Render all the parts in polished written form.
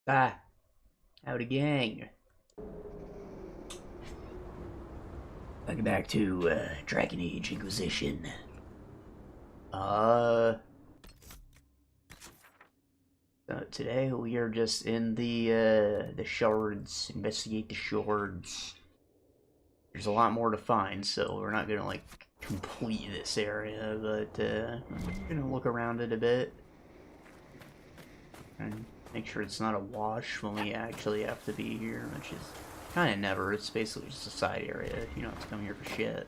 Ah, howdy gang. Welcome back to Dragon Age Inquisition. So today we are just in the Shards. Investigate the Shards. There's a lot more to find, so we're not gonna like complete this area, but we're gonna look around it a bit and make sure it's not a wash when we actually have to be here, which is kind of never. It's basically just a side area if you don't have to come here for shit.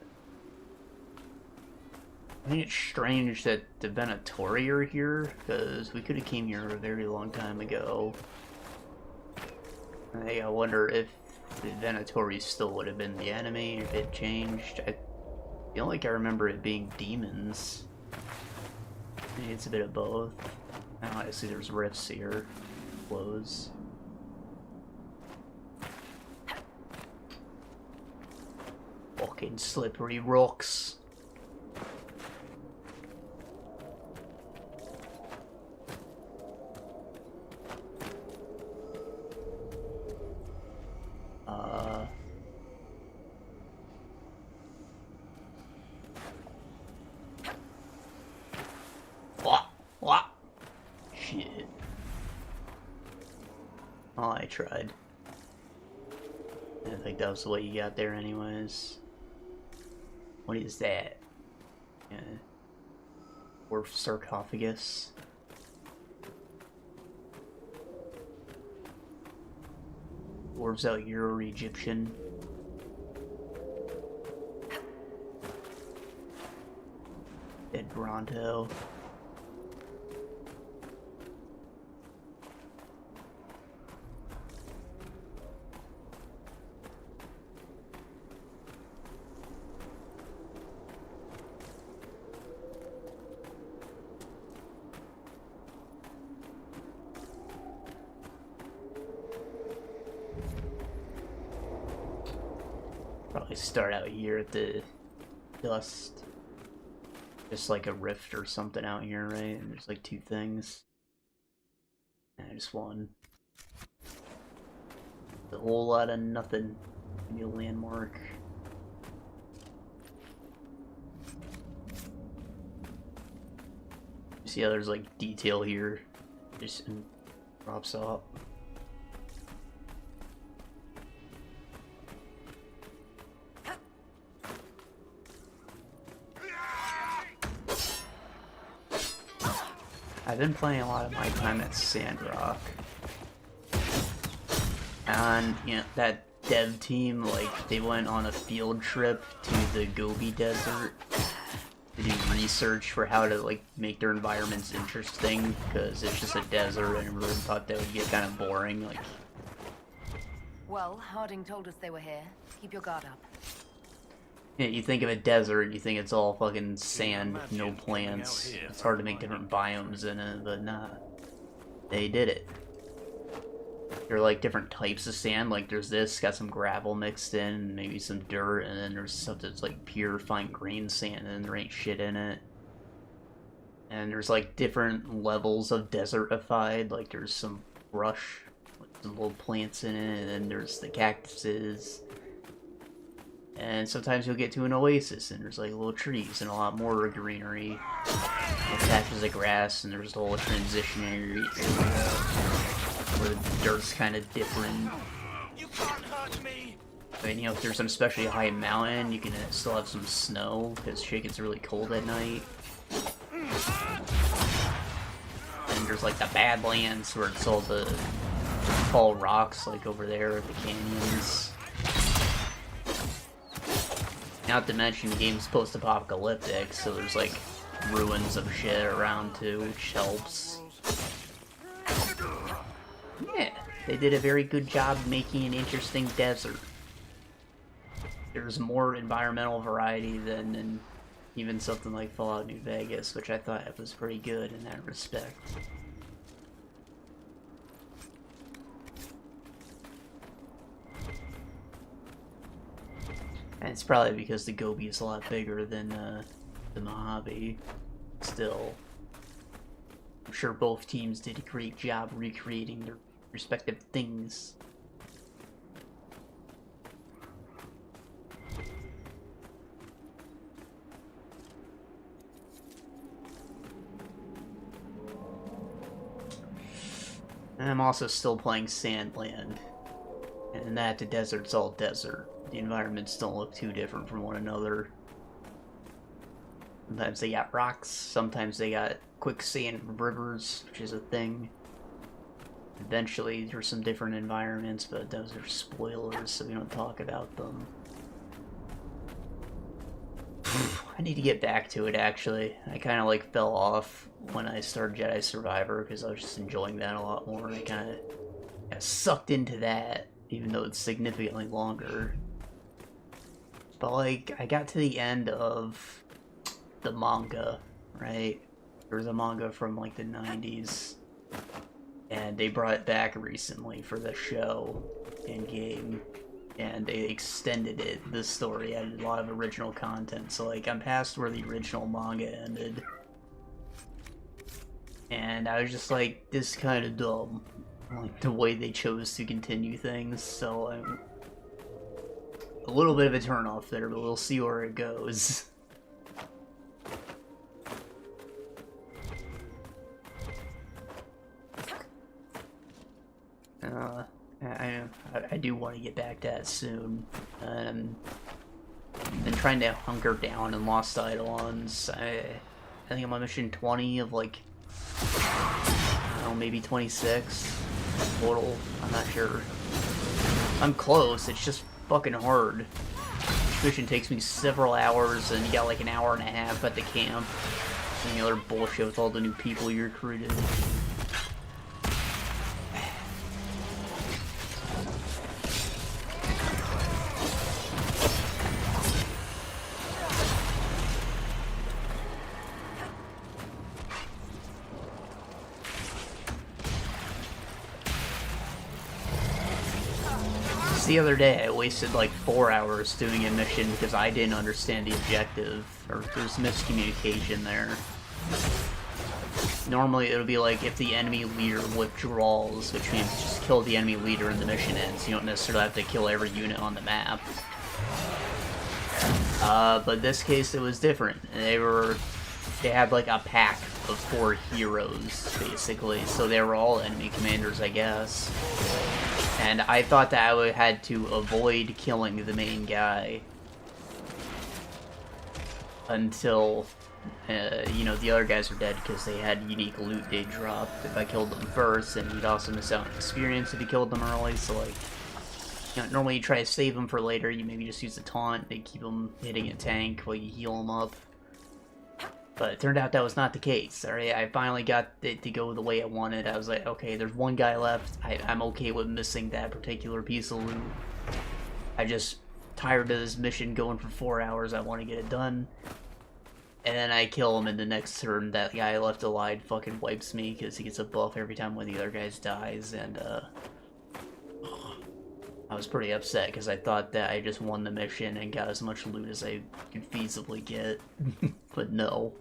I think it's strange that the Venatori are here, because we could have came here a very long time ago. I wonder if the Venatori still would have been the enemy, if it changed. I feel like I remember it being demons. Maybe it's a bit of both. Now I see there's rifts here. Close. Fucking slippery rocks. What? Shit. Oh, I tried. I think that was the way you got there anyways. What is that? Yeah. Dwarf sarcophagus. Dwarves out Euro-Egyptian. Dead Bronto. Probably start out here at the dust. Just like a rift or something out here, right? And there's like two things. And just one. A whole lot of nothing. Maybe a landmark. See how there's like detail here. Just drops off. I've been playing a lot of my time at Sandrock. And, you know, that dev team, like, they went on a field trip to the Gobi Desert to do research for how to, like, make their environments interesting, because it's just a desert, and everyone thought that would get kind of boring, like... Well, Harding told us they were here. Keep your guard up. Yeah, you think of a desert, you think it's all fucking sand, no plants. It's hard to make different biomes in it, but nah. They did it. There are like different types of sand, like there's this, got some gravel mixed in, maybe some dirt, and then there's stuff that's like pure fine grained sand and there ain't shit in it. And there's like different levels of desertified, like there's some brush, with some little plants in it, and then there's the cactuses. And sometimes you'll get to an oasis, and there's like little trees and a lot more greenery. Patches of grass, and there's the whole transitionary area where the dirt's kind of different. You can't hurt me. And you know, if there's some especially high mountain, you can still have some snow because shit gets really cold at night. And there's like the Badlands where it's all the tall rocks, like over there, the canyons. Not to mention the game's post-apocalyptic, so there's like ruins of shit around too, which helps. Yeah, they did a very good job making an interesting desert. There's more environmental variety than in even something like Fallout New Vegas, which I thought was pretty good in that respect. And it's probably because the Gobi is a lot bigger than the Mojave. Still, I'm sure both teams did a great job recreating their respective things. And I'm also still playing Sandland. And in that, the desert's all desert. The environments don't look too different from one another. Sometimes they got rocks, sometimes they got quicksand rivers, which is a thing. Eventually, there's some different environments, but those are spoilers, so we don't talk about them. I need to get back to it, actually. I kind of, like, fell off when I started Jedi Survivor, because I was just enjoying that a lot more, and I kind of got sucked into that, even though it's significantly longer. But, like, I got to the end of the manga, right? There was a manga from, like, the 90s, and they brought it back recently for the show and game, and they extended it. The story added a lot of original content, so, like, I'm past where the original manga ended. And I was just like, this is kind of dumb, like, the way they chose to continue things, so I'm a little bit of a turnoff there, but we'll see where it goes. I do want to get back to that soon. Been trying to hunker down in Lost Eidolons. I think I'm on mission 20 of, like, I don't know, maybe 26 total. I'm not sure. I'm close, it's just fucking hard. Each mission takes me several hours, and you got like an hour and a half at the camp. And the other bullshit with all the new people you recruited. The other day I wasted like 4 hours doing a mission because I didn't understand the objective, or there's miscommunication there. Normally it'll be like if the enemy leader withdraws, which means just kill the enemy leader and the mission ends. You don't necessarily have to kill every unit on the map. But in this case it was different. They had like a pack of 4 heroes, basically, so they were all enemy commanders, I guess. And I thought that I had to avoid killing the main guy until, you know, the other guys were dead because they had unique loot they dropped if I killed them first, and you'd also miss out on experience if you killed them early, so, like, you know, normally you try to save them for later, you maybe just use a taunt, they keep them hitting a tank while you heal them up. But it turned out that was not the case. Alright, I finally got it to go the way I wanted. I was like, okay, there's one guy left. I'm okay with missing that particular piece of loot. I just tired of this mission going for 4 hours. I want to get it done. And then I kill him in the next turn. That guy left alive fucking wipes me because he gets a buff every time one of the other guys dies. And I was pretty upset because I thought that I just won the mission and got as much loot as I could feasibly get. But no.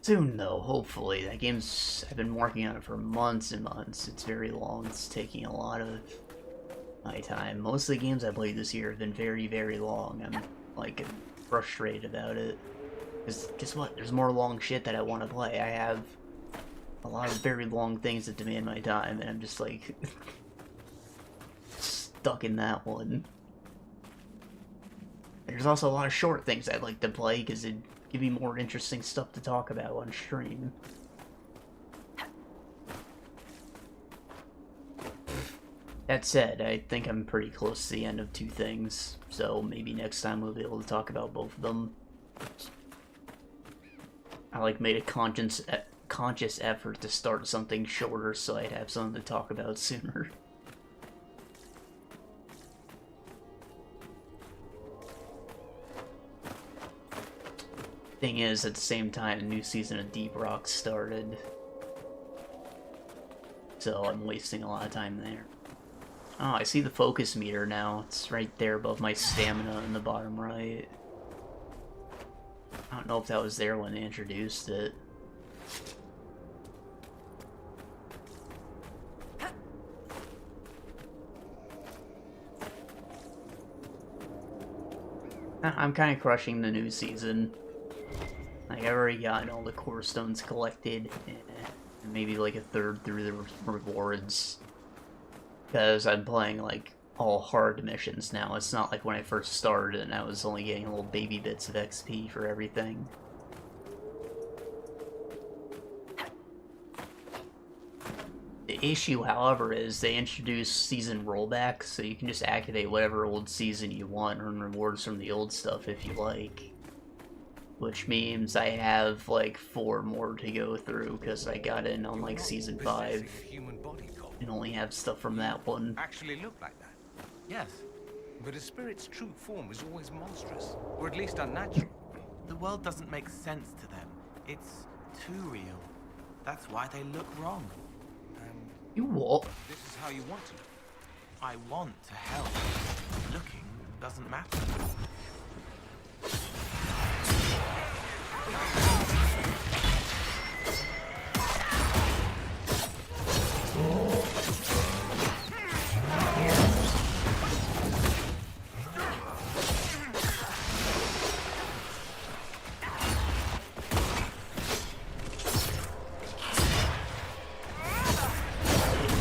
Soon though, hopefully. That game's... I've been working on it for months and months. It's very long. It's taking a lot of my time. Most of the games I played this year have been very, very long. I'm, like, frustrated about it. Because, guess what? There's more long shit that I want to play. I have a lot of very long things that demand my time, and I'm just, like, stuck in that one. There's also a lot of short things I'd like to play, because it'd give me more interesting stuff to talk about on stream. That said, I think I'm pretty close to the end of 2 things, so maybe next time we'll be able to talk about both of them. I, like, made a conscious effort to start something shorter so I'd have something to talk about sooner. Thing is, at the same time, a new season of Deep Rock started. So I'm wasting a lot of time there. Oh, I see the focus meter now. It's right there above my stamina in the bottom right. Oh, know if that was there when they introduced it. I'm kind of crushing the new season. Like, I've already gotten all the core stones collected, and maybe like a third through the rewards. Because I'm playing, like, all hard missions now. It's not like when I first started and I was only getting little baby bits of XP for everything. The issue, however, is they introduced season rollbacks, so you can just activate whatever old season you want, earn rewards from the old stuff if you like. Which means I have, like, 4 more to go through, because I got in on, like, season 5, and only have stuff from that one. Actually look like that. Yes. But a spirit's true form is always monstrous, or at least unnatural. The world doesn't make sense to them. It's too real. That's why they look wrong. You what? This is how you want to. I want to help. Looking doesn't matter.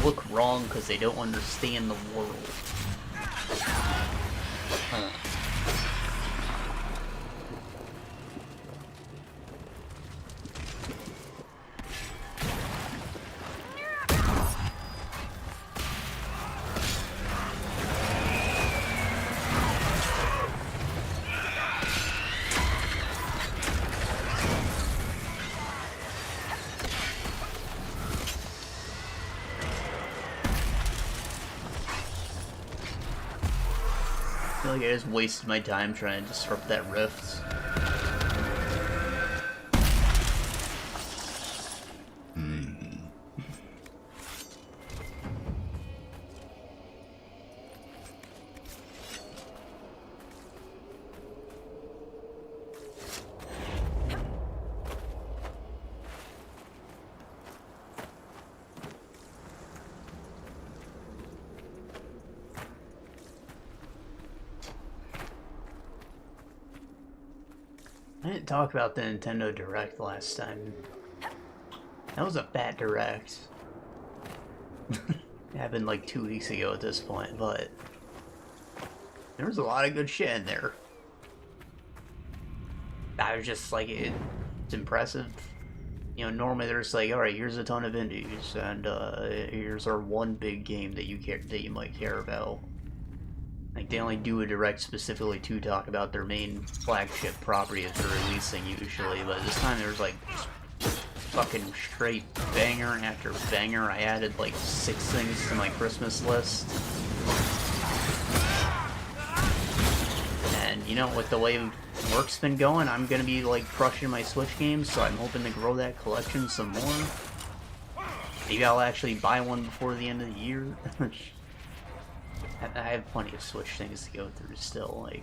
Look wrong because they don't understand the world. Huh. I feel like I just wasted my time trying to disrupt that rift. I didn't talk about the Nintendo Direct last time. That was a bad Direct. It happened like 2 weeks ago at this point, but there was a lot of good shit in there. I was just like, it's impressive. You know, normally there's like, alright, here's a ton of indies, and here's our one big game that you might care about. Like, they only do a direct specifically to talk about their main flagship property that they're releasing usually, but this time there was like fucking straight banger after banger. I added like 6 things to my Christmas list. And you know, with the way work's been going, I'm gonna be like crushing my Switch games, so I'm hoping to grow that collection some more. Maybe I'll actually buy one before the end of the year. I have plenty of Switch things to go through still, like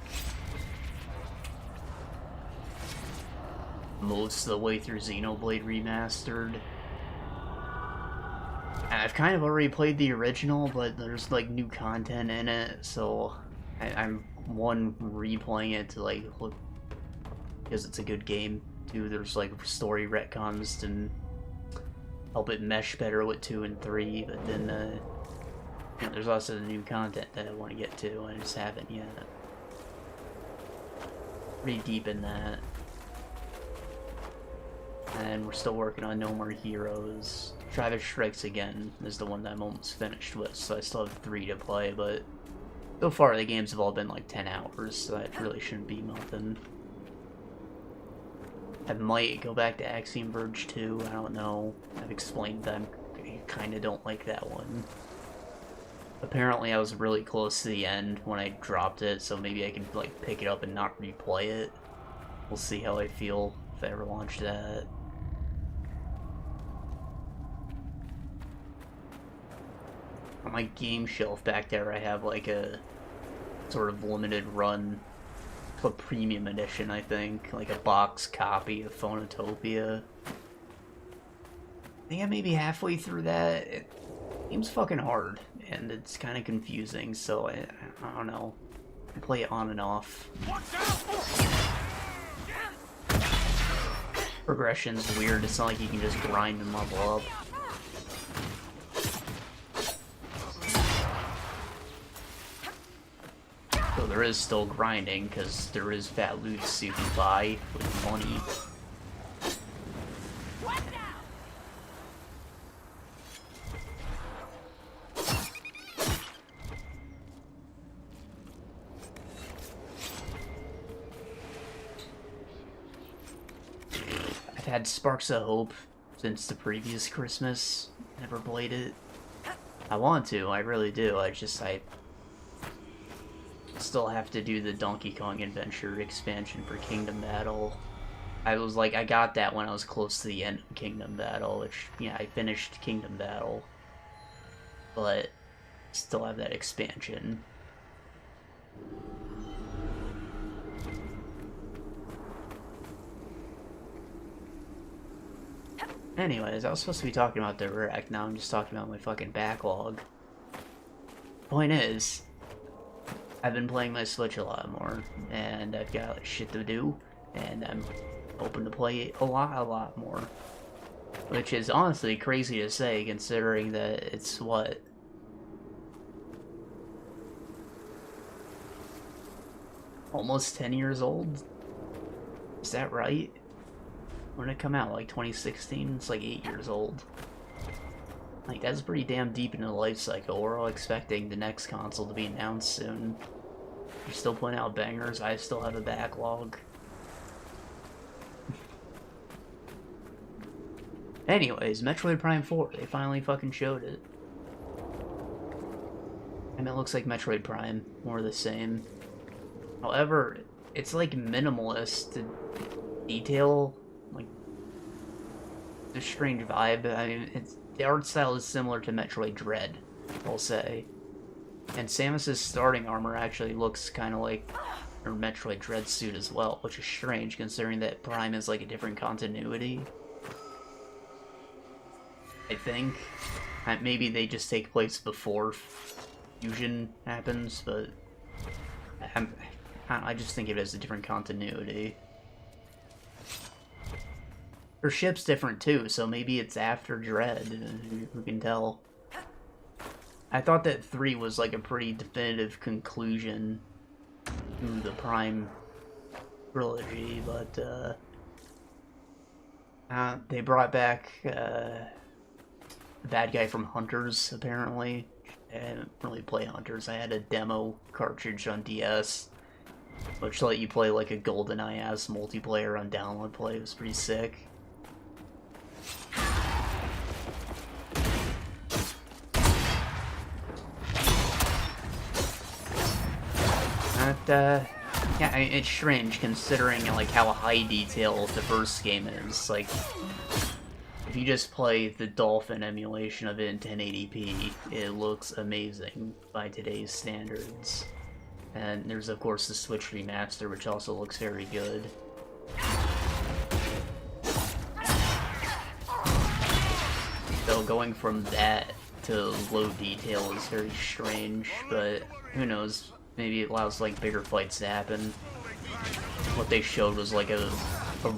most of the way through Xenoblade Remastered. And I've kind of already played the original, but there's like new content in it, so I'm replaying it to like look, because it's a good game. 2, there's like story retcons and help it mesh better with 2 and 3, but then you know, there's also the new content that I want to get to, and I just haven't yet. Pretty deep in that. And we're still working on No More Heroes. Travis Strikes Again is the one that I'm almost finished with, so I still have 3 to play, but so far the games have all been like 10 hours, so that really shouldn't be nothing. I might go back to Axiom Verge 2, I don't know. I've explained that I kinda don't like that one. Apparently I was really close to the end when I dropped it, so maybe I can like pick it up and not replay it. We'll see how I feel if I ever launch that. On my game shelf back there I have like a sort of limited run a premium edition, I think. Like a box copy of Phonotopia. I think I may be halfway through that. It seems fucking hard, and it's kind of confusing, so I don't know. I play it on and off. Progression's weird. It's not like you can just grind and level up. So there is still grinding, because there is fat loot you can buy with money. I've had Sparks of Hope since the previous Christmas. Never played it. I want to, I really do. I still have to do the Donkey Kong Adventure expansion for Kingdom Battle. I was like, I got that when I was close to the end of Kingdom Battle, which, yeah, I finished Kingdom Battle. But, still have that expansion. Anyways, I was supposed to be talking about the wreck, now I'm just talking about my fucking backlog. Point is, I've been playing my Switch a lot more, and I've got like, shit to do, and I'm hoping to play a lot more. Which is honestly crazy to say, considering that it's, what? Almost 10 years old? Is that right? When did it come out? Like 2016? It's like 8 years old. Like, that's pretty damn deep into the life cycle. We're all expecting the next console to be announced soon. You're still putting out bangers. I still have a backlog. Anyways, Metroid Prime 4. They finally fucking showed it. And it looks like Metroid Prime. More of the same. However, it's like minimalist. The detail, like, a strange vibe. I mean, the art style is similar to Metroid Dread, I'll say. And Samus's starting armor actually looks kind of like her Metroid Dread suit as well, which is strange considering that Prime is like a different continuity. I think. Maybe they just take place before Fusion happens, but I just think of it as a different continuity. Her ship's different too, so maybe it's after Dread. Who can tell? I thought that 3 was like a pretty definitive conclusion to the Prime trilogy, but they brought back the bad guy from Hunters, apparently. I didn't really play Hunters. I had a demo cartridge on DS, which let you play like a GoldenEye-ass multiplayer on download play. It was pretty sick. Yeah, I mean, it's strange considering like how high detail the first game is. Like, if you just play the Dolphin emulation of it in 1080p, it looks amazing by today's standards. And there's of course the Switch remaster, which also looks very good. So going from that to low detail is very strange, but who knows? Maybe it allows like bigger fights to happen. What they showed was like a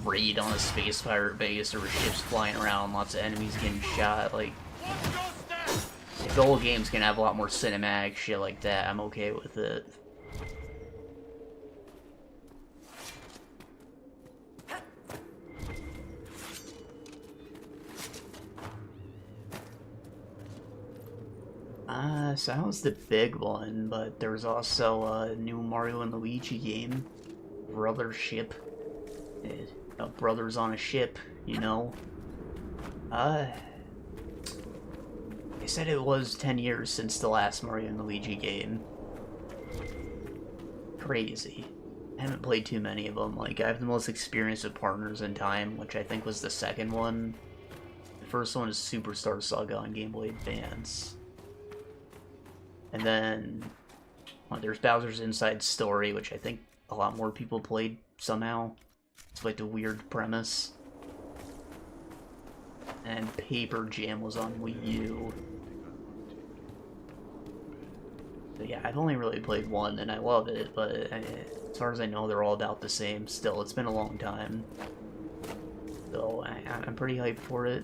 raid on a space pirate base. There were ships flying around, lots of enemies getting shot. Like, if the whole game's gonna have a lot more cinematic shit like that, I'm okay with it. So that was the big one, but there was also a new Mario and Luigi game. Brothership. Brothers on a ship, you know. They said it was 10 years since the last Mario and Luigi game. Crazy. I haven't played too many of them. Like, I have the most experience with Partners in Time, which I think was the second one. The first one is Superstar Saga on Game Boy Advance. And then, well, there's Bowser's Inside Story, which I think a lot more people played somehow, despite the weird premise. And Paper Jam was on Wii U. So yeah, I've only really played one, and I love it, but as far as I know, they're all about the same still. It's been a long time. So I'm pretty hyped for it.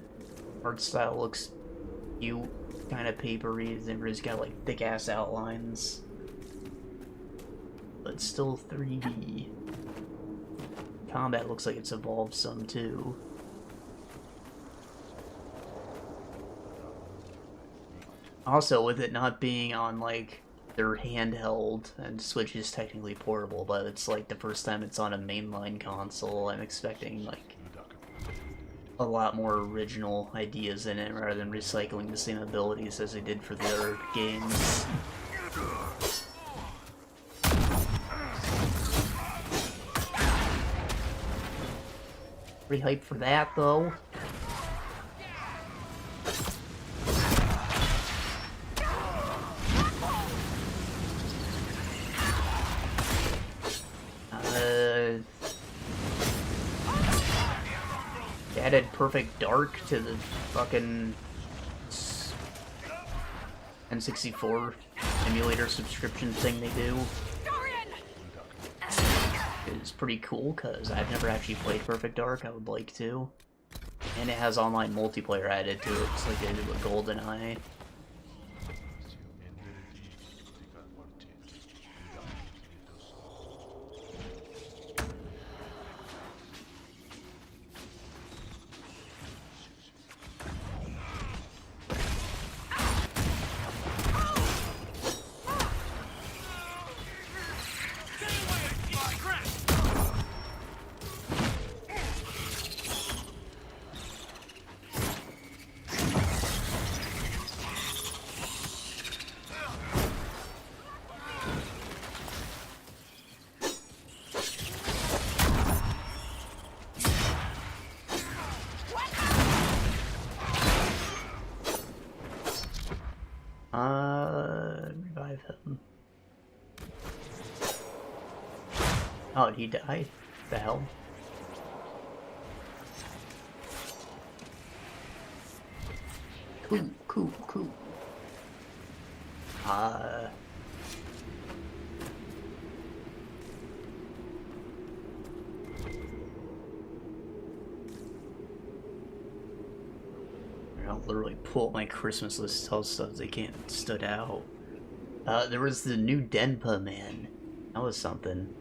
Art style looks cute, kind of papery. Everybody's got like thick-ass outlines. But still 3D. Combat looks like it's evolved some too. Also, with it not being on like their handheld, and Switch is technically portable, but it's like the first time it's on a mainline console, I'm expecting like a lot more original ideas in it rather than recycling the same abilities as they did for the other games. Pretty hyped for that though. Added Perfect Dark to the fucking N64 emulator subscription thing they do. It's pretty cool because I've never actually played Perfect Dark. I would like to. And it has online multiplayer added to it, just like they did with GoldenEye. Revive him. Oh, did he die? The hell? Cool. I'll literally pull up my Christmas list to tell stuff they can't stood out. There was the new Denpa Man. That was something.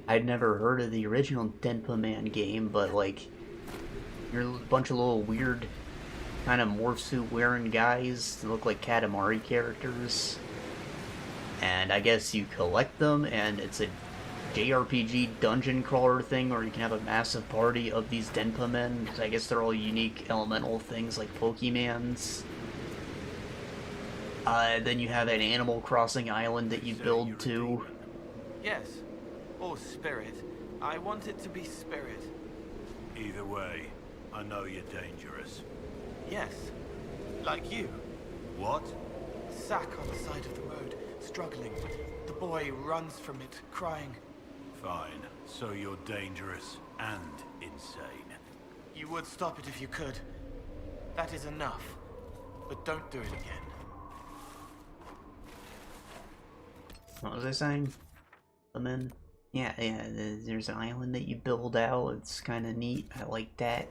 I'd never heard of the original Denpa Man game, but like, you're a bunch of little weird kind of morph suit wearing guys that look like Katamari characters. And I guess you collect them, and it's a JRPG dungeon crawler thing where you can have a massive party of these Denpa men, because I guess they're all unique elemental things like Pokemans. Then you have an Animal Crossing island that you build too. Yes. Or spirit. I want it to be spirit. Either way, I know you're dangerous. Yes. Like you. What? Sack on the side of the road, struggling. The boy runs from it, crying. Fine. So you're dangerous and insane. You would stop it if you could. That is enough. But don't do it again. What was I saying? Yeah, there's an island that you build out. It's kind of neat. I like that.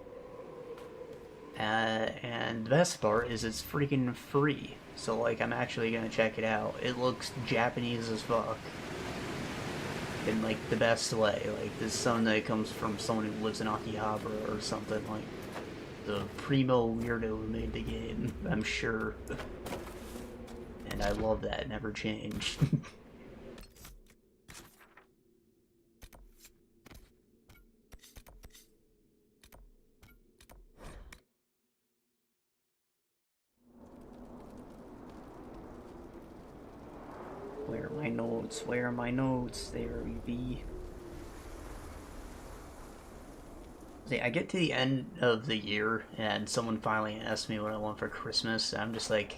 And the best part is it's freaking free. So, like, I'm actually gonna check it out. It looks Japanese as fuck. In, like, the best way. Like, this is something that comes from someone who lives in Akihabara or something. Like, the primo weirdo who made the game, I'm sure. And I love that. Never changed. Where are my notes? Where are my notes? There we be. See, I get to the end of the year and someone finally asks me what I want for Christmas. And I'm just like,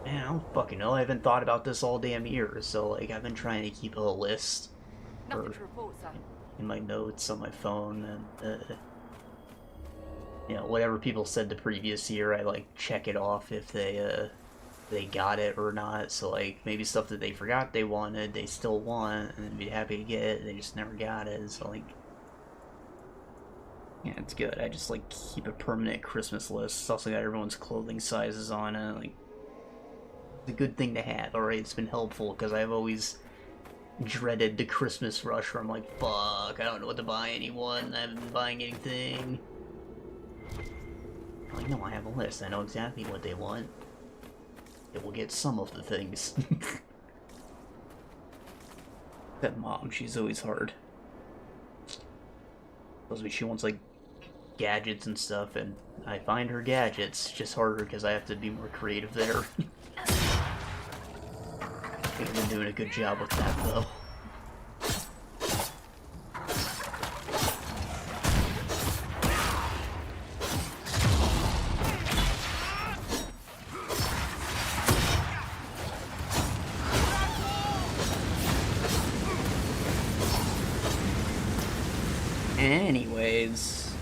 man, I don't fucking know. I haven't thought about this all damn year. So, like, I've been trying to keep a list Nothing or to report, sir. in my notes on my phone, and you know, whatever people said the previous year, I like check it off if they got it or not. So like maybe stuff that they forgot they wanted, they still want, and they'd be happy to get it, they just never got it. So like, yeah, it's good. I just like keep a permanent Christmas list. It's also got everyone's clothing sizes on it. Like, it's a good thing to have. Alright, it's been helpful because I've always dreaded the Christmas rush where I'm like, fuck, I don't know what to buy anyone. I haven't been buying anything. Like, no, I have a list. I know exactly what they want. It will get some of the things. That mom, she's always hard. Tells me she wants like gadgets and stuff, and I find her gadgets. Just harder because I have to be more creative there. I've been doing a good job with that though. Anyways,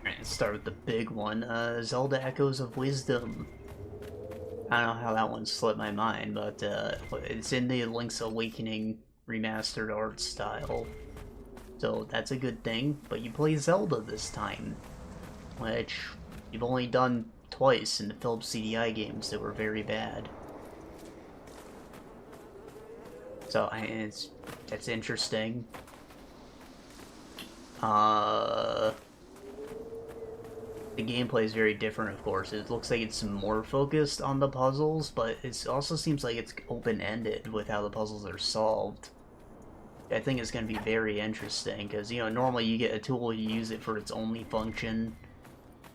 let's start with the big one. Zelda Echoes of Wisdom. I don't know how that one slipped my mind, but it's in the Link's Awakening remastered art style, so that's a good thing. But you play Zelda this time, which you've only done twice in the Philips CDI games that were very bad. So that's interesting. The gameplay is very different, of course. It looks like it's more focused on the puzzles, but it also seems like it's open-ended with how the puzzles are solved. I think it's going to be very interesting, because, you know, normally you get a tool, you use it for its only function,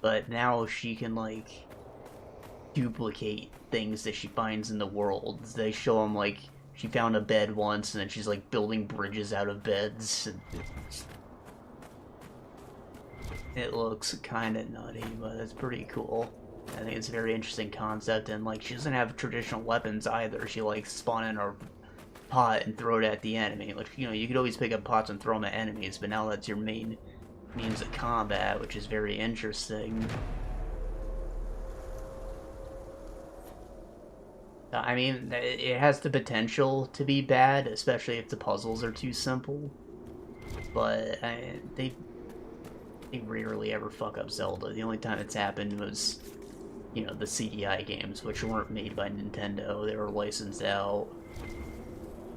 but now she can, like, duplicate things that she finds in the world. They show them, like, she found a bed once, and then she's, like, building bridges out of beds. It looks kind of nutty, but it's pretty cool. I think it's a very interesting concept, and, like, she doesn't have traditional weapons either. She, like, spawn in her pot and throw it at the enemy. Like, you know, you could always pick up pots and throw them at enemies, but now that's your main means of combat, which is very interesting. I mean, it has the potential to be bad, especially if the puzzles are too simple. But they rarely ever fuck up Zelda. The only time it's happened was, you know, the CDI games, which weren't made by Nintendo. They were licensed out.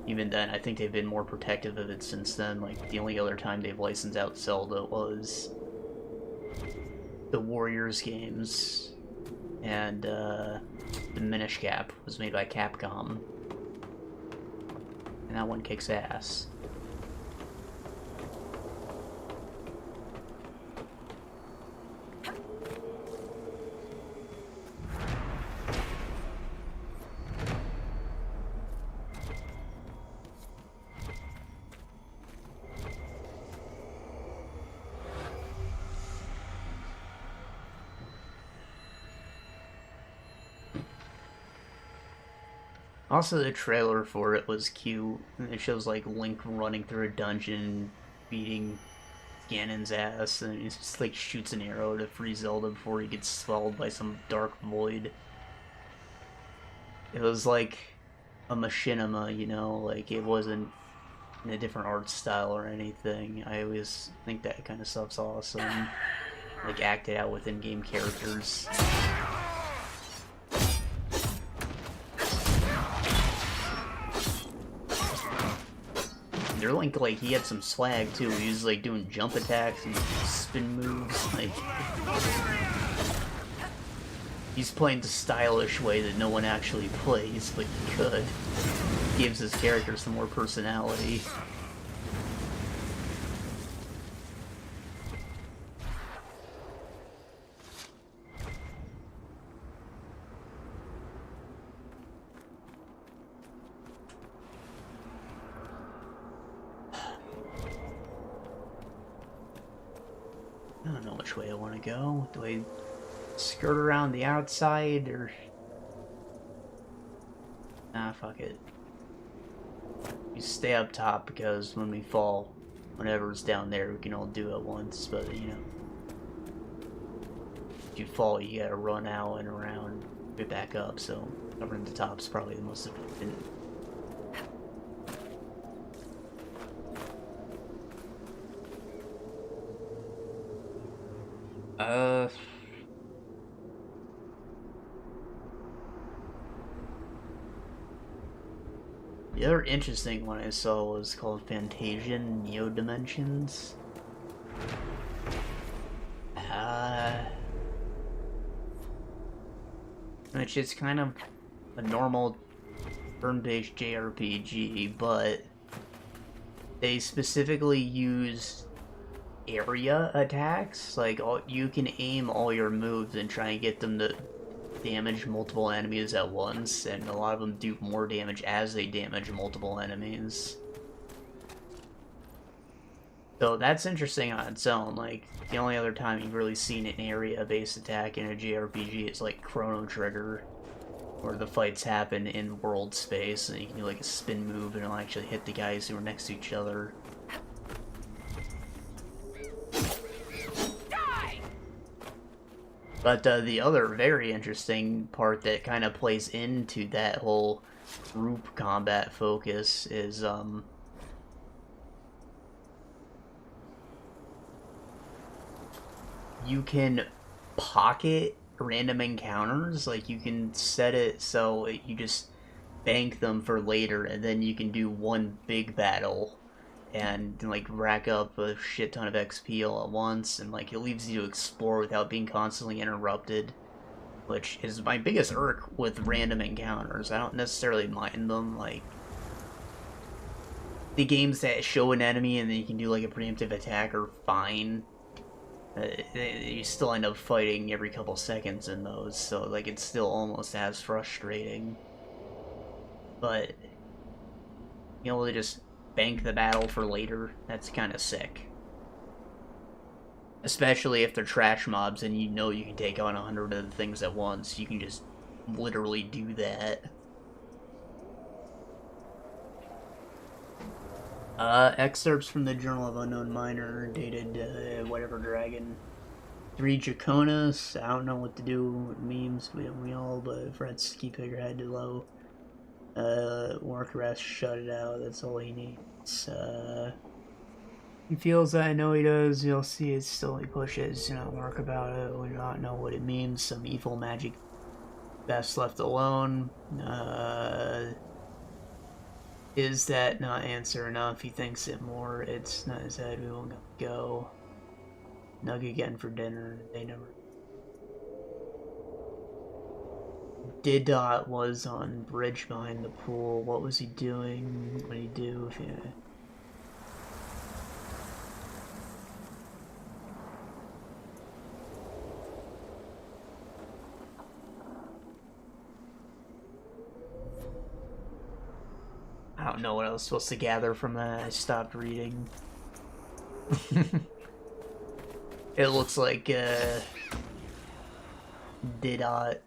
Even then, I think they've been more protective of it since then. Like, the only other time they've licensed out Zelda was the Warriors games, and the Minish Cap was made by Capcom, and that one kicks ass. Also, the trailer for it was cute. It shows, like, Link running through a dungeon, beating Ganon's ass, and he just, like, shoots an arrow to free Zelda before he gets swallowed by some dark void. It was like a machinima, you know? Like, it wasn't in a different art style or anything. I always think that kind of stuff's awesome. Like, acted out with in-game characters. Their Link, like, he had some swag too. He was like doing jump attacks and spin moves. Like, he's playing the stylish way that no one actually plays, but he could. Gives his character some more personality. I don't know which way I want to go. Do I skirt around the outside, or... Nah, fuck it. You stay up top, because when we fall, whatever's down there, we can all do it once, but, you know. If you fall, you gotta run out and around, get back up, so covering the top's probably the most efficient. The other interesting one I saw was called Fantasian Neo Dimensions. Which is kind of a normal turn-based JRPG, but they specifically use area attacks. Like, you can aim all your moves and try and get them to damage multiple enemies at once, and a lot of them do more damage as they damage multiple enemies. So that's interesting on its own. Like, the only other time you've really seen an area-based attack in a JRPG is like Chrono Trigger, where the fights happen in world space, and you can do like a spin move and it'll actually hit the guys who are next to each other. But the other very interesting part that kind of plays into that whole group combat focus is, you can pocket random encounters. Like, you can set it so you just bank them for later, and then you can do one big battle and like rack up a shit ton of XP all at once, and like it leaves you to explore without being constantly interrupted, which is my biggest irk with random encounters. I don't necessarily mind them. Like, the games that show an enemy and then you can do like a preemptive attack are fine. You still end up fighting every couple seconds in those, so like it's still almost as frustrating. But you know, they just bank the battle for later. That's kind of sick. Especially if they're trash mobs and you know you can take on 100 of the things at once. You can just literally do that. Excerpts from the Journal of Unknown Miner, dated, whatever dragon. 3 Draconis, I don't know what to do with memes, we all, but Fred's keep your head low. Work rest, shut it out, that's all he needs. He feels that, I know he does, you'll see it still he pushes, you know, work about it, we do not know what it means, some evil magic best left alone. Is that not answer enough? He thinks it more, it's not his head, we won't go. Nug again for dinner, they never... Didot was on bridge behind the pool. What was he doing? What did he do? Yeah. I don't know what I was supposed to gather from that. I stopped reading. It looks like Didot,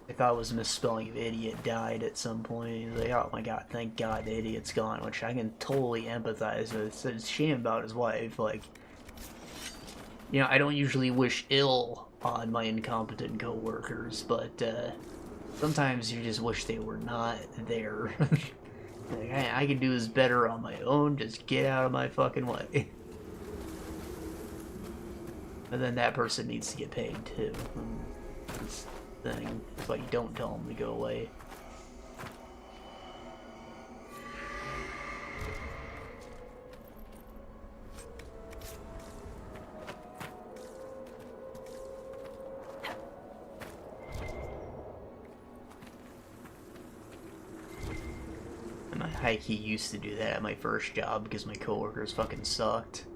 I thought it was a misspelling of idiot, died at some point. He's like, oh my god, thank god the idiot's gone, which I can totally empathize with. It's a shame about his wife. Like, you know, I don't usually wish ill on my incompetent co-workers, but sometimes you just wish they were not there. Like, I can do this better on my own, just get out of my fucking way. And then that person needs to get paid too. That's the thing. That's why you don't tell them to go away. And I high-key used to do that at my first job because my coworkers fucking sucked.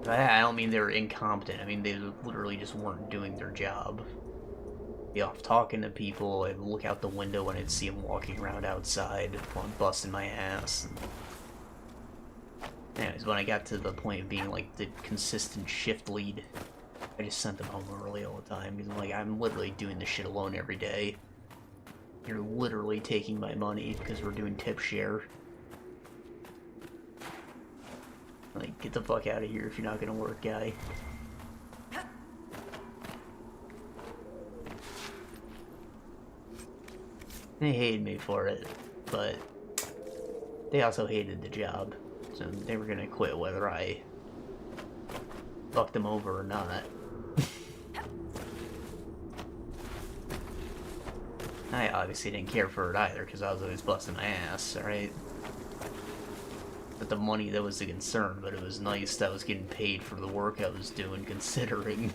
I don't mean they were incompetent, I mean they literally just weren't doing their job. be off talking to people. I'd look out the window and I'd see them walking around outside while I'm busting my ass. Anyways, when I got to the point of being like the consistent shift lead, I just sent them home early all the time because I'm literally doing this shit alone every day. You're literally taking my money because we're doing tip share. Like, get the fuck out of here if you're not gonna work, guy. They hated me for it, but they also hated the job, so they were gonna quit whether I fucked them over or not. I obviously didn't care for it either, because I was always busting my ass, alright? But the money, that was the concern, but it was nice that I was getting paid for the work I was doing, considering.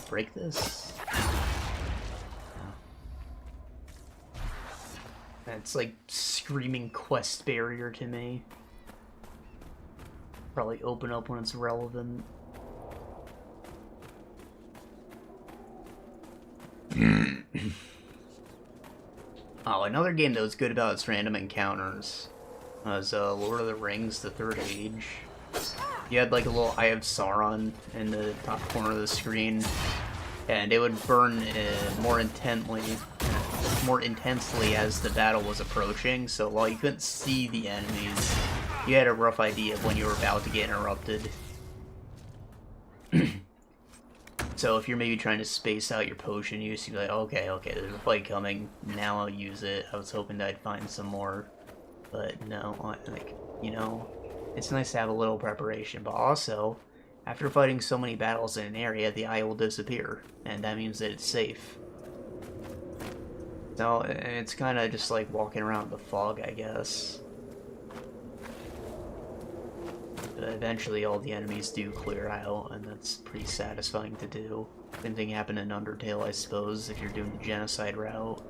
Break this? That's like screaming quest barrier to me. Probably open up when it's relevant. Oh, another game that was good about its random encounters was Lord of the Rings: The Third Age. You had like a little Eye of Sauron in the top corner of the screen, and it would burn more intensely as the battle was approaching. So while you couldn't see the enemies, you had a rough idea of when you were about to get interrupted. So if you're maybe trying to space out your potion use, you're like, okay, there's a fight coming, now I'll use it. I was hoping that I'd find some more, but no, like, you know, it's nice to have a little preparation, but also, after fighting so many battles in an area, the eye will disappear, and that means that it's safe. So, it's kind of just like walking around in the fog, I guess. But eventually all the enemies do clear out, and that's pretty satisfying to do. Same thing happened in Undertale, I suppose, if you're doing the genocide route.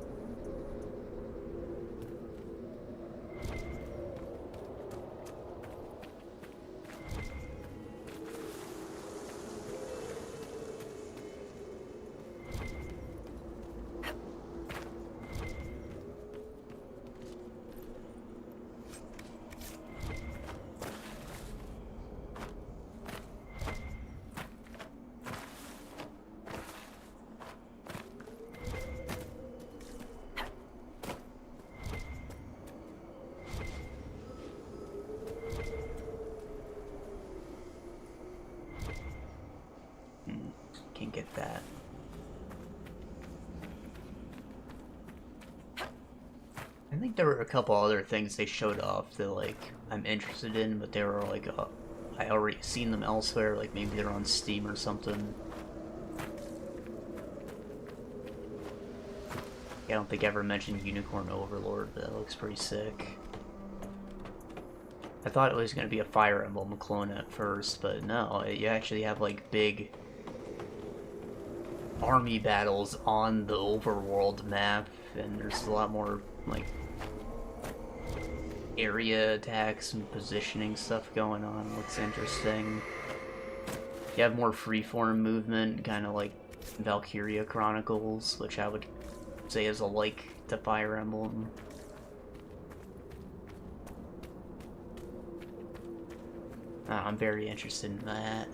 Can't get that. I think there were a couple other things they showed off that, like, I'm interested in, but they were like, I already seen them elsewhere, like maybe they're on Steam or something. I don't think I ever mentioned Unicorn Overlord, but that looks pretty sick. I thought it was going to be a Fire Emblem clone at first, but no, you actually have, like, big army battles on the overworld map, and there's a lot more, like, area attacks and positioning stuff going on. Looks interesting. You have more freeform movement, kind of like Valkyria Chronicles, which I would say is a like to Fire Emblem. I'm very interested in that.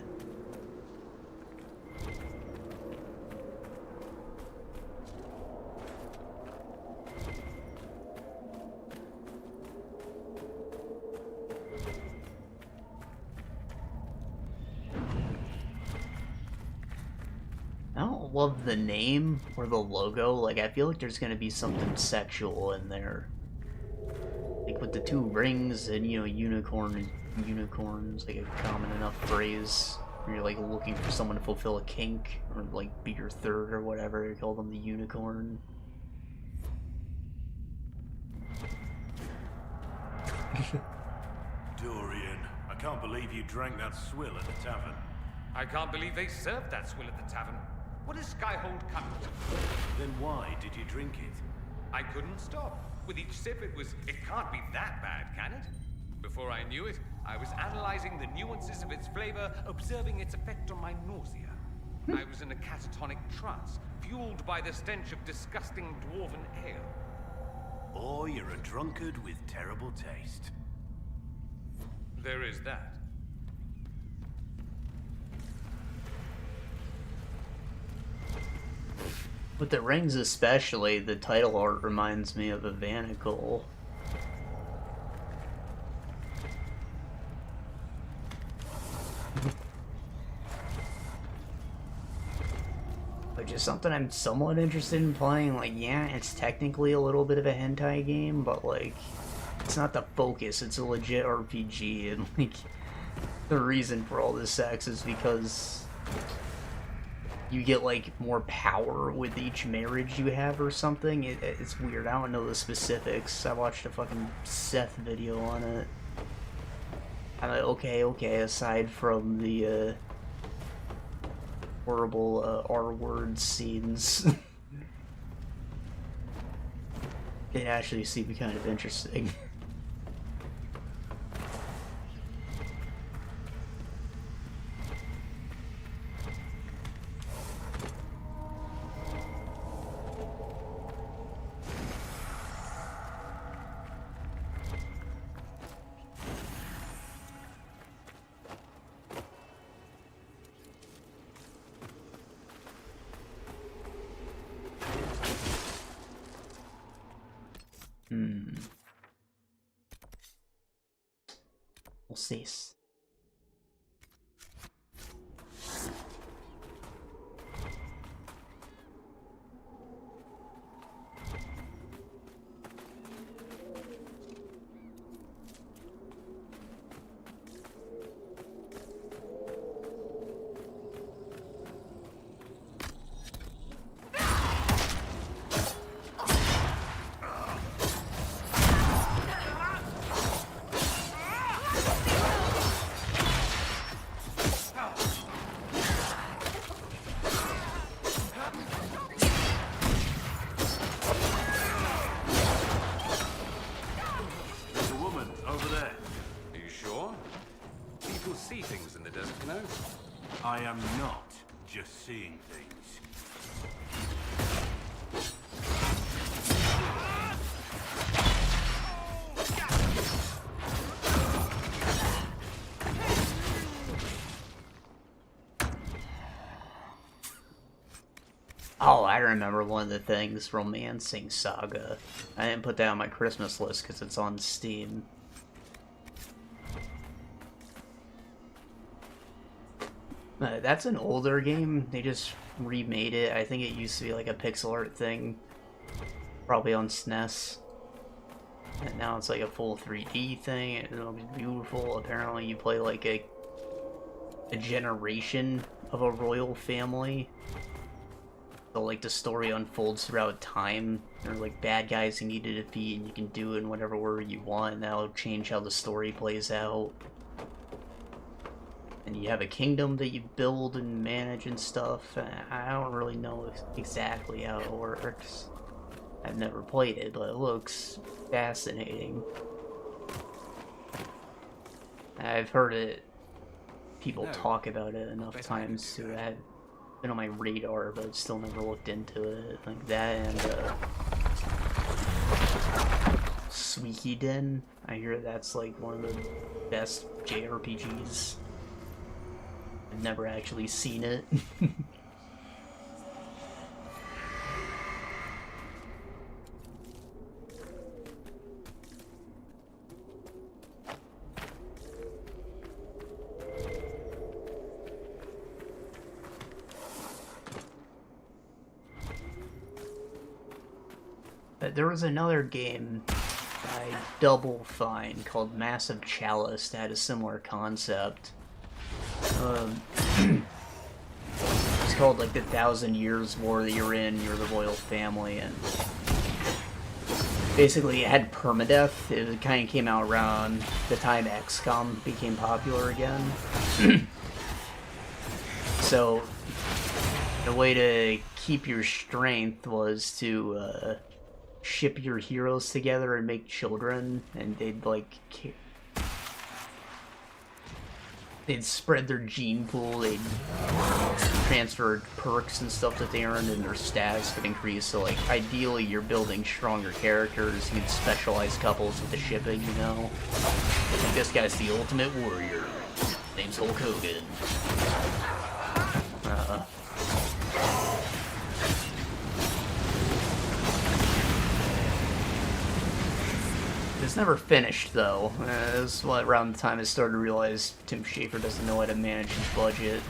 I don't love the name or the logo. Like, I feel like there's gonna be something sexual in there. Like with the two rings and, you know, unicorn's like a common enough phrase where you're like looking for someone to fulfill a kink or like be your third or whatever. You call them the unicorn. Dorian can't believe you drank that swill at the tavern. I can't believe they served that swill at the tavern. What is Skyhold coming to? Then why did you drink it? I couldn't stop. With each sip, it can't be that bad, can it? Before I knew it, I was analyzing the nuances of its flavor, observing its effect on my nausea. I was in a catatonic trance, fueled by the stench of disgusting dwarven ale. Or you're a drunkard with terrible taste. There is that. With the rings especially, the title art reminds me of a Vanicle. Which is something I'm somewhat interested in playing. Like, yeah, it's technically a little bit of a hentai game, but like, it's not the focus, it's a legit RPG, and like, the reason for all this sex is because you get like more power with each marriage you have or something. It's weird, I don't know the specifics. I watched a fucking Seth video on it. I'm like, okay, aside from the horrible R-word scenes, it actually seemed kind of interesting. Oasis. I am not just seeing things. Oh, I remember one of the things, Romancing Saga. I didn't put that on my Christmas list because it's on Steam. That's an older game. They just remade it. I think it used to be like a pixel art thing, probably on SNES. And now it's like a full 3D thing. It looks beautiful. Apparently you play like a generation of a royal family. So like the story unfolds throughout time. There are like bad guys you need to defeat, and you can do it in whatever order you want, and that'll change how the story plays out. And you have a kingdom that you build and manage and stuff. I don't really know exactly how it works. I've never played it, but it looks fascinating. I've heard it, people talk about it enough times to have been on my radar, but I've still never looked into it. Like that and Suikoden. I hear that's like one of the best JRPGs. I've never actually seen it. But there was another game by Double Fine called Massive Chalice that had a similar concept. It's called like the 1,000 Years War that you're in, you're the royal family, and basically it had permadeath. It kind of came out around the time XCOM became popular again. So the way to keep your strength was to ship your heroes together and make children, and they'd spread their gene pool, they'd transfer perks and stuff that they earned, and their stats would increase. So, like, ideally, you're building stronger characters. You'd specialize couples with the shipping, you know? Like, this guy's the ultimate warrior. Name's Hulk Hogan. It's never finished, though. This is around the time I started to realize Tim Schafer doesn't know how to manage his budget.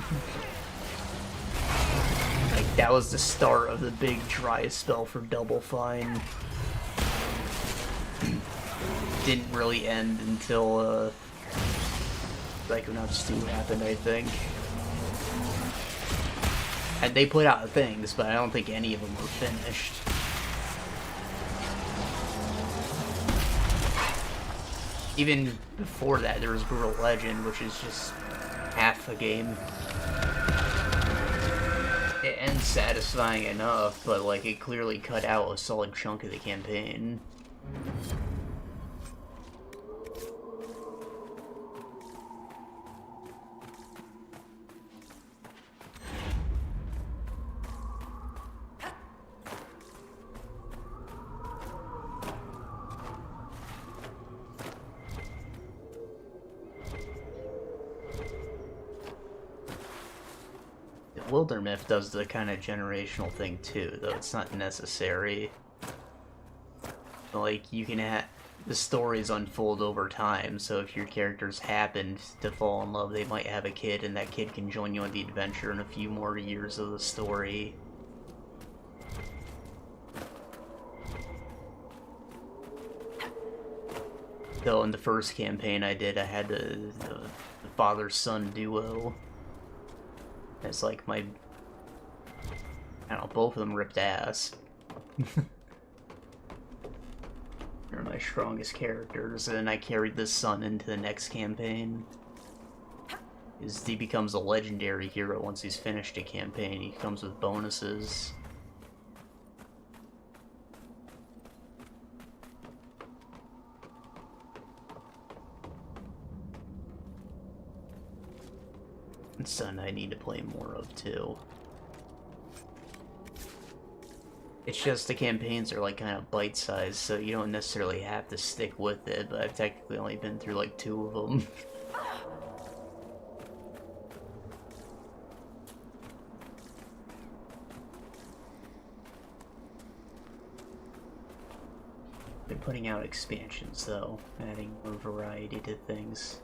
Like, that was the start of the big dry spell for Double Fine. Didn't really end until, Psychonauts 2 happened, I think. And they put out things, but I don't think any of them were finished. Even before that, there was Brutal Legend, which is just half a game. It ends satisfying enough, but like it clearly cut out a solid chunk of the campaign. Wildermyth does the kind of generational thing too, though it's not necessary. Like, you can have the stories unfold over time, so if your characters happened to fall in love, they might have a kid, and that kid can join you on the adventure in a few more years of the story. Though in the first campaign I did, I had the father-son duo. It's like my... I don't know, both of them ripped ass. They're my strongest characters, and I carried this son into the next campaign. He becomes a legendary hero once he's finished a campaign. He comes with bonuses. And son I need to play more of too. It's just the campaigns are like kind of bite-sized, so you don't necessarily have to stick with it, but I've technically only been through like 2 of them. Been putting out expansions though, adding more variety to things.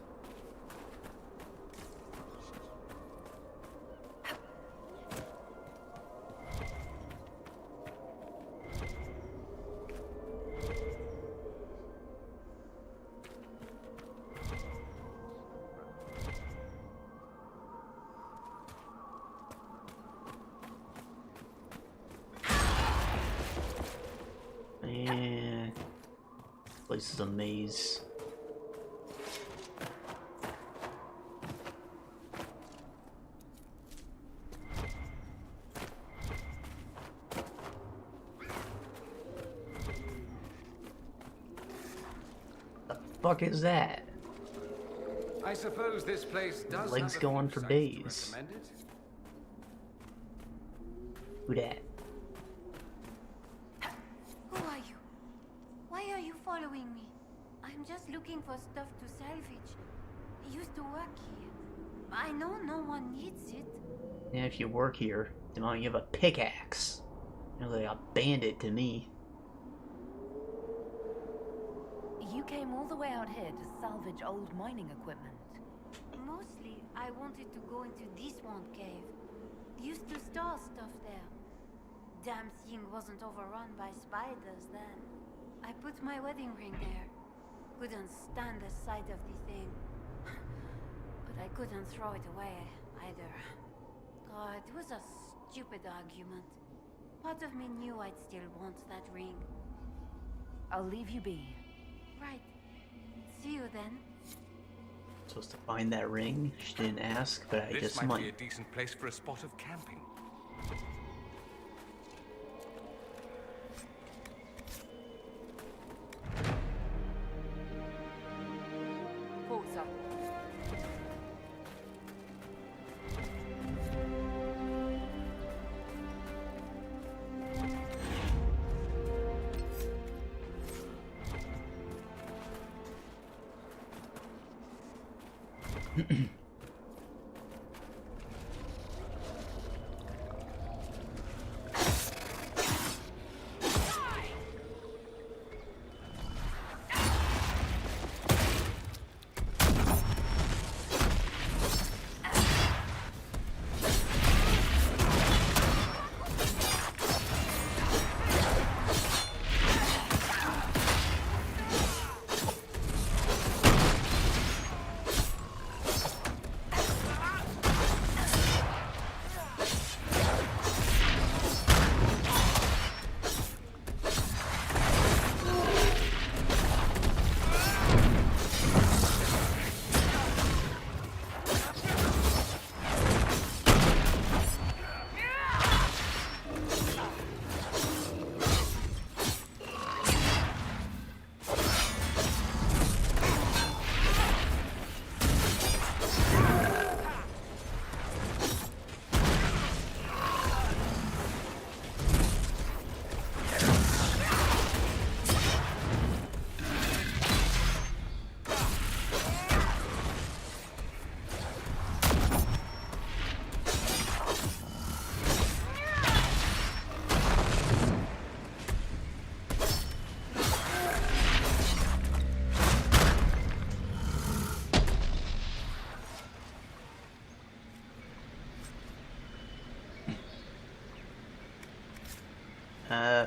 This is a maze. The fuck is that? I suppose this place does Legs have a go on few for sights to days. recommend it. Who dat? Who are you? Why are you following me? I'm just looking for stuff to salvage. I used to work here. I know no one needs it. Yeah, if you work here, then why don't you have a pickaxe? You know, like a bandit to me. You came all the way out here to salvage old mining equipment. Mostly, I wanted to go into this one cave. Used to store stuff there. Damn thing wasn't overrun by spiders then. I put my wedding ring there. Couldn't stand the sight of the thing. But I couldn't throw it away either. Oh, it was a stupid argument. Part of me knew I'd still want that ring. I'll leave you be. Right. See you then. Supposed to find that ring? She didn't ask, but I This just might might. be a decent place for a spot of camping. Forza.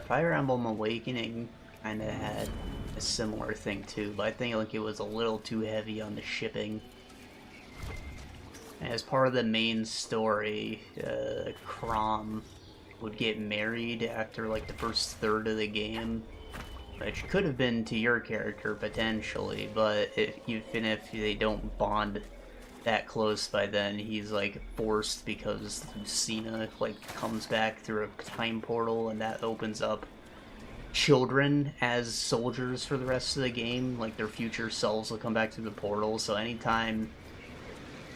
Fire Emblem Awakening kind of had a similar thing too, but I think like it was a little too heavy on the shipping. As part of the main story, Crom would get married after like the first third of the game, which could have been to your character potentially, but even if they don't bond that close by then, he's like forced because Lucina like comes back through a time portal, and that opens up children as soldiers for the rest of the game. Like their future selves will come back through the portal, so anytime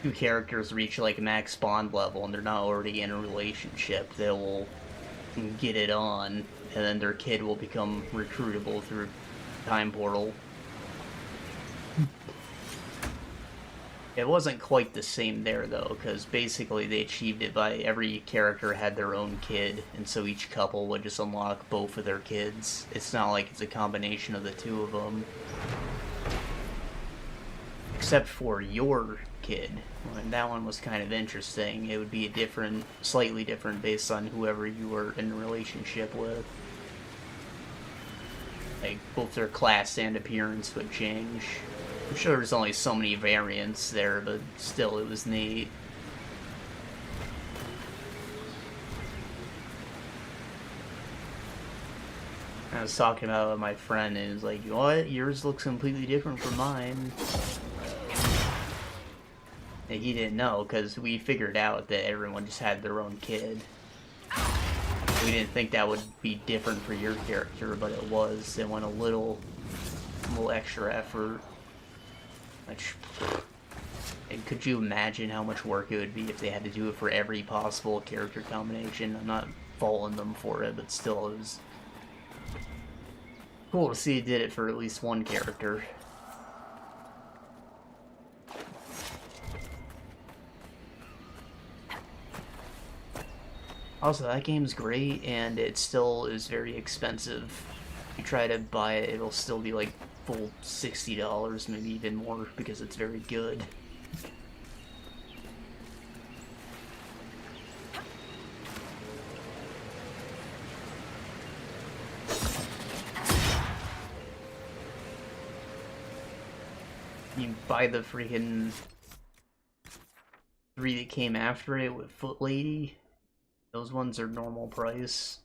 two characters reach like max bond level and they're not already in a relationship, they will get it on, and then their kid will become recruitable through time portal. It wasn't quite the same there though, because basically they achieved it by every character had their own kid, and so each couple would just unlock both of their kids. It's not like it's a combination of the two of them. Except for your kid. And that one was kind of interesting. It would be a different, slightly different based on whoever you were in a relationship with. Like, both their class and appearance would change. I'm sure there's only so many variants there, but still, it was neat. I was talking about it with my friend, and he was like, what? Yours looks completely different from mine. And he didn't know, because we figured out that everyone just had their own kid. We didn't think that would be different for your character, but it was. It went a little extra effort. Which, and could you imagine how much work it would be if they had to do it for every possible character combination? I'm not faulting them for it, but still, it was cool to see it did it for at least one character. Also, that game's great, and it still is very expensive. If you try to buy it, it'll still be like full $60, maybe even more, because it's very good. You buy the freaking 3 that came after it with Foot Lady. Those ones are normal price.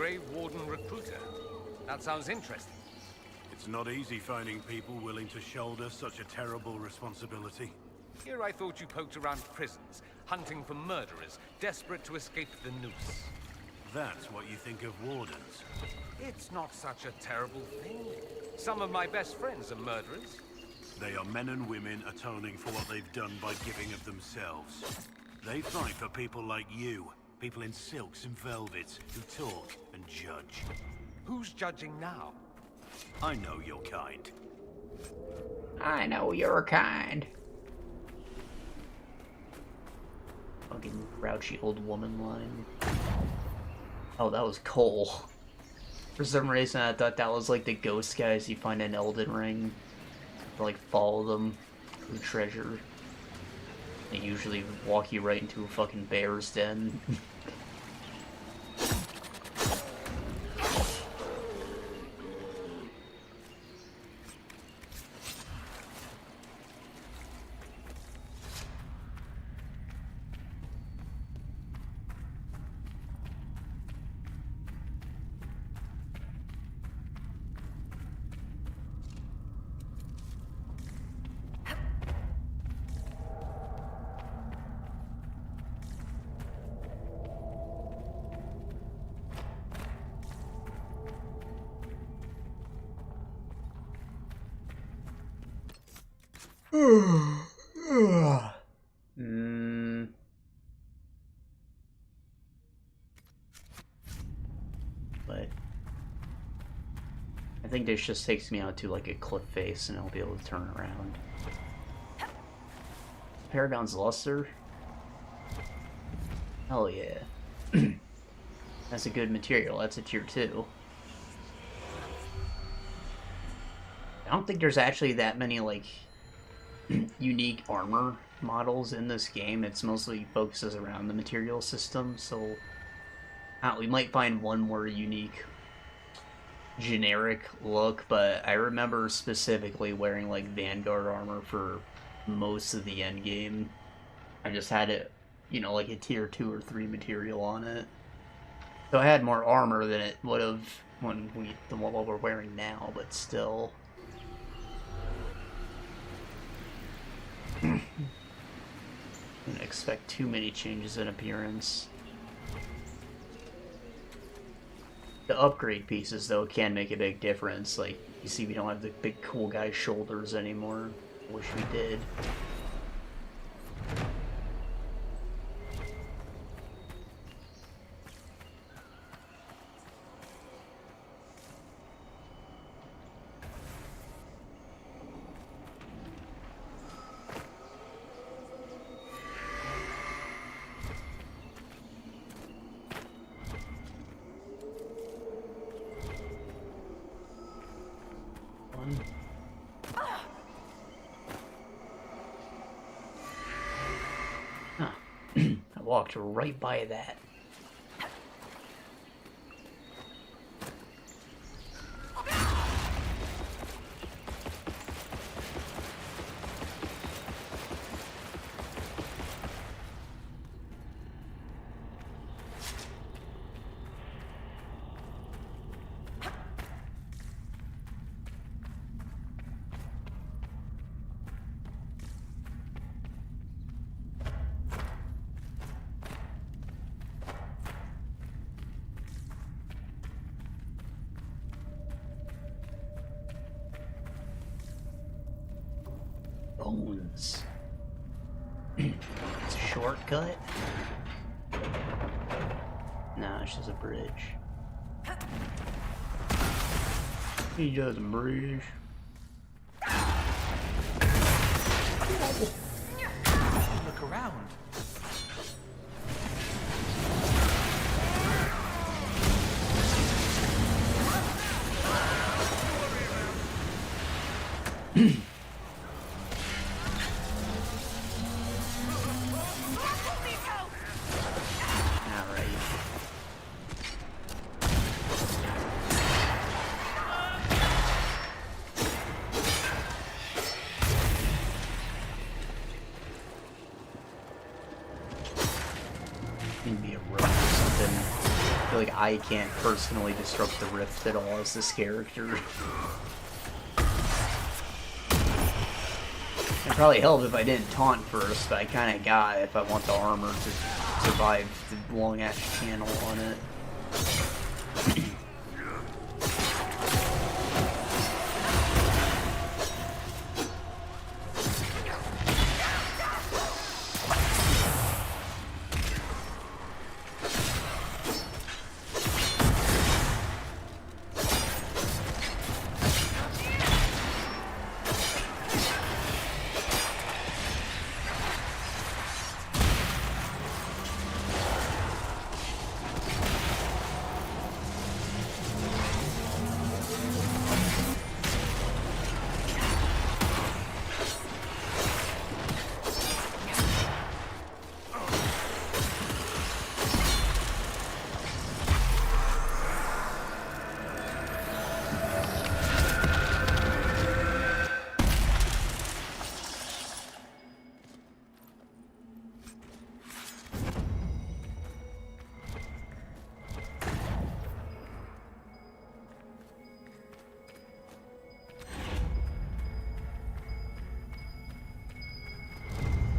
Grey Warden recruiter. That sounds interesting. It's not easy finding people willing to shoulder such a terrible responsibility. Here I thought you poked around prisons, hunting for murderers, desperate to escape the noose. That's what you think of wardens. It's not such a terrible thing. Some of my best friends are murderers. They are men and women atoning for what they've done by giving of themselves. They fight for people like you, people in silks and velvets, who talk and judge. Who's judging now? I know your kind. I know your kind. Fucking grouchy old woman line. Oh, that was Cole. For some reason, I thought that was like the ghost guys you find in Elden Ring. To, like, follow them for treasure. They usually walk you right into a fucking bear's den. But I think this just takes me out to like a cliff face and I'll be able to turn around. Fereldan's Luster? Hell yeah. That's a good material. That's a tier 2. I don't think there's actually that many, like, unique armor models in this game. It's mostly focuses around the material system, so we might find one more unique generic look, but I remember specifically wearing, like, Vanguard armor for most of the end game. I just had it, you know, like a tier 2 or 3 material on it. So I had more armor than it would have than what we're wearing now, but still. I didn't expect too many changes in appearance. The upgrade pieces, though, can make a big difference. Like, you see we don't have the big cool guy's shoulders anymore. Wish we did. I walked right by that. Bones. It's a shortcut? Nah, it's just a bridge. He doesn't bridge. Look around. like I can't personally disrupt the rift at all as this character. It'd probably help if I didn't taunt first, but I kinda got it if I want the armor to survive the long-ass channel on it.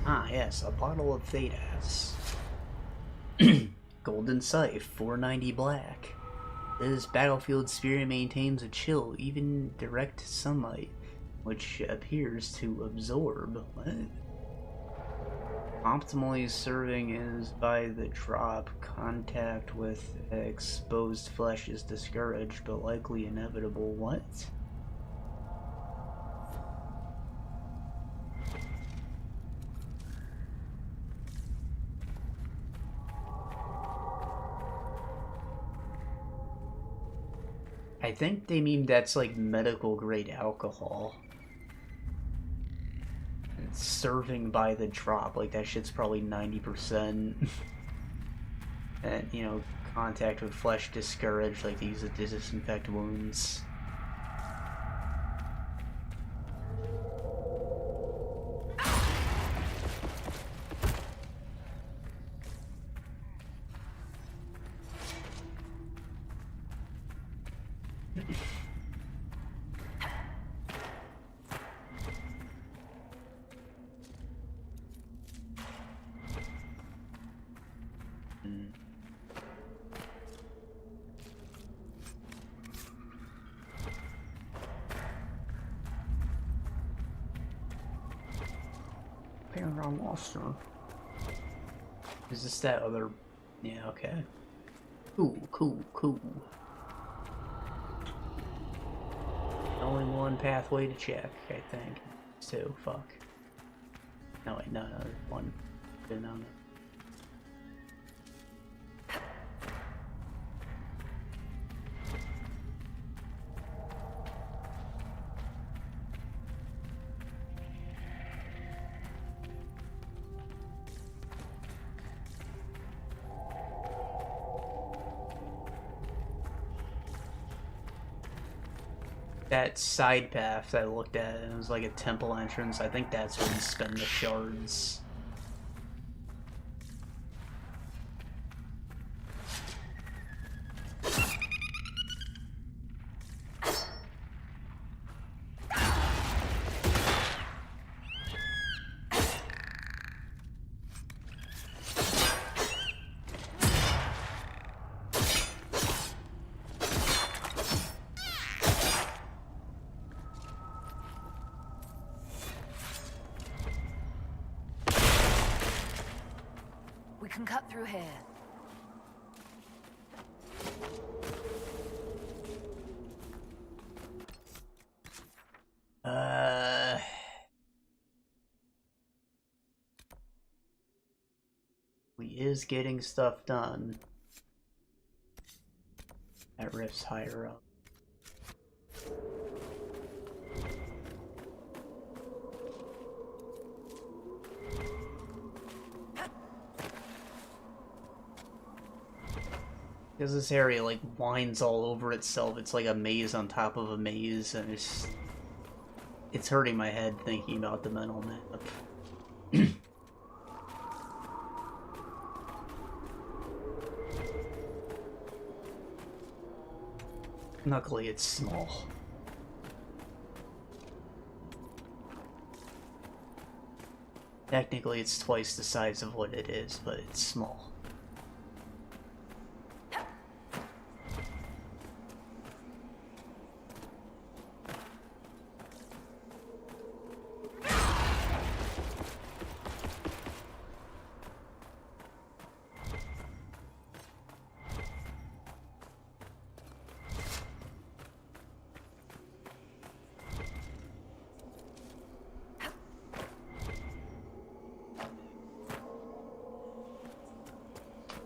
Ah, yes, a bottle of Thedas. Golden Scythe, 490 black. This battlefield spirit maintains a chill, even direct sunlight, which appears to absorb. What? Optimally serving is by the drop. Contact with exposed flesh is discouraged, but likely inevitable. What? I think they mean that's like medical grade alcohol. It's serving by the drop, like that shit's probably 90%. And, you know, contact with flesh discouraged, like they use it to disinfect wounds. Monster. Is this that other? Yeah, okay. Cool. Only one pathway to check, I think. Two, fuck. No, wait, no, there's one. Good on it. That side path that I looked at, it was like a temple entrance. I think that's where you spend the shards. We can cut through here. We is getting stuff done. That rift's higher up. Because this area, like, winds all over itself. It's like a maze on top of a maze, and it's hurting my head thinking about the mental map. Luckily, it's small. Technically, it's twice the size of what it is, but it's small.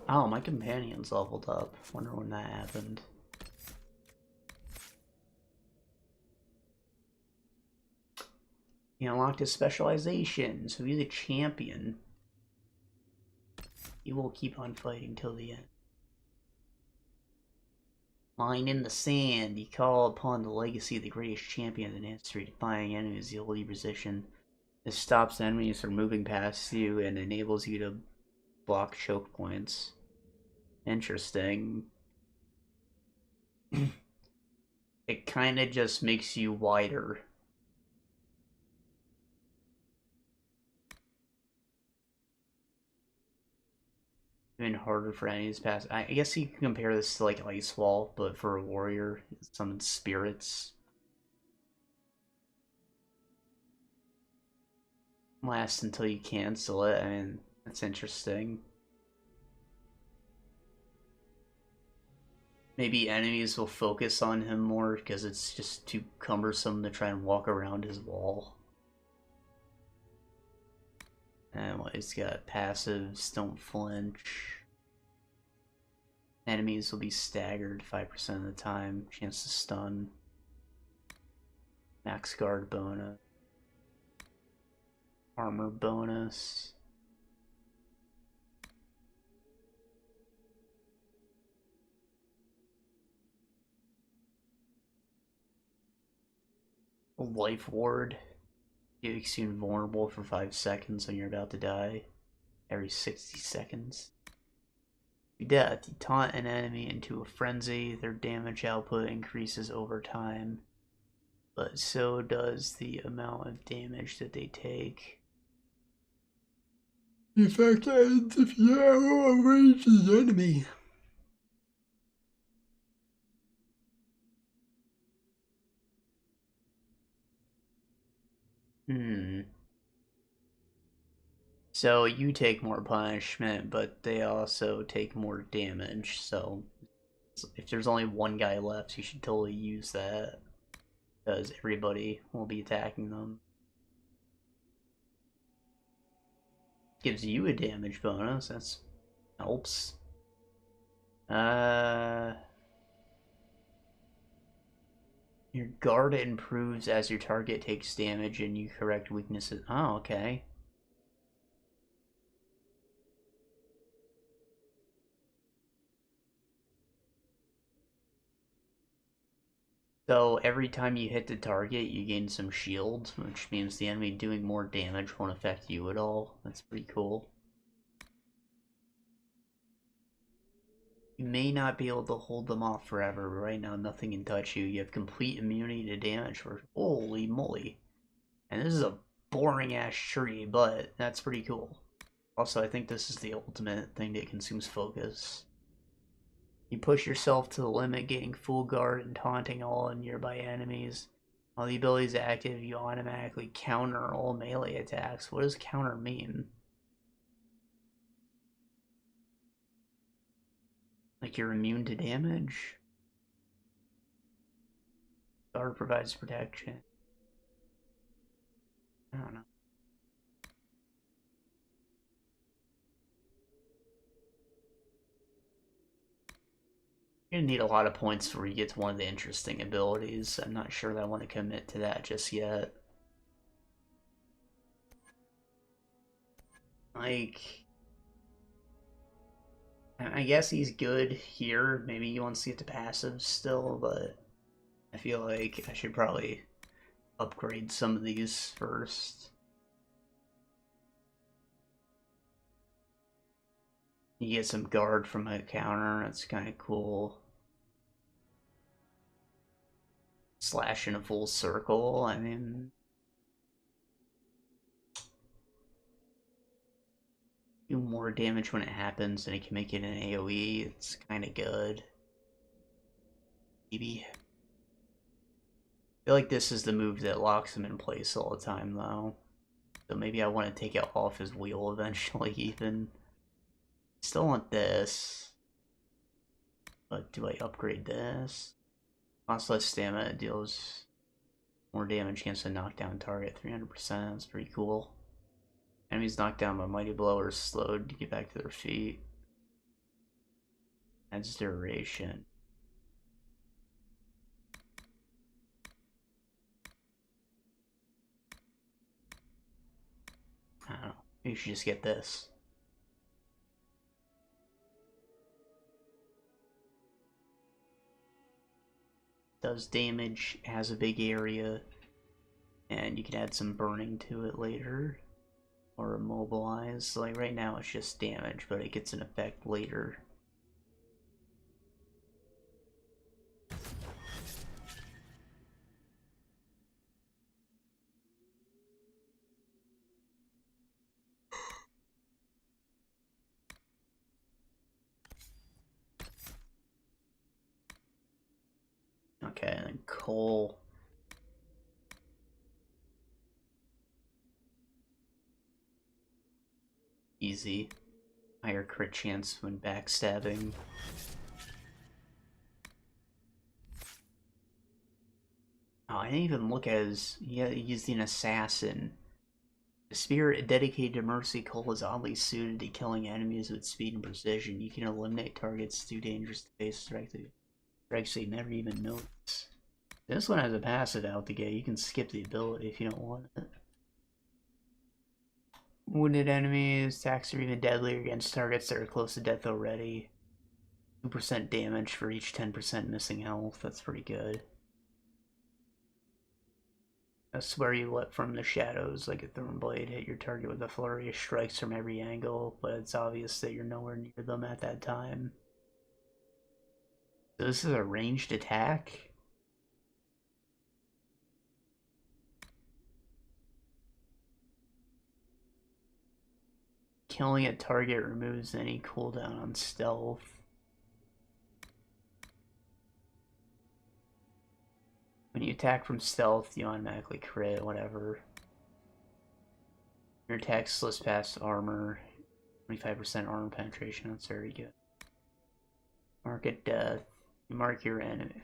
Oh, my companion's leveled up. Wonder when that happened. He unlocked his specialization, so he's a champion. He will keep on fighting till the end. Line in the sand, you call upon the legacy of the greatest champion in history, defying enemies the holy position. This stops enemies from moving past you and enables you to block choke points. Interesting. It kind of just makes you wider. Even harder for enemies pass. I guess you can compare this to like Ice Wall, but for a warrior, summon spirits. Last until you cancel it. I mean, that's interesting. Maybe enemies will focus on him more because it's just too cumbersome to try and walk around his wall. And what he's got passives, don't flinch. Enemies will be staggered 5% of the time. Chance to stun. Max guard bonus. Armor bonus. Life ward. Makes you invulnerable for 5 seconds when you're about to die. Every 60 seconds. Death. You taunt an enemy into a frenzy. Their damage output increases over time. But so does the amount of damage that they take. The effect ends if you outrage the enemy. So you take more punishment, but they also take more damage, so if there's only one guy left, you should totally use that, because everybody will be attacking them. Gives you a damage bonus, that's helps. Your guard improves as your target takes damage and you correct weaknesses. Oh, okay. So every time you hit the target, you gain some shield, which means the enemy doing more damage won't affect you at all. That's pretty cool. You may not be able to hold them off forever, but right now nothing can touch you. You have complete immunity to damage for holy moly. And this is a boring ass tree, but that's pretty cool. Also, I think this is the ultimate thing that consumes focus. You push yourself to the limit, getting full guard and taunting all nearby enemies. While the ability is active, you automatically counter all melee attacks. What does counter mean? Like you're immune to damage? Guard provides protection. I don't know. You're gonna need a lot of points before you get to one of the interesting abilities. I'm not sure that I want to commit to that just yet. Like, I guess he's good here. Maybe he wants to get to passive still, but I feel like I should probably upgrade some of these first. You get some guard from a counter, that's kind of cool. slash in a full circle. I mean, do more damage when it happens, and it can make it an AoE. It's kind of good. Maybe. I feel like this is the move that locks him in place all the time, though. So maybe I want to take it off his wheel eventually, even. Still want this. But do I upgrade this? Lots less stamina, it deals more damage against a knockdown target, 300%, that's pretty cool. Enemies knocked down by Mighty Blow are slowed to get back to their feet. Adds duration. I don't know, maybe you should just get this. Does damage, has a big area, and you can add some burning to it later, or immobilize. Like right now it's just damage, but it gets an effect later. Okay, and then coal. Easy. Higher crit chance when backstabbing. Oh, I didn't even look at his... Yeah, he's an assassin. The spirit dedicated to Mercy Cole is oddly suited to killing enemies with speed and precision. You can eliminate targets too dangerous to face directly. Actually, never even notice. This one has a passive out the gate. You can skip the ability if you don't want it. Wounded enemies, attacks are even deadlier against targets that are close to death already. 2% damage for each 10% missing health. That's pretty good. I swear you let from the shadows like a thorn blade hit your target with a flurry of strikes from every angle, but it's obvious that you're nowhere near them at that time. So this is a ranged attack? Killing a target removes any cooldown on stealth. When you attack from stealth, you automatically crit, whatever. Your attack slips past armor. 25% armor penetration, that's very good. Mark at death. You mark your enemy.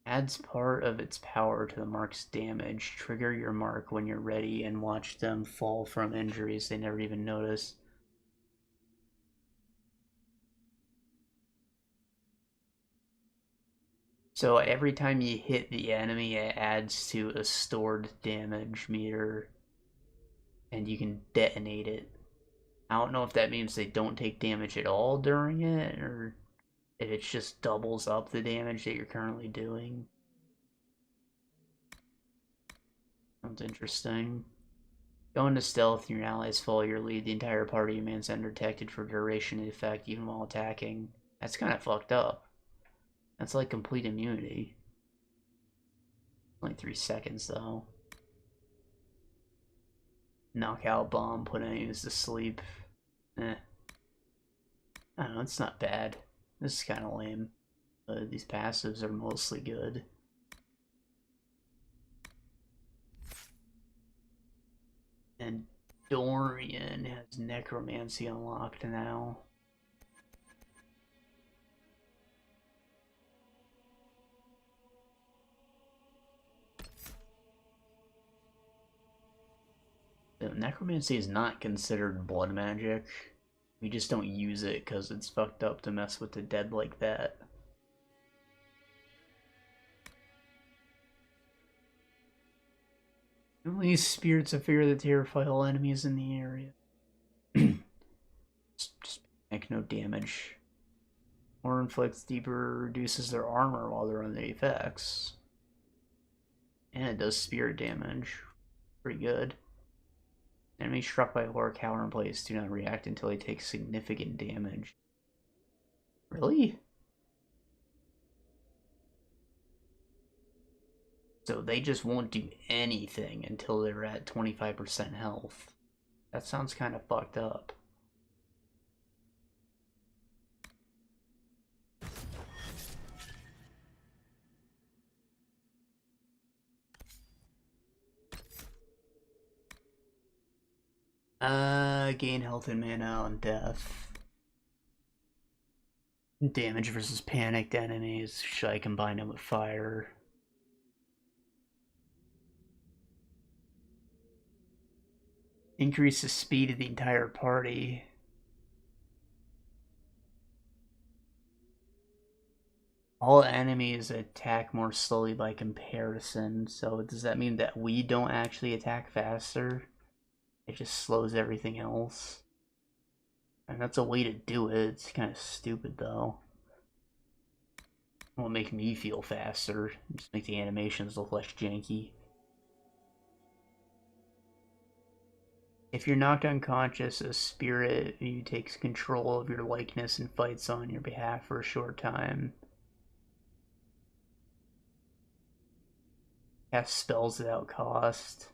Adds part of its power to the mark's damage. Trigger your mark when you're ready and watch them fall from injuries they never even notice. So every time you hit the enemy, it adds to a stored damage meter, and you can detonate it. I don't know if that means they don't take damage at all during it, or if it just doubles up the damage that you're currently doing. Sounds interesting. Go into stealth, your allies follow your lead. The entire party remains undetected for duration of effect, even while attacking. That's kind of fucked up. That's like complete immunity. Only 3 seconds, though. Knockout bomb, put enemies to sleep. I don't know, it's not bad. This is kind of lame. These passives are mostly good. And Dorian has Necromancy unlocked now. Necromancy is not considered blood magic. We just don't use it because it's fucked up to mess with the dead like that. Release spirits of fear that terrify all enemies in the area. just make no damage. Or inflicts deeper, reduces their armor while they're under the effects. And it does spirit damage. Pretty good. Enemies struck by horror cower in place do not react until they take significant damage. Really? So they just won't do anything until they're at 25% health. That sounds kind of fucked up. Gain health and mana on death. Damage versus panicked enemies. Should I combine them with fire? Increase the speed of the entire party. All enemies attack more slowly by comparison. So does that mean that we don't actually attack faster? It just slows everything else. And that's a way to do it. It's kind of stupid though. It won't make me feel faster. Just make the animations look less janky. If you're knocked unconscious, a spirit of you takes control of your likeness and fights on your behalf for a short time. Cast spells without cost,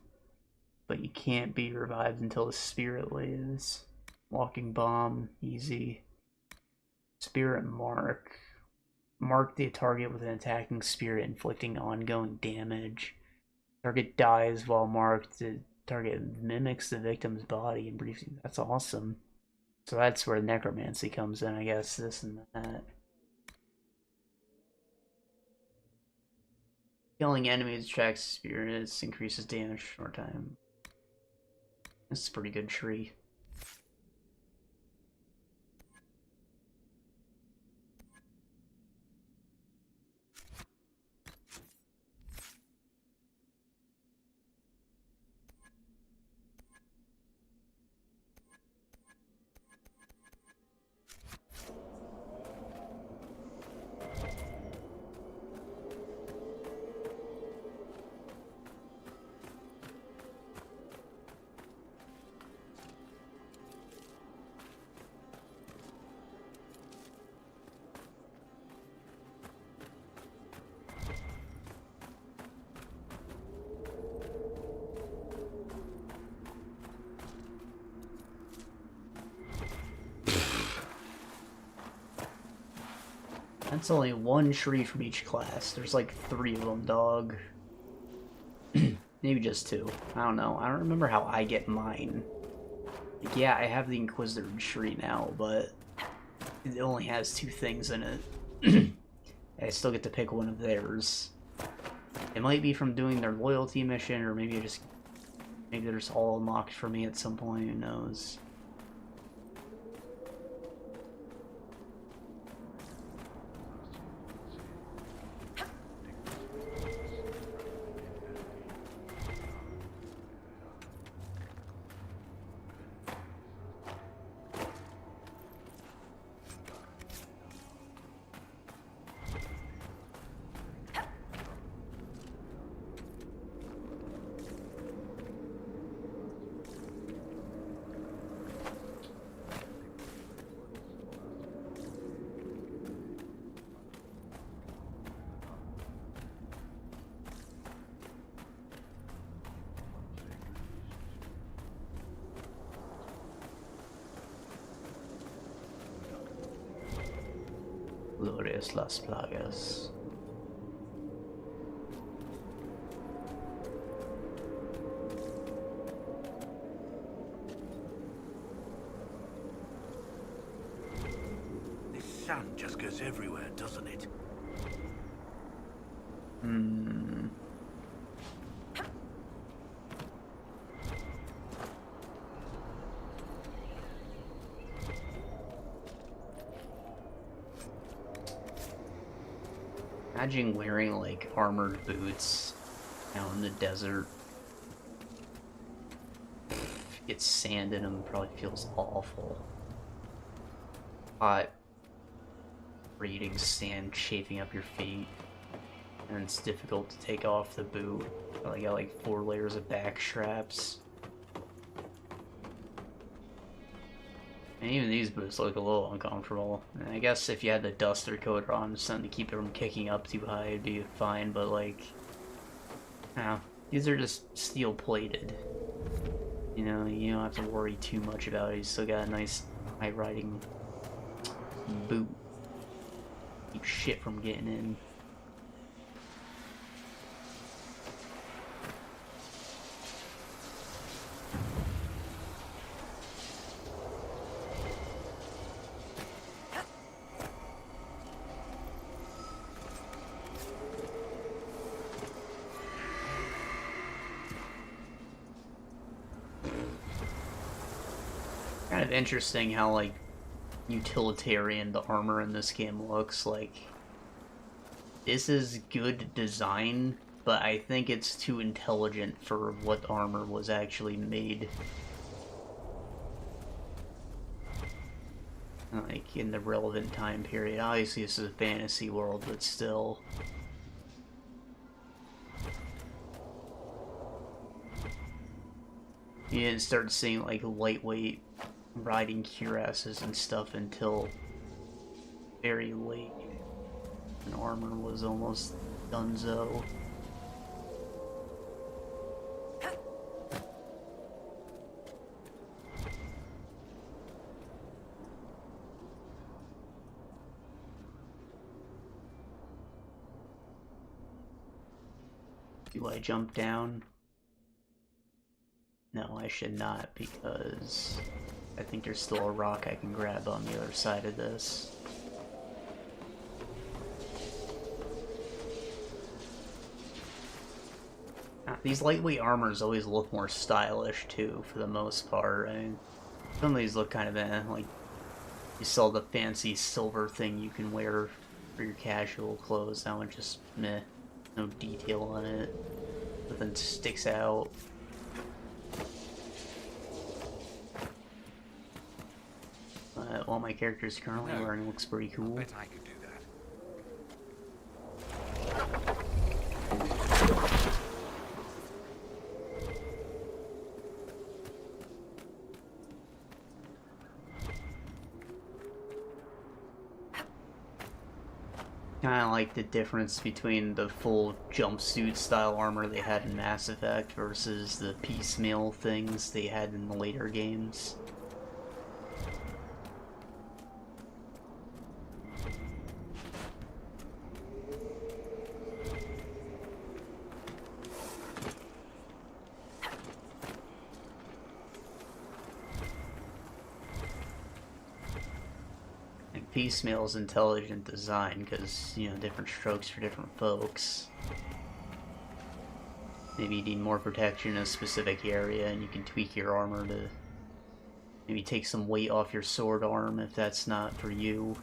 but you can't be revived until the spirit leaves. Walking bomb, easy. Spirit mark. Mark the target with an attacking spirit, inflicting ongoing damage. Target dies while marked. The target mimics the victim's body and briefly. That's awesome. So that's where necromancy comes in, I guess. This and that. Killing enemies attracts spirits, increases damage for a short time. This is a pretty good tree. That's only one tree from each class. There's like 3 of them, dog. Maybe just 2. I don't know. I don't remember how I get mine. Like, yeah, I have the Inquisitor tree now, but it only has 2 things in it. I still get to pick one of theirs. It might be from doing their loyalty mission, or maybe they're just all unlocked for me at some point, who knows. Glorious Las Plagas. This sun just goes everywhere, doesn't it? Imagine wearing like armored boots out in the desert. If you get sand in them, it probably feels awful. Hot, breeding sand chafing up your feet, and it's difficult to take off the boot. I got like 4 layers of back straps. And even these boots look a little uncomfortable. And I guess if you had the duster coat on, something to keep it from kicking up too high, it'd be fine, but like, these are just steel plated. You know, you don't have to worry too much about it. You still got a nice high riding boot. Keep shit from getting in. Kind of interesting how, like, utilitarian the armor in this game looks. Like, this is good design, but I think it's too intelligent for what armor was actually made. Like, in the relevant time period. Obviously, this is a fantasy world, but still. You didn't start seeing, like, lightweight riding cuirasses and stuff until very late. And armor was almost donezo. Do I jump down? No, I should not, because I think there's still a rock I can grab on the other side of this. These lightweight armors always look more stylish, too, for the most part. I mean, some of these look kind of like you saw the fancy silver thing you can wear for your casual clothes. That one just meh. No detail on it. Nothing sticks out. What my character is currently wearing looks pretty cool. I bet I could do that. Kind of like the difference between the full jumpsuit style armor they had in Mass Effect versus the piecemeal things they had in the later games. Piecemeal's intelligent design, because, you know, different strokes for different folks. Maybe you need more protection in a specific area, and you can tweak your armor to maybe take some weight off your sword arm if that's not for you.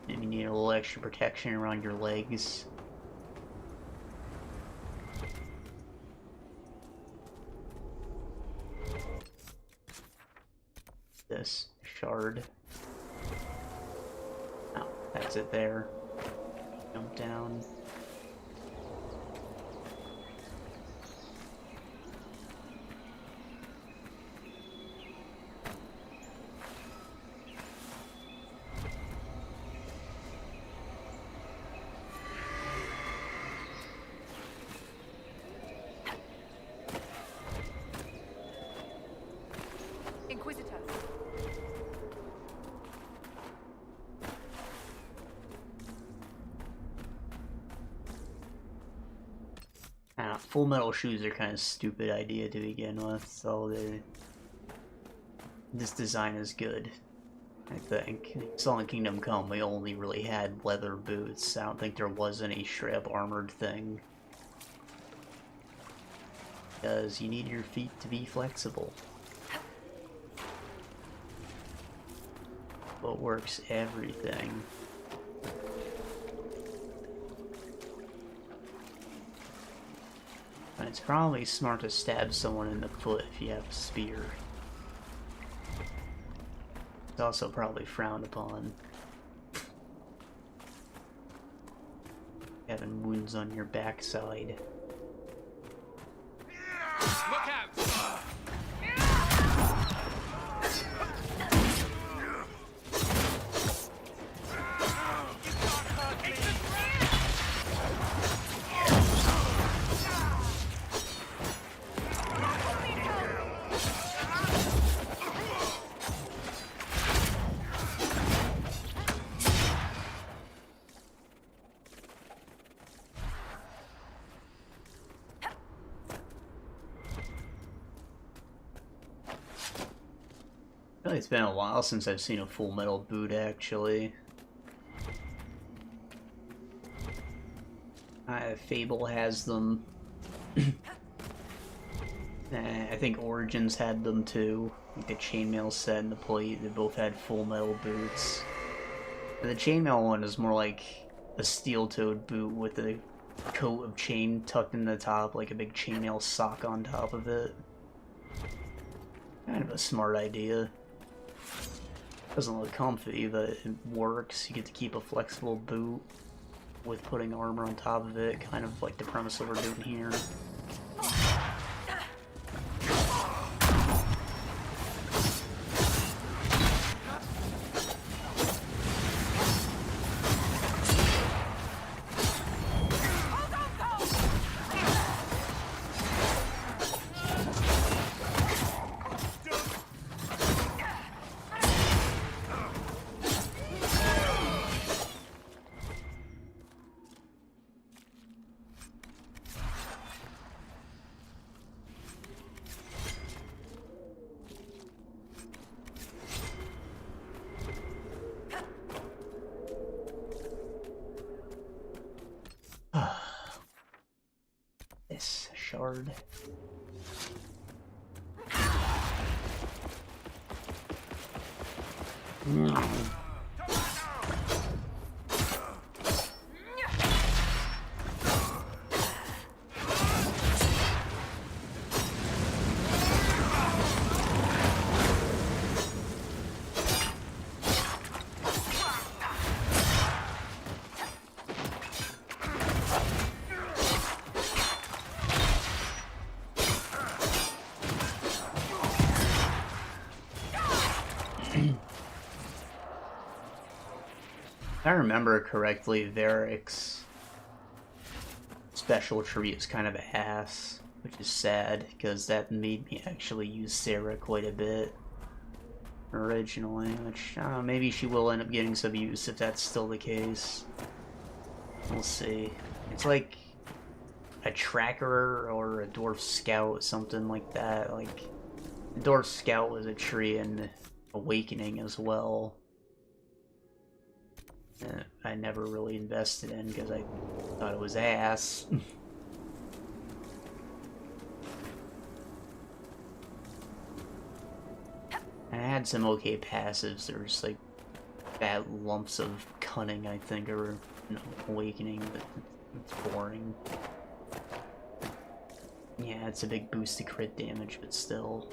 Maybe you need a little extra protection around your legs. This shard. Oh, that's it there. Jump down. Inquisitor. Full metal shoes are kind of stupid idea to begin with, so this design is good, I think. Solid Kingdom Come, we only really had leather boots. I don't think there was any straight-up armored thing. Because you need your feet to be flexible. What works everything. And it's probably smart to stab someone in the foot if you have a spear. It's also probably frowned upon. Having wounds on your backside. like it's been a while since I've seen a full metal boot, actually. Fable has them. I think Origins had them too. Like the chainmail set and the plate, they both had full metal boots. But the chainmail one is more like a steel-toed boot with a coat of chain tucked in the top, like a big chainmail sock on top of it. Kind of a smart idea. Doesn't look comfy, but it works. You get to keep a flexible boot with putting armor on top of it, kind of like the premise that we're doing here. This shard. If I remember correctly, Varric's special tree is kind of ass, which is sad, because that made me actually use Sarah quite a bit originally, which, I don't know, maybe she will end up getting some use if that's still the case. We'll see. It's like a tracker or a dwarf scout, something like that. Like, the dwarf scout was a tree in Awakening as well. I never really invested in because I thought it was ass. I had some okay passives. There's like bad lumps of cunning, I think, or Awakening, but it's boring. Yeah, it's a big boost to crit damage, but still.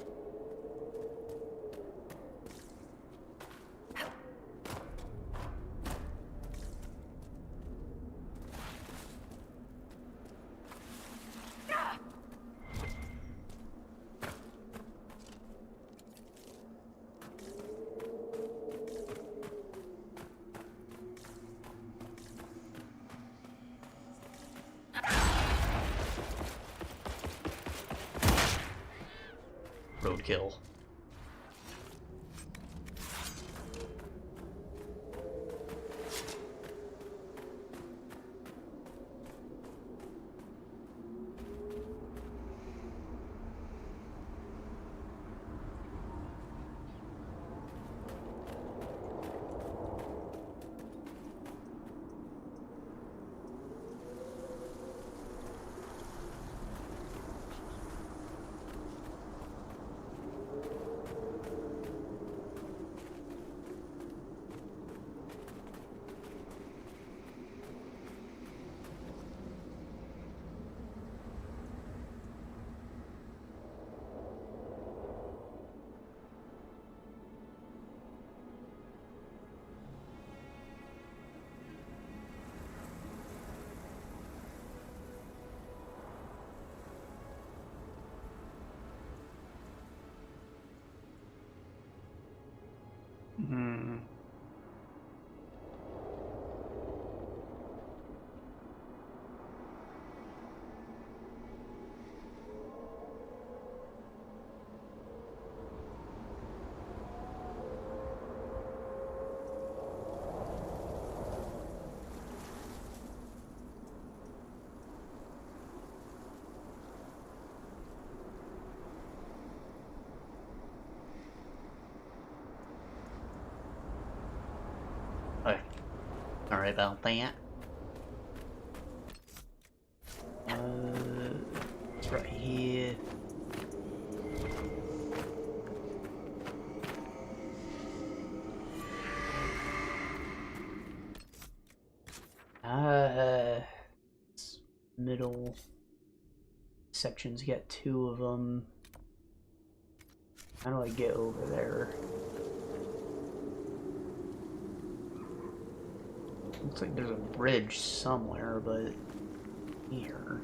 Roadkill. Sorry about that. It's right here. Middle sections, get 2 of them. How do I get over there? Looks like there's a bridge somewhere, but here.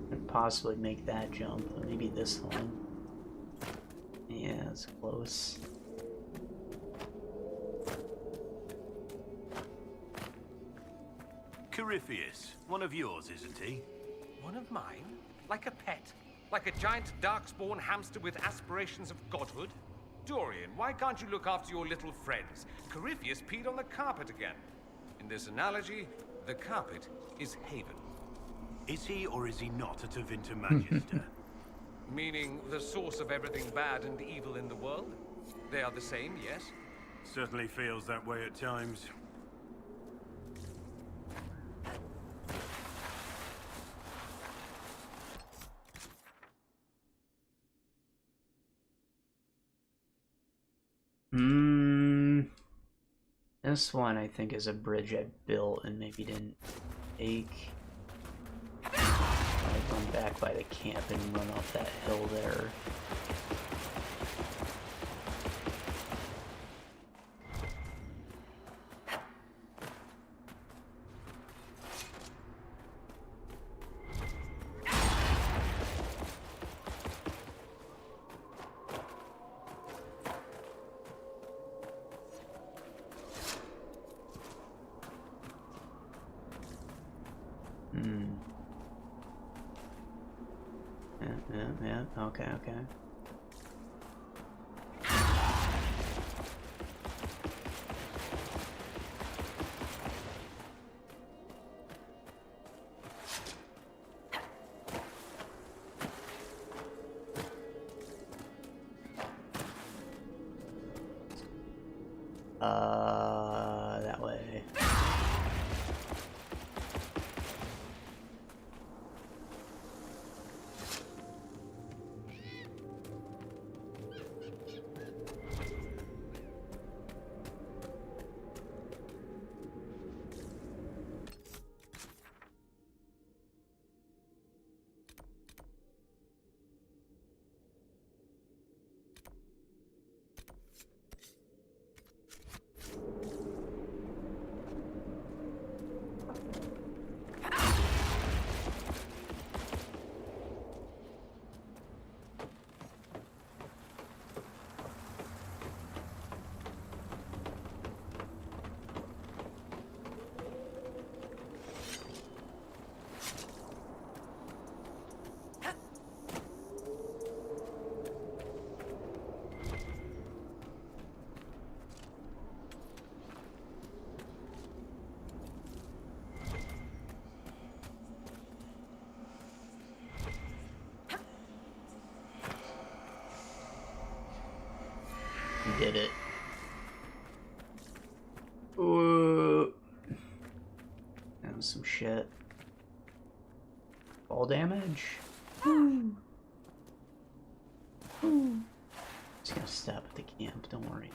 Could possibly make that jump. Maybe this one. Yeah, it's close. Corypheus, one of yours, isn't he? One of mine? Like a pet? Like a giant darkspawn hamster with aspirations of godhood? Dorian, why can't you look after your little friends? Corypheus peed on the carpet again. In this analogy, the carpet is Haven. Is he or is he not a Tevinter Magister? Meaning the source of everything bad and evil in the world? They are the same, yes? Certainly feels that way at times. This one I think is a bridge I built and maybe didn't take. I've run back by the camp and run off that hill there. Yeah, okay. That way. You did it. That was some shit. Fall damage? Just gonna stop at the camp, don't worry.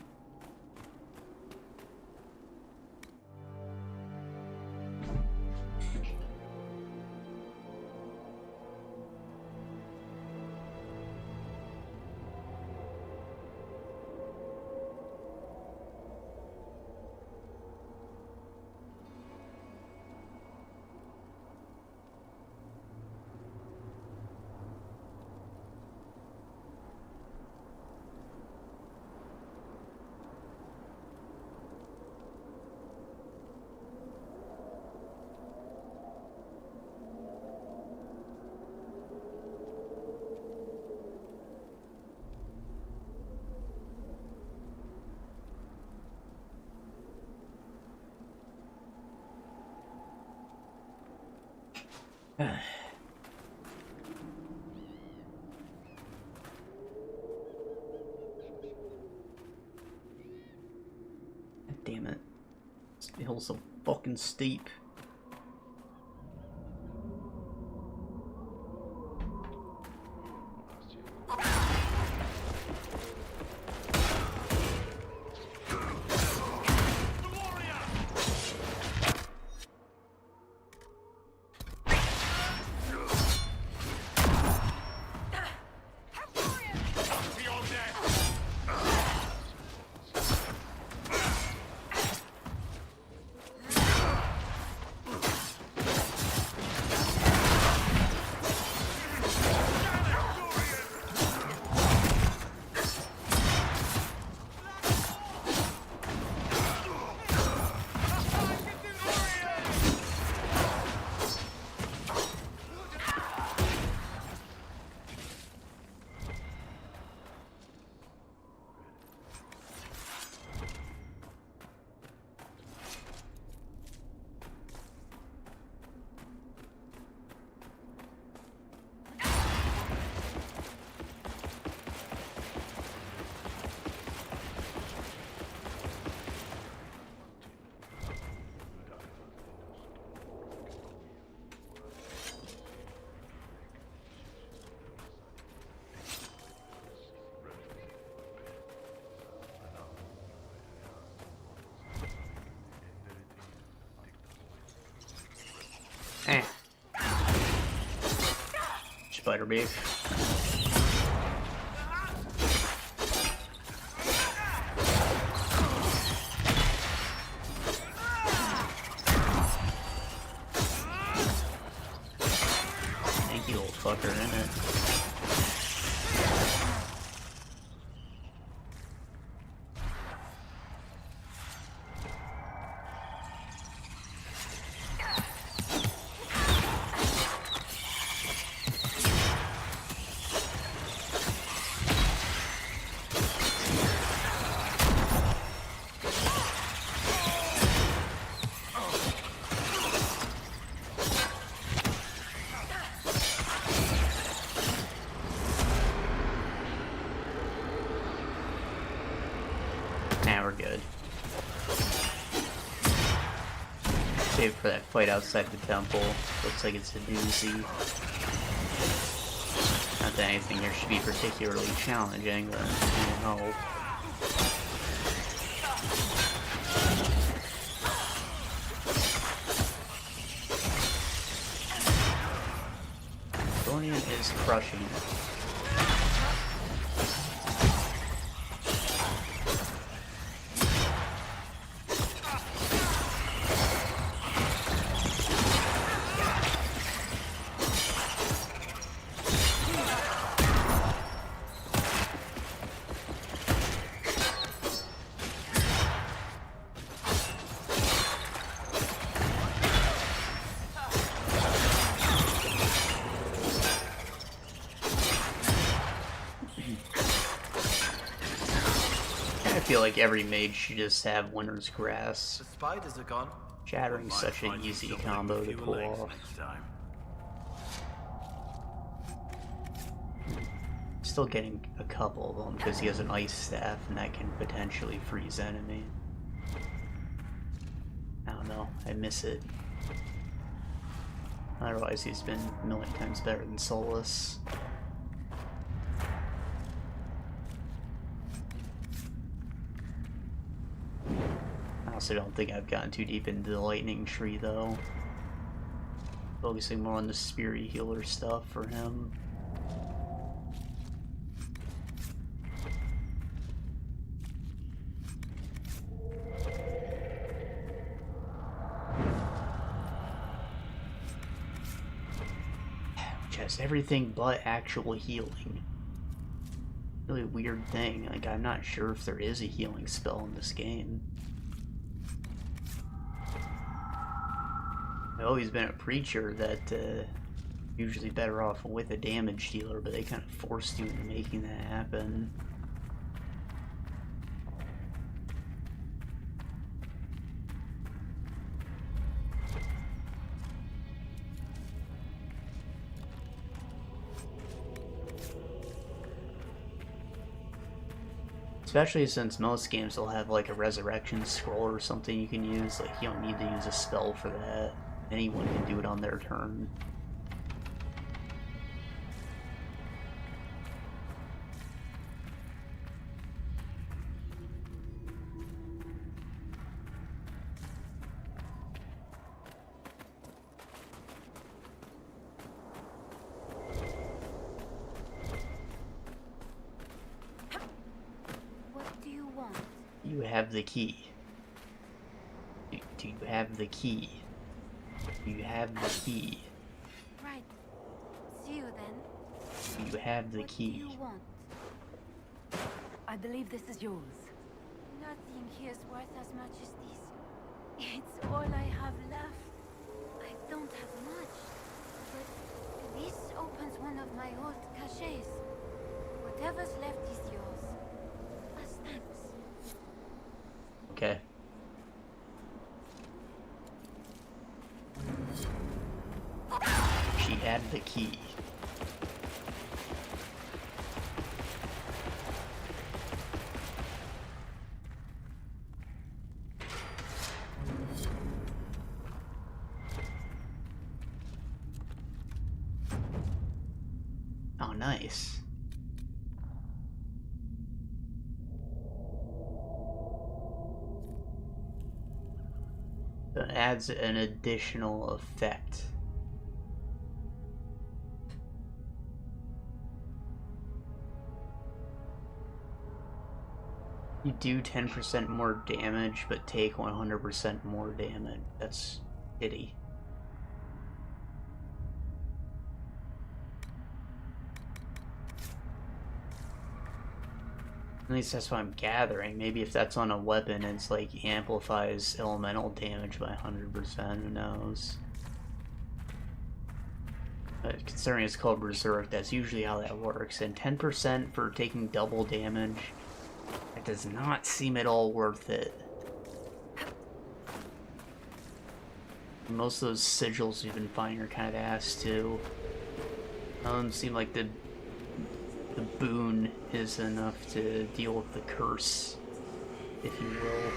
Damn it. This hill's so fucking steep. Spider beef. Thank you, old fucker, innit? Good. Save for that fight outside the temple. Looks like it's a doozy. Not that anything here should be particularly challenging, but I don't know. Thornian is crushing it. I feel like every mage should just have Winter's Grass. The spiders are gone. Shattering's such an easy combo to pull off. Still getting a couple of them because he has an ice staff and that can potentially freeze enemy. I don't know, I miss it. Otherwise he's been a million times better than Solus. I also don't think I've gotten too deep into the lightning tree though. Focusing more on the spirit healer stuff for him. Which has everything but actual healing. Really weird thing, like I'm not sure if there is a healing spell in this game. I've always been a preacher that usually better off with a damage dealer, but they kind of forced you into making that happen. Especially since most games will have like a resurrection scroll or something you can use. Like, you don't need to use a spell for that. Anyone can do it on their turn. You have the key. Do you have the key? Do you have the key? Right. See you then. Do you have the What key? do you want? I believe this is yours. Nothing here's worth as much as this. It's all I have left. I don't have much, but this opens one of my old caches. Whatever's left is yours. As thanks. Okay. She had the key. Oh, nice. That adds an additional effect. You do 10% more damage, but take 100% more damage. That's shitty. At least that's what I'm gathering. Maybe if that's on a weapon, it's like amplifies elemental damage by 100%, who knows? But considering it's called Berserk, that's usually how that works. And 10% for taking double damage, that does not seem at all worth it. Most of those sigils we've been finding are kind of ass too. None of them seem like the boon is enough to deal with the curse, if you will.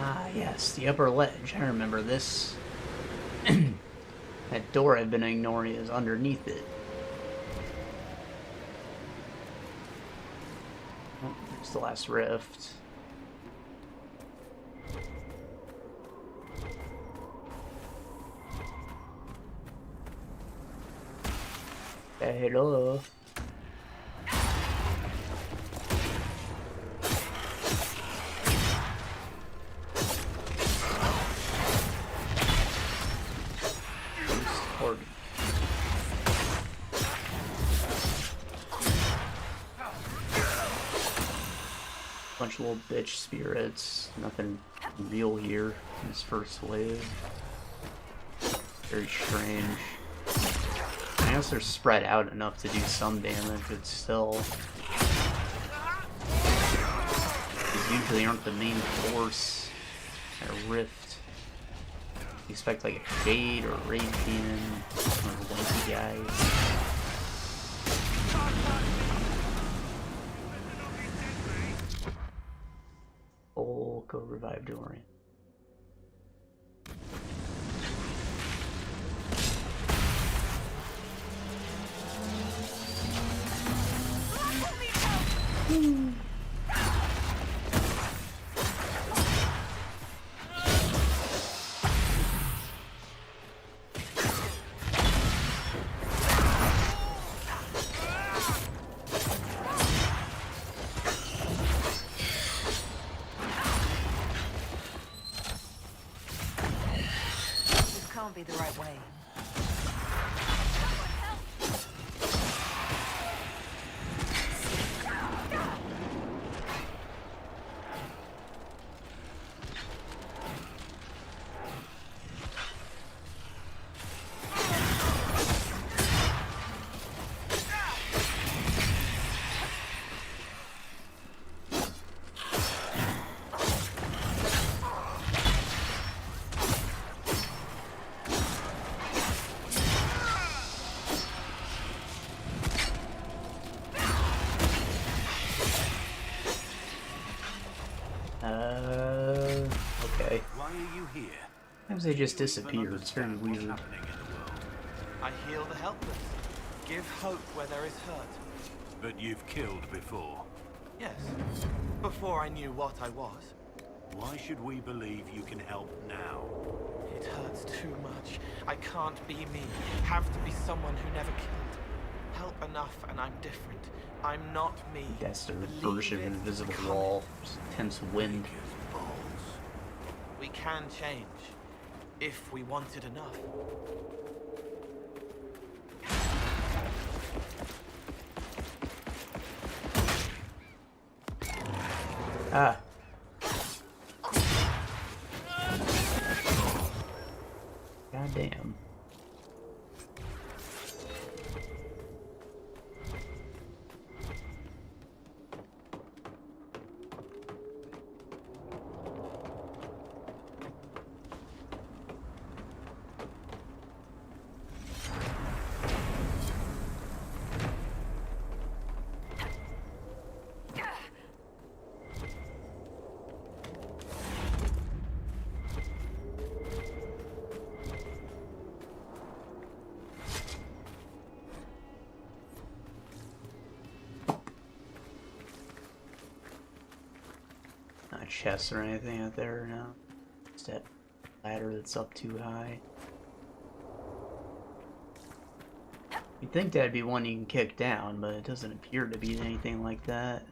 Ah, yes, the upper ledge. I remember this. That door I've been ignoring is underneath it. Oh, there's the last rift. Hey, hello. Bunch of little bitch spirits. Nothing real here in this first wave. Very strange. I guess they're spread out enough to do some damage, but still. These usually aren't the main force at a rift. You expect like a Shade or a Rage Demon, one of the lanky guys. Oh, go revive Dorian. Can't be the right way. Okay. Why are you here? Sometimes they just Do you disappear. even It's very understand what's weird. happening in the world? I heal the helpless. Give hope where there is hurt. But you've killed before. Yes. Before I knew what I was. Why should we believe you can help now? It hurts too much. I can't be me. Have to be someone who never killed. Help enough and I'm different. I'm not me. That's their Believe version of it, invisible come wall. Just intense wind. Because balls. We can change. If we wanted enough. Ah. God damn. Not chests or anything out there, no. Just that ladder that's up too high. You'd think that'd be one you can kick down, but it doesn't appear to be anything like that.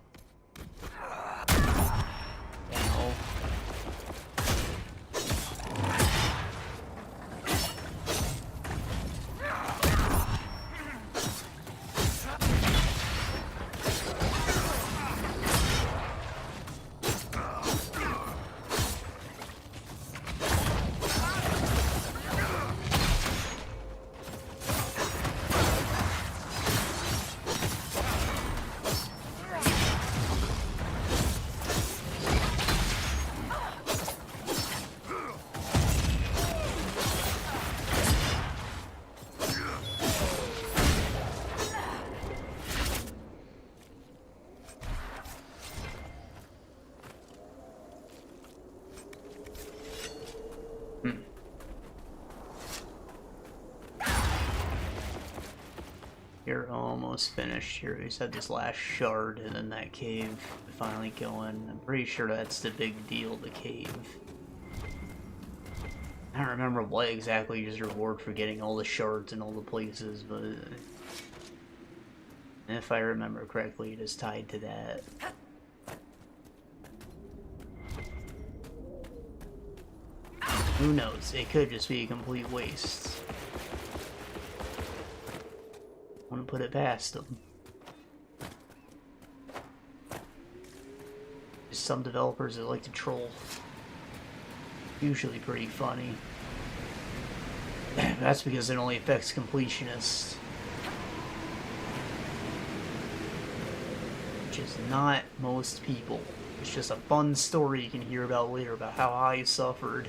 Ow. You're almost finished here. We just had this last shard and then that cave finally going. I'm pretty sure that's the big deal, the cave. I don't remember what exactly is reward for getting all the shards in all the places, but if I remember correctly, it is tied to that. Who knows? It could just be a complete waste. I want to put it past them. Just some developers that like to troll. Usually pretty funny. That's because it only affects completionists. Which is not most people. It's just a fun story you can hear about later about how I suffered.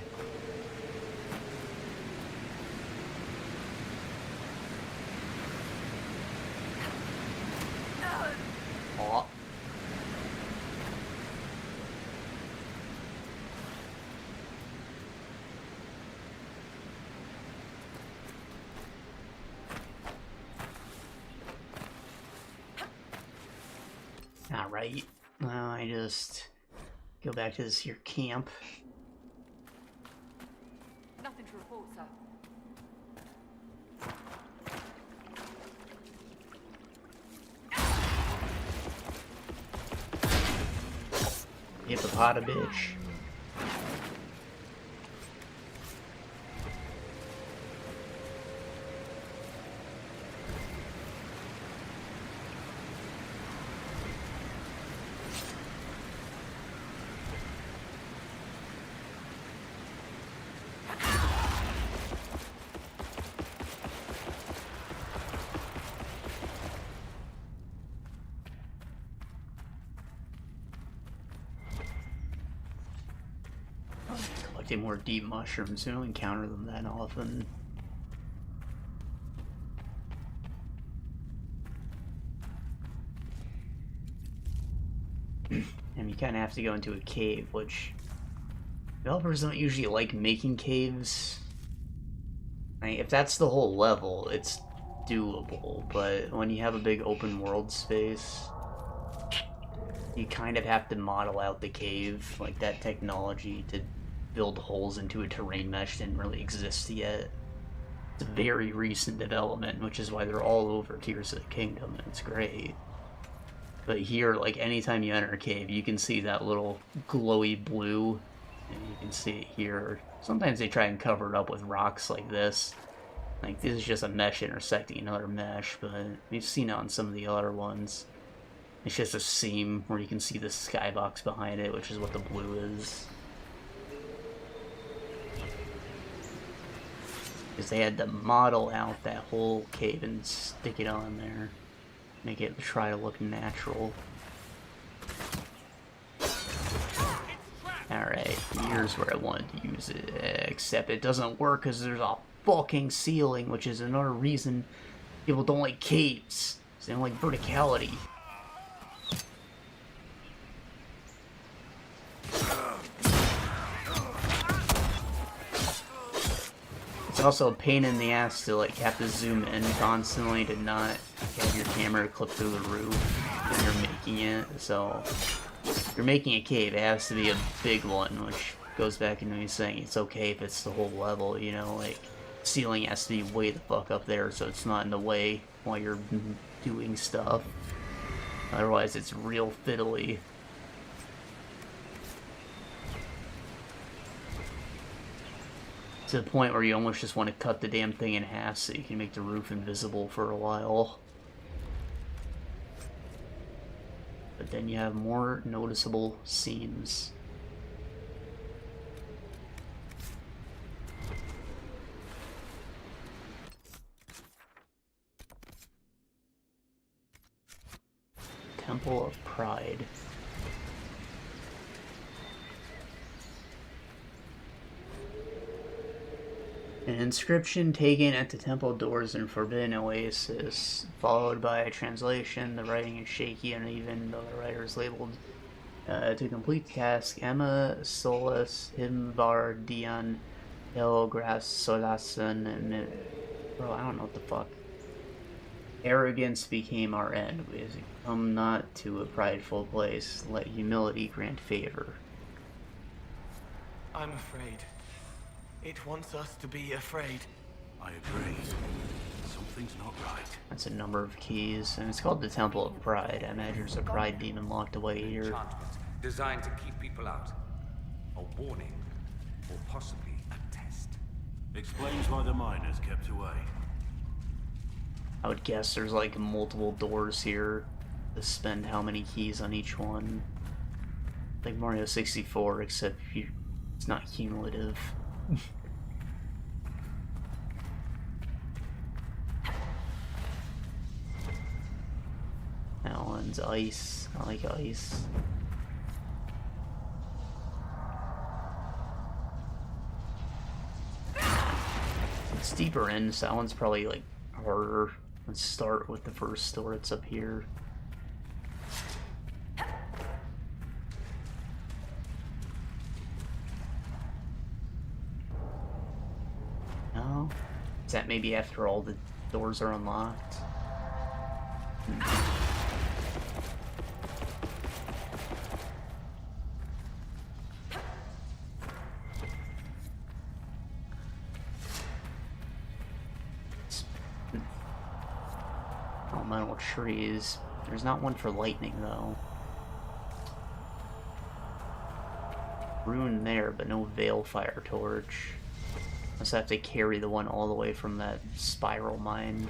Aw. Alright, now I just go back to this here camp. Nothing to report, sir. Hippopota bitch. Collecting more deep mushrooms. You don't encounter them that often. Enemy kind of have to go into a cave, which developers don't usually like making caves. I mean, if that's the whole level, it's doable, but when you have a big open world space, you kind of have to model out the cave. Like, that technology to build holes into a terrain mesh didn't really exist yet. It's a very recent development, which is why they're all over Tears of the Kingdom, and it's great. But here, like, anytime you enter a cave, you can see that little glowy blue, and you can see it here. Sometimes they try and cover it up with rocks like this. Like, this is just a mesh intersecting another mesh, but we've seen it on some of the other ones. It's just a seam where you can see the skybox behind it, which is what the blue is. Because they had to model out that whole cave and stick it on there. Make it try to look natural. Alright, here's where I wanted to use it, except it doesn't work because there's a fucking ceiling, which is another reason people don't like caves. They don't like verticality. It's also a pain in the ass to like have to zoom in constantly to not have your camera clip through the roof when you're making it. So if you're making a cave, it has to be a big one, which goes back into me saying it's okay if it's the whole level, you know, like ceiling has to be way the fuck up there so it's not in the way while you're doing stuff. Otherwise it's real fiddly. To the point where you almost just want to cut the damn thing in half so you can make the roof invisible for a while. But then you have more noticeable seams. Temple of Pride. An inscription taken at the temple doors in Forbidden Oasis, followed by a translation. The writing is shaky and uneven, though the writer is labeled to complete the task. Emma Solas Himvar Dian Elgras Solasan and bro, I don't know what the fuck. Arrogance became our end. We have come not to a prideful place. Let humility grant favor. I'm afraid. It wants us to be afraid. I agree. Something's not right. That's a number of keys, and it's called the Temple of Pride. I imagine there's a pride demon locked away here. Enchantment designed to keep people out. A warning, or possibly a test. Explains why the miners kept away. I would guess there's like multiple doors here to spend how many keys on each one. Like Mario 64, except it's not cumulative. That one's ice. I like ice. It's deeper in, so that one's probably like harder. Let's start with the first door that's up here. No? Is that maybe after all the doors are unlocked? Elemental trees. There's not one for lightning though. Rune there, but no Veilfire torch. Must have to carry the one all the way from that spiral mine.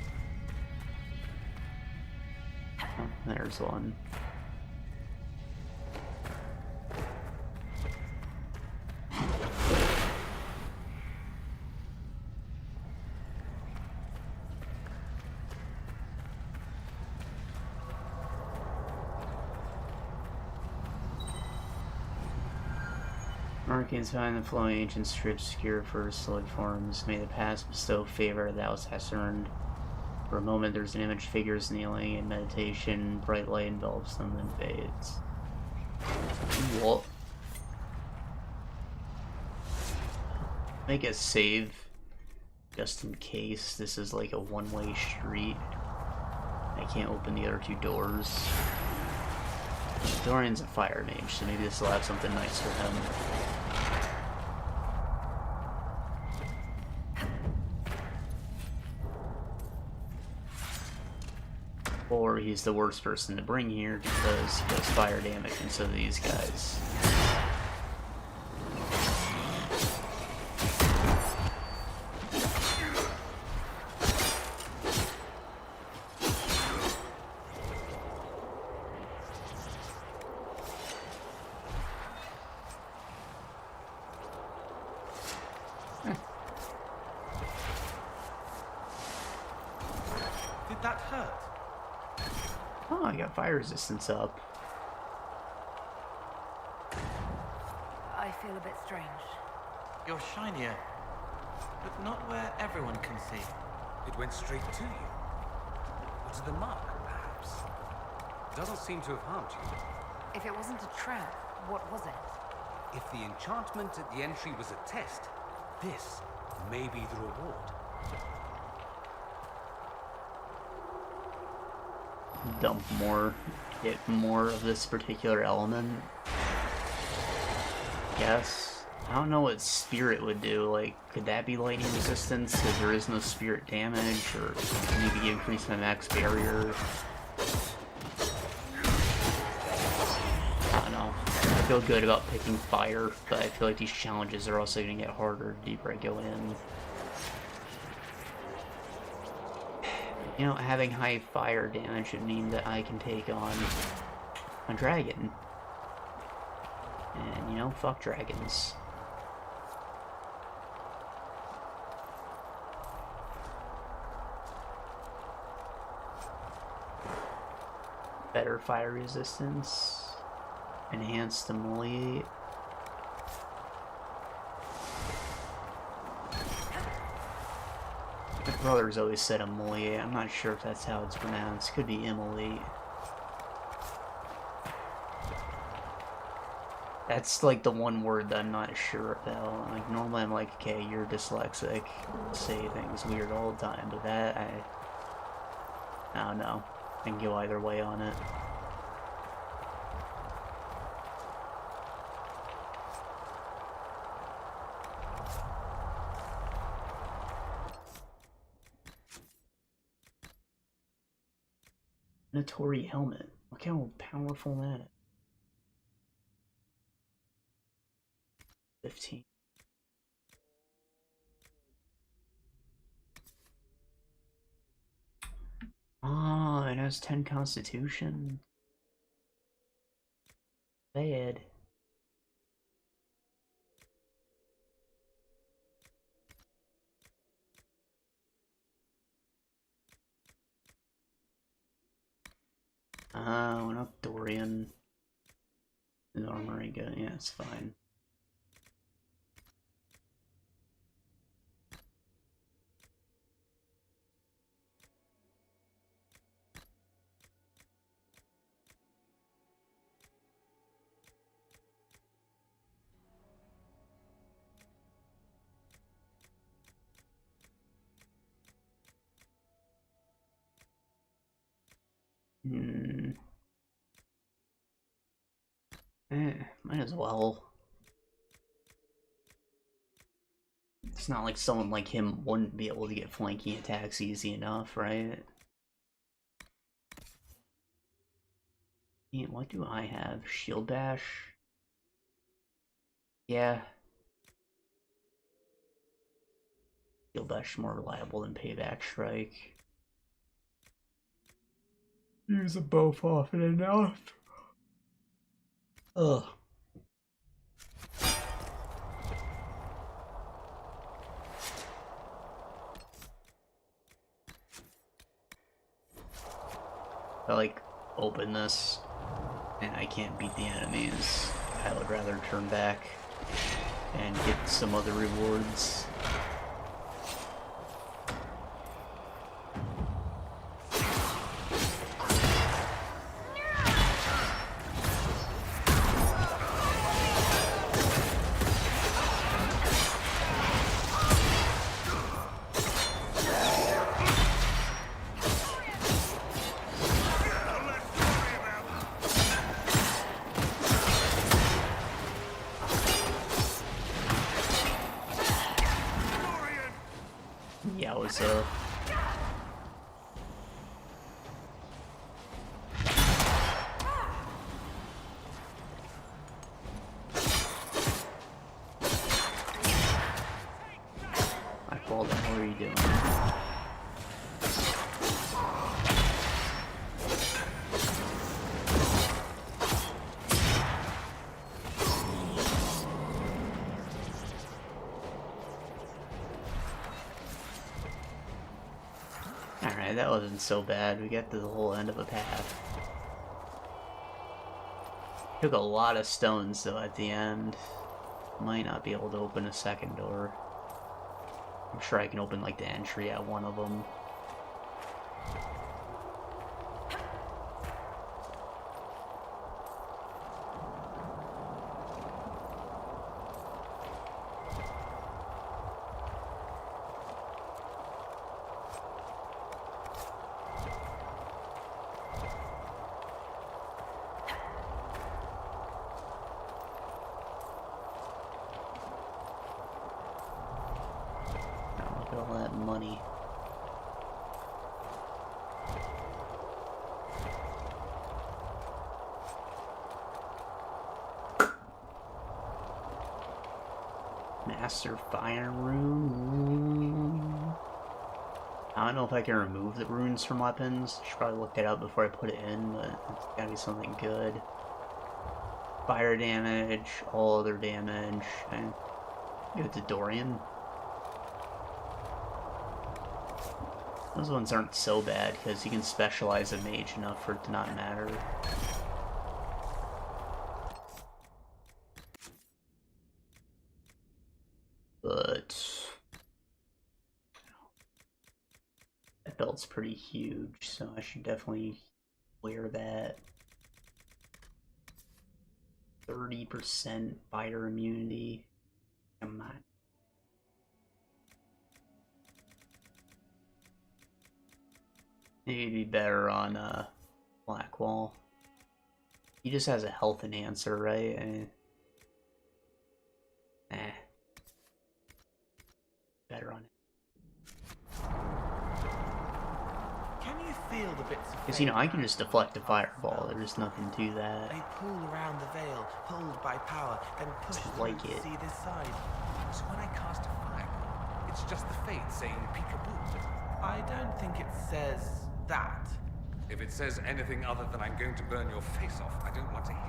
Oh, there's one. Markings behind the flowing ancient strips secure for solid forms. May the past bestow favor thou hast earned. For a moment there's an image, figures kneeling in meditation. Bright light envelops them and fades. What? Make a save just in case this is like a one-way street. I can't open the other two doors. Dorian's a fire mage, so maybe this will have something nice for him. Or he's the worst person to bring here because he does fire damage, and so do these guys. Did that hurt? Oh, I got fire resistance up. I feel a bit strange. You're shinier, but not where everyone can see. It went straight to you. Or to the mark, perhaps. It doesn't seem to have harmed you. If it wasn't a trap, what was it? If the enchantment at the entry was a test, this may be the reward. Dump more, get more of this particular element. Yes. I don't know what spirit would do. Like, could that be lightning resistance because there is no spirit damage, or maybe increase my max barrier? I don't know. I feel good about picking fire, but I feel like these challenges are also going to get harder the deeper I go in. You know, having high fire damage would mean that I can take on a dragon. And, you know, fuck dragons. Better fire resistance. Enhanced emoliate. My brother's always said emoliate. I'm not sure if that's how it's pronounced. Could be immolate. That's like the one word that I'm not sure about. Like, normally I'm like, okay, you're dyslexic. Say things weird all the time, but that, I don't know. I can go either way on it. Hereditary helmet. Look how powerful that is. 15. Oh, it has 10 constitution. Bad. Went up Dorian. His armory good. Yeah, it's fine. Might as well. It's not like someone like him wouldn't be able to get flanking attacks easy enough, right? Yeah, what do I have? Shield bash? Yeah. Shield bash more reliable than payback strike. Use a both often enough. Ugh. I like open this and I can't beat the enemies. I would rather turn back and get some other rewards. so... My fault, what are you doing? Alright, that wasn't so bad. We got to the whole end of a path. Took a lot of stones though at the end. Might not be able to open a second door. I'm sure I can open like the entry at one of them. All that money. Master Fire Rune. I don't know if I can remove the runes from weapons. Should probably look that up before I put it in, but it's gotta be something good. Fire damage, all other damage. And give it to Dorian. Those ones aren't so bad because you can specialize a mage enough for it to not matter. But that belt's pretty huge, so I should definitely wear that. 30% fire immunity. Come on. Maybe it'd be better on Blackwall. He just has a health enhancer, right? Better on it. Can you feel the bits of Because, you know, I can just deflect a fireball. There's nothing to that. They pull around the veil, pulled by power, then push Just through like to it. see this side. So when I cast a fireball, it's just the fate saying peekaboo. I don't think it says that. If it says anything other than I'm going to burn your face off, I don't want to hear it.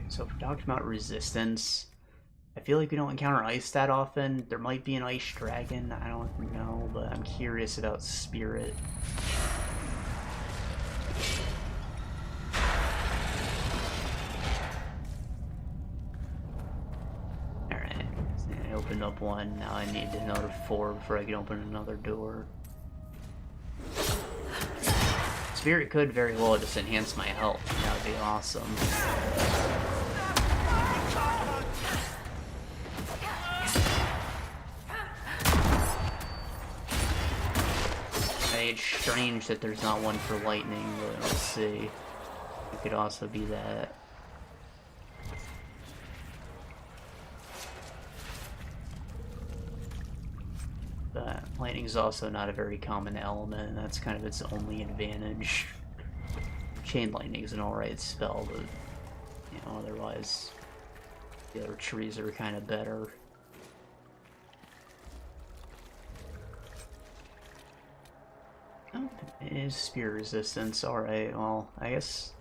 So if we're talking about resistance, I feel like we don't encounter ice that often. There might be an ice dragon, I don't know, but I'm curious about spirit. Alright, so I opened up one, now I need another 4 before I can open another door. Spirit could very well just enhance my health, that would be awesome. It's strange that there's not one for lightning, but let's see. It could also be that. But lightning is also not a very common element, and that's kind of its only advantage. Chain lightning is an alright spell, but you know, otherwise the other trees are kind of better. Oh, it is spear resistance. Alright, well, I guess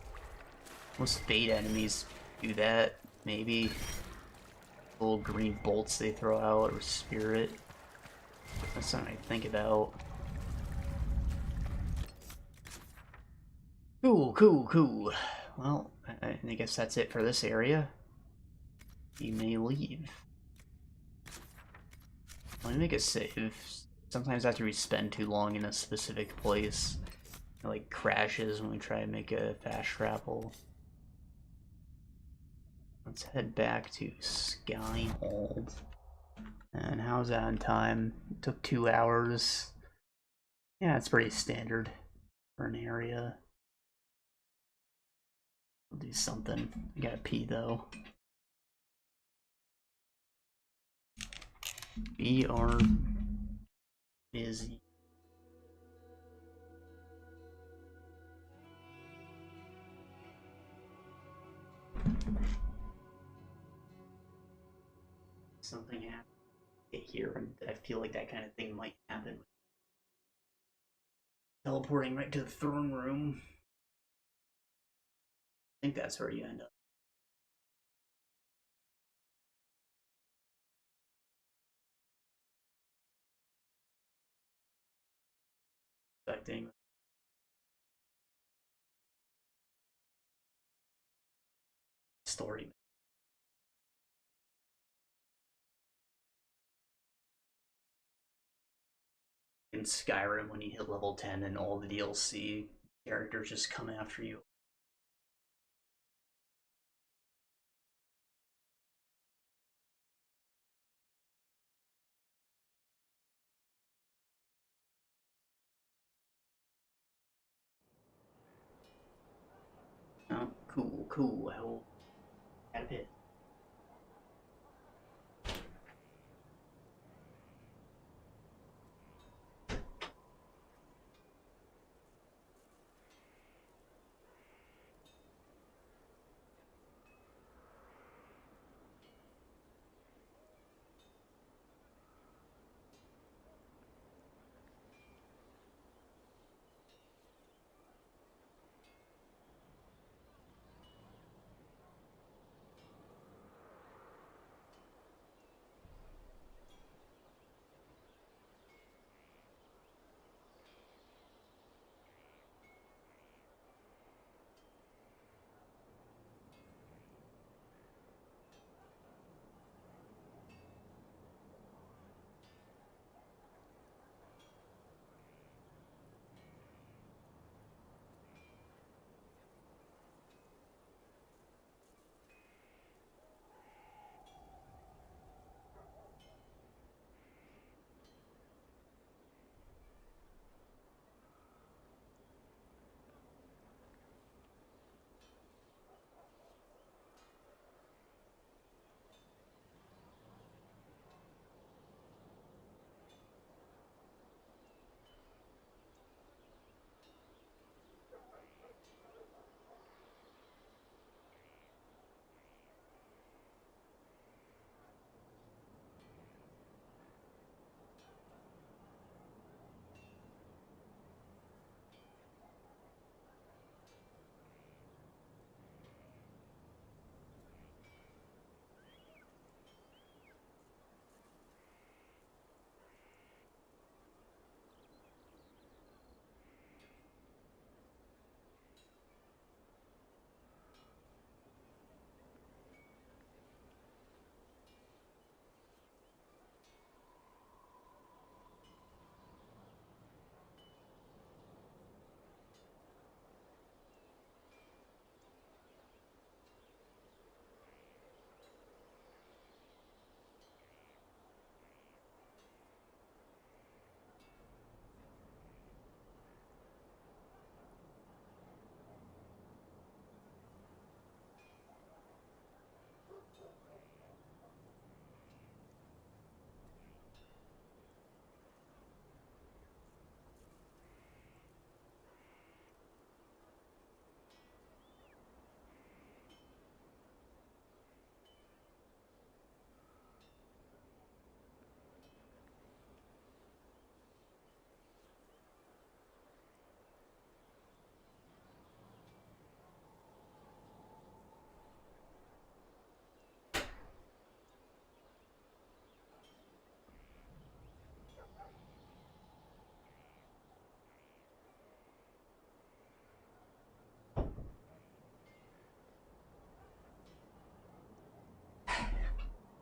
most bait enemies do that. Maybe little green bolts they throw out, or spirit. That's something I think about. Cool. Well, I guess that's it for this area. You may leave. Let me make a save. Sometimes after we spend too long in a specific place, it like crashes when we try to make a fast travel. Let's head back to Skyhold. And how's that in time? It took 2 hours. Yeah, it's pretty standard for an area. I'll do something. I gotta pee though. We are busy. Something happened here, and I feel like that kind of thing might happen. Teleporting right to the throne room. I think that's where you end up. Expecting. Story. In Skyrim, when you hit level 10 and all the DLC characters just come after you. Oh, cool, cool. I will add a bit.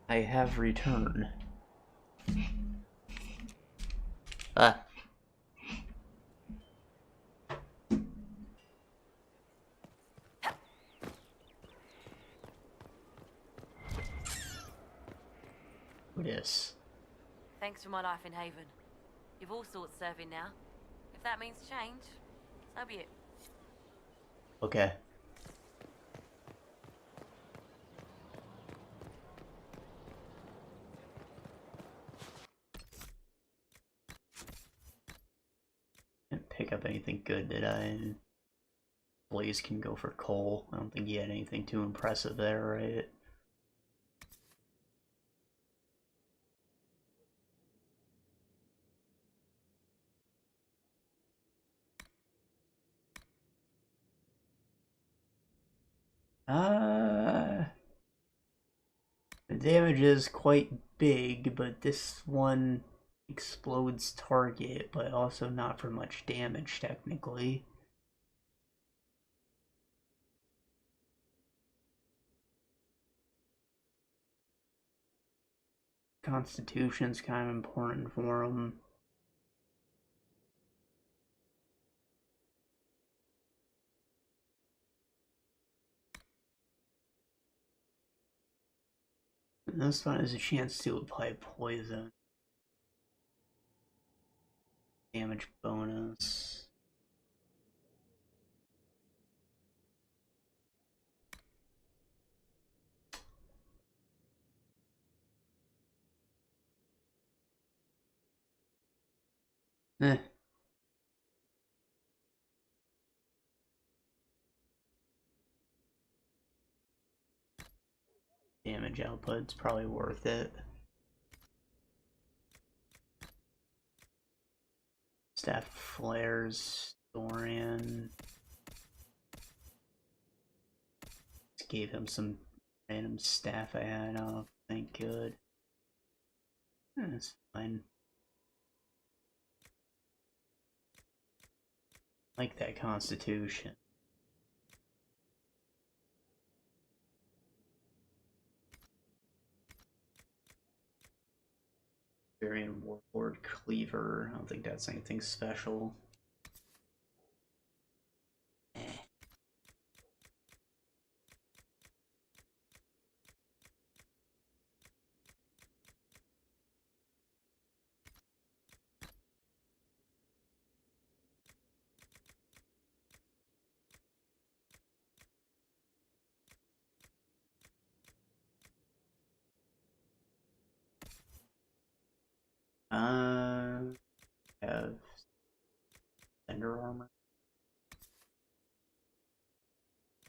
I have returned. Ah. Who dis? Thanks for my life in Haven. You've all sorts serving now. If that means change, so be it. Okay. pick up anything good, did I? Blaze can go for coal. I don't think he had anything too impressive there, right? The damage is quite big, but this one explodes target, but also not for much damage, technically. Constitution's kind of important for him. And this one has a chance to apply poison. Damage bonus. Eh. Damage output's probably worth it. Staff flares, Dorian. Just gave him some random staff I had off. Thank good. That's fine. Like that constitution. Varian Warlord Cleaver. I don't think that's anything special. Have Thunder Armor.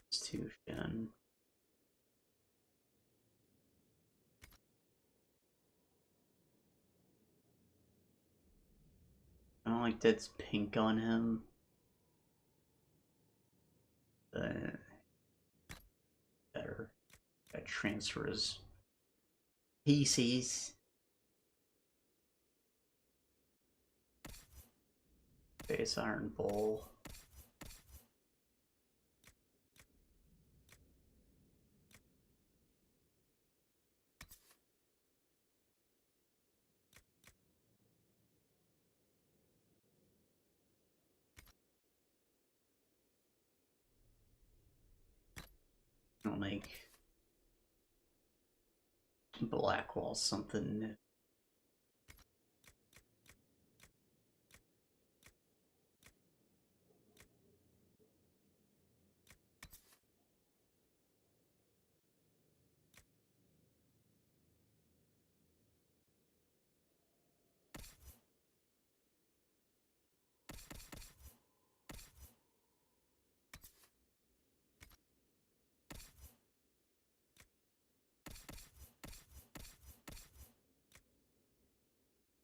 Constitution. I don't like that's pink on him. But better. That transfers PCs. Base Iron Bowl. I'll make Blackwall something new.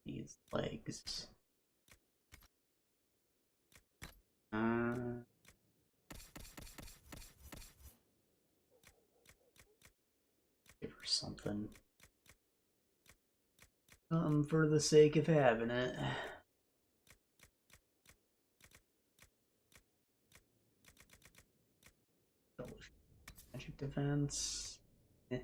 Needs legs. Give her something. For the sake of having it. Magic defense. Eh.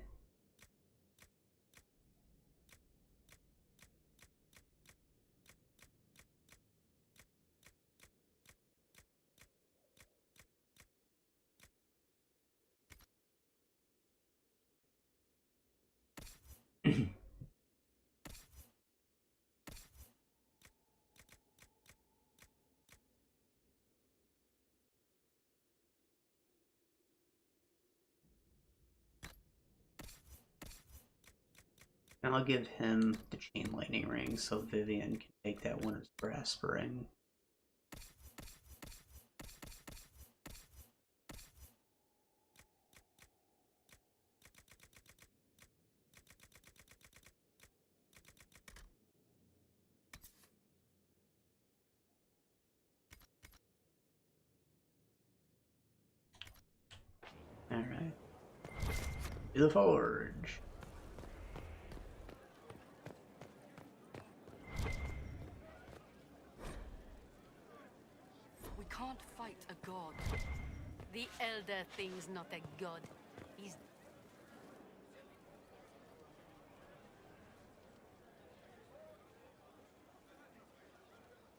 And I'll give him the chain lightning ring so Vivian can take that Winter's Grasp ring. To the forge. We can't fight a god. The Elder Thing's not a god. He's...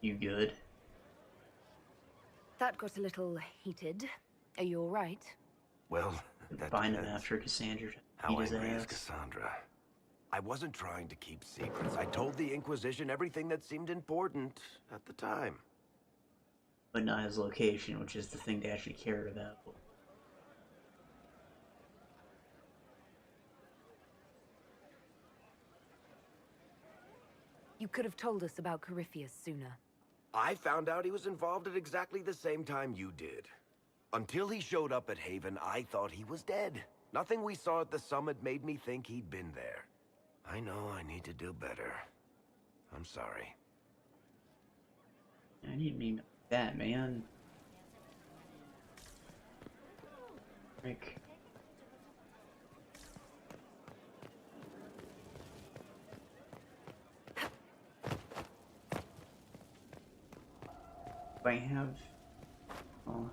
You good? That got a little heated. Are you all right? Well, that Find him depends. after Cassandra How beat his angry is ass. Cassandra? I wasn't trying to keep secrets. I told the Inquisition everything that seemed important at the time. But not his location, which is the thing they actually cared about. You could have told us about Corypheus sooner. I found out he was involved at exactly the same time you did. Until he showed up at Haven, I thought he was dead. Nothing we saw at the summit made me think he'd been there. I know I need to do better. I'm sorry. I need me that, man. Frick. Do I have... Oh.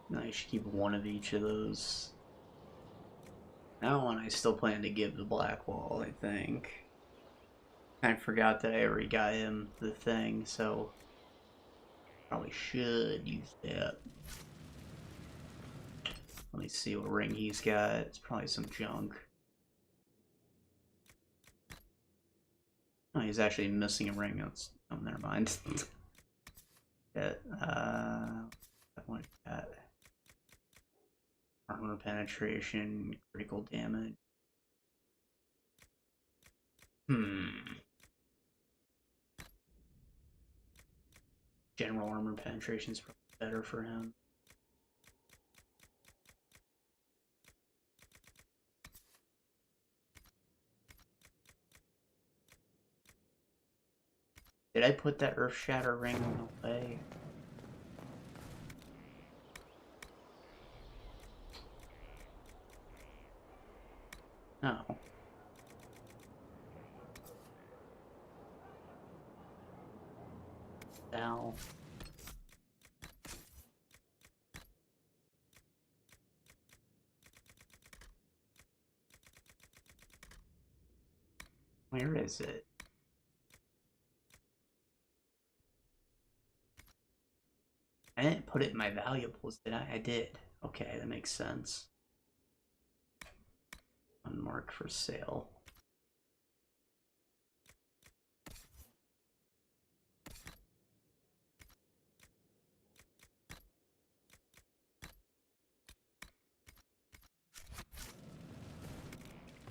No, I should keep one of each of those. That one I still plan to give to Blackwall, I think. I forgot that I already got him the thing, so probably should use that. Let me see what ring he's got. It's probably some junk. Oh, he's actually missing a ring. That's... Oh, never mind. I want that. Armor penetration, critical damage. General armor penetration is probably better for him. Did I put that Earth Shatter ring away? No. Ow. Where is it? I didn't put it in my valuables, did I? I did. Okay, that makes sense. Unmarked for sale.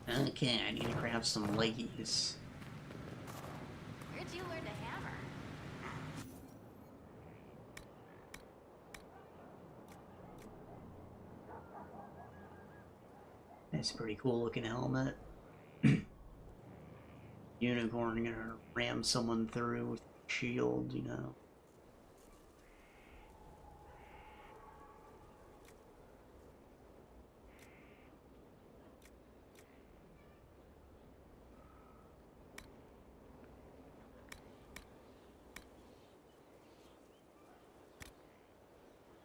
Okay, I need to grab some leggies. Where'd you learn to hammer? That's a pretty cool looking helmet. Unicorn gonna ram someone through with a shield, you know.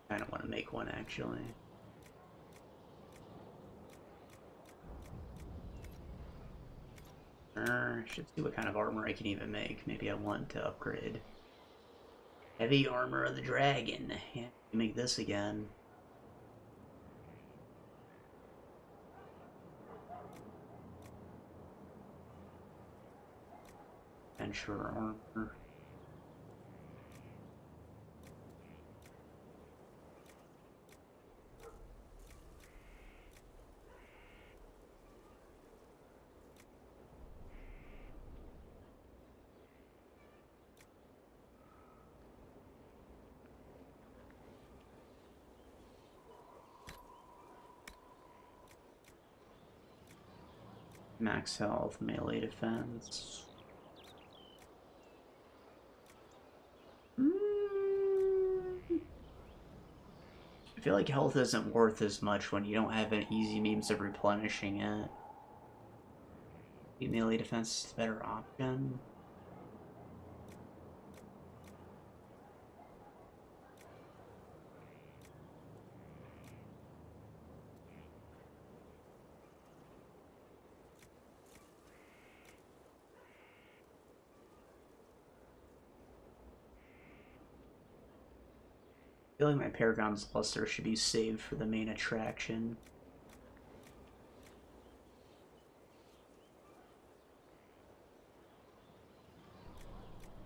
I don't want to make one actually. Should see what kind of armor I can even make. Maybe I want to upgrade. Heavy armor of the dragon. Yeah, make this again. adventurer armor. Max health, melee defense. I feel like health isn't worth as much when you don't have an easy means of replenishing it. Melee defense is a better option. I feel like my Paragon's Luster should be saved for the main attraction.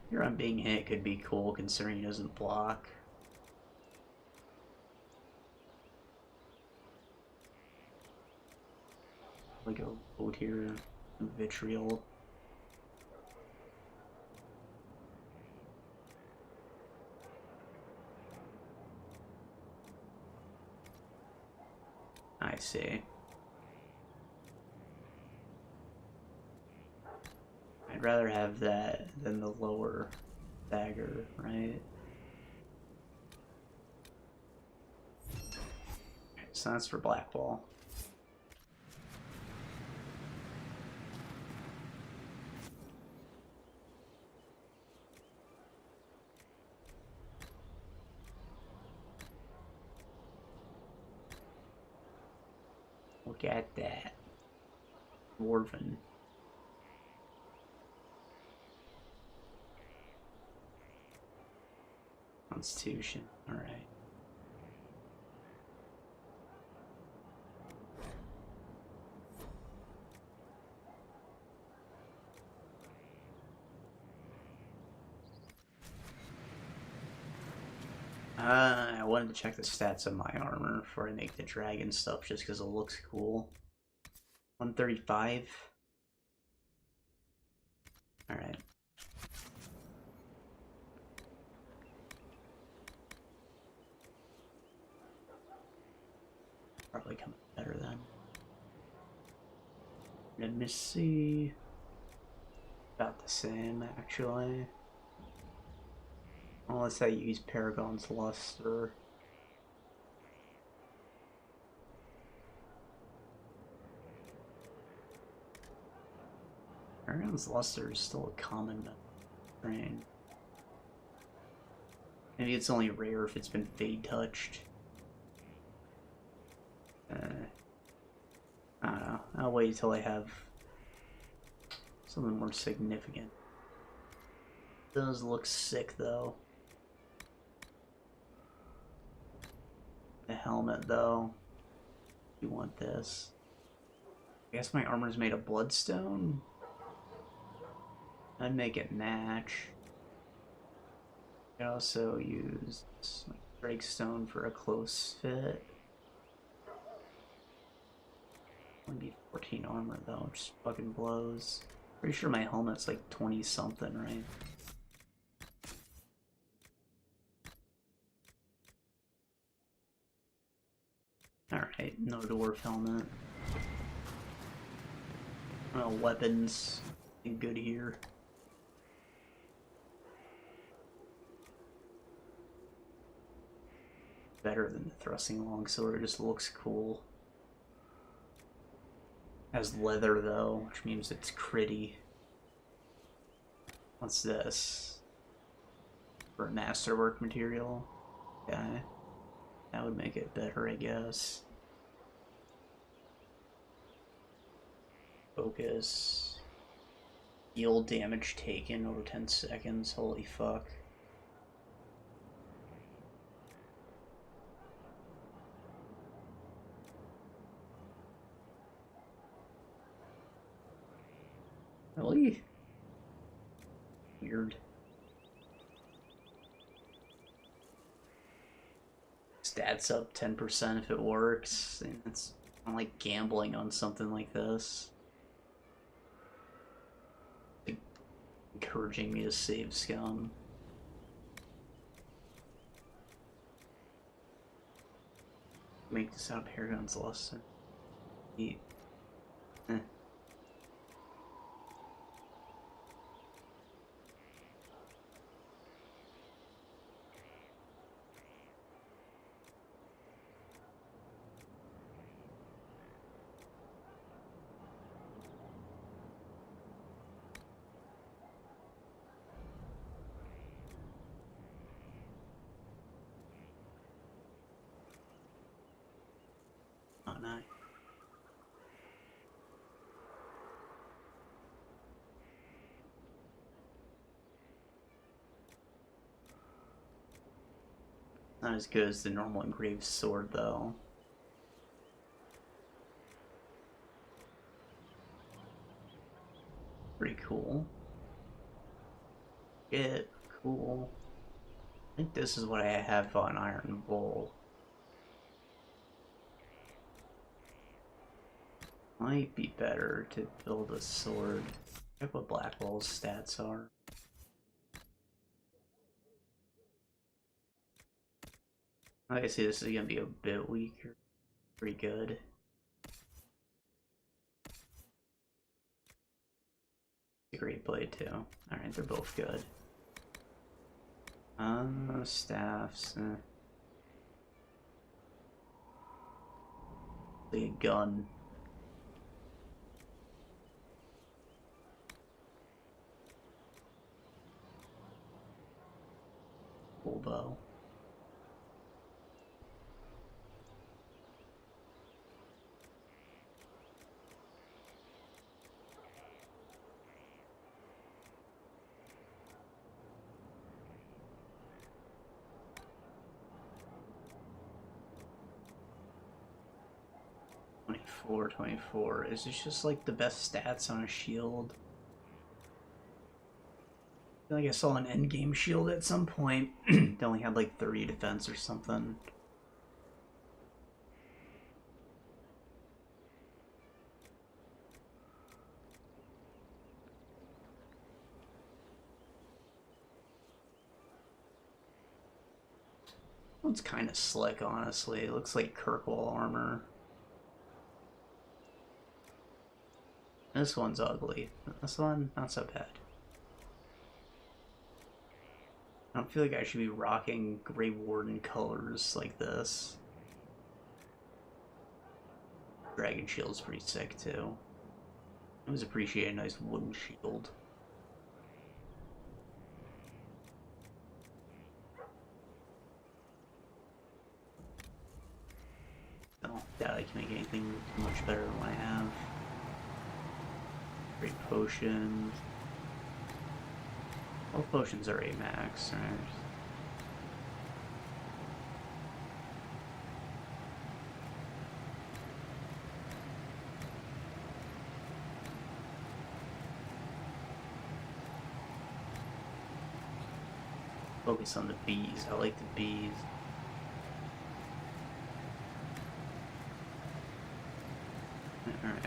Here on being hit could be cool considering he doesn't block. Like a vote here, vitriol. I see. I'd rather have that than the lower dagger, right? So that's for Blackwall. Look at that. Dwarven. Constitution, alright. I wanted to check the stats of my armor before I make the dragon stuff just because it looks cool. 135. Alright. Probably come better then. Let me see. About the same, actually. Unless I use Paragon's Luster. Paragon's Luster is still a common train. Maybe it's only rare if it's been fade touched. I don't know. I'll wait until I have something more significant. It does look sick though. The helmet though. You want this? I guess my armor's made of bloodstone. I'd make it match. I could also use like Drakestone for a close fit. Only 14 armor though, just fucking blows. Pretty sure my helmet's like 20 something, right? Alright, no dwarf helmet. Weapons, good here. Better than the thrusting longsword, it just looks cool. Has leather though, which means it's critty. What's this? For masterwork material? Okay. That would make it better, I guess. Focus. Heal damage taken over 10 seconds. Holy fuck. Really? weird. Stats up 10% if it works. And it's kind of like gambling on something like this. Like encouraging me to save scum. Make this out of Paragon's less than 8. Eh. Oh, nice. Not as good as the normal engraved sword, though. Pretty cool. Yeah, cool. I think this is what I have on Iron Bull. Might be better to build a sword. Check what Blackwell's stats are. I see this is gonna be a bit weaker. Pretty good. It's a great blade too. Alright, they're both good. Staffs. Like a gun. Full bow. Four 24. Is this just like the best stats on a shield? I feel like I saw an endgame shield at some point. They only had like 30 defense or something. It's kind of slick, honestly. It looks like Kirkwall armor. This one's ugly. This one, not so bad. I don't feel like I should be rocking Grey Warden colors like this. Dragon Shield's pretty sick too. I always appreciate a nice wooden shield. I don't doubt I can make anything much better than what I have. Great potions. All potions are 8 max, right? Focus on the bees. I like the bees. Alright.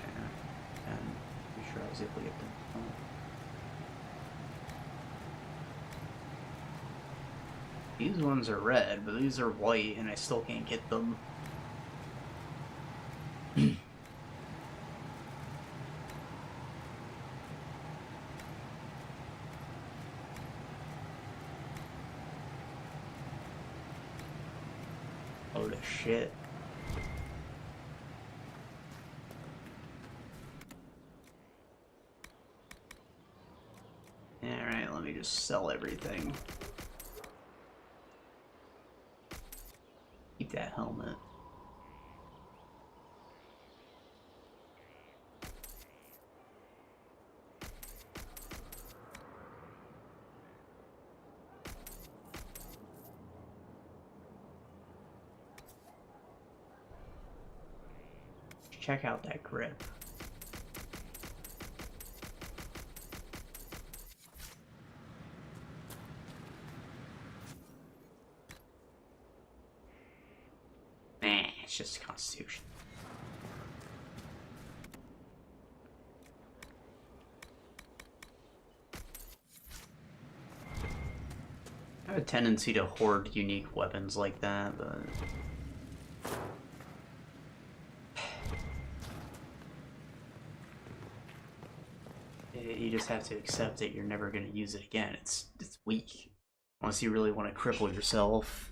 Sure I was able to get them. These ones are red, but these are white, and I still can't get them. Oh, the shit. Alright, let me just sell everything. Keep that helmet. Check out that grip. It's just Constitution. I have a tendency to hoard unique weapons like that, but you just have to accept that you're never going to use it again. It's weak. Unless you really want to cripple yourself.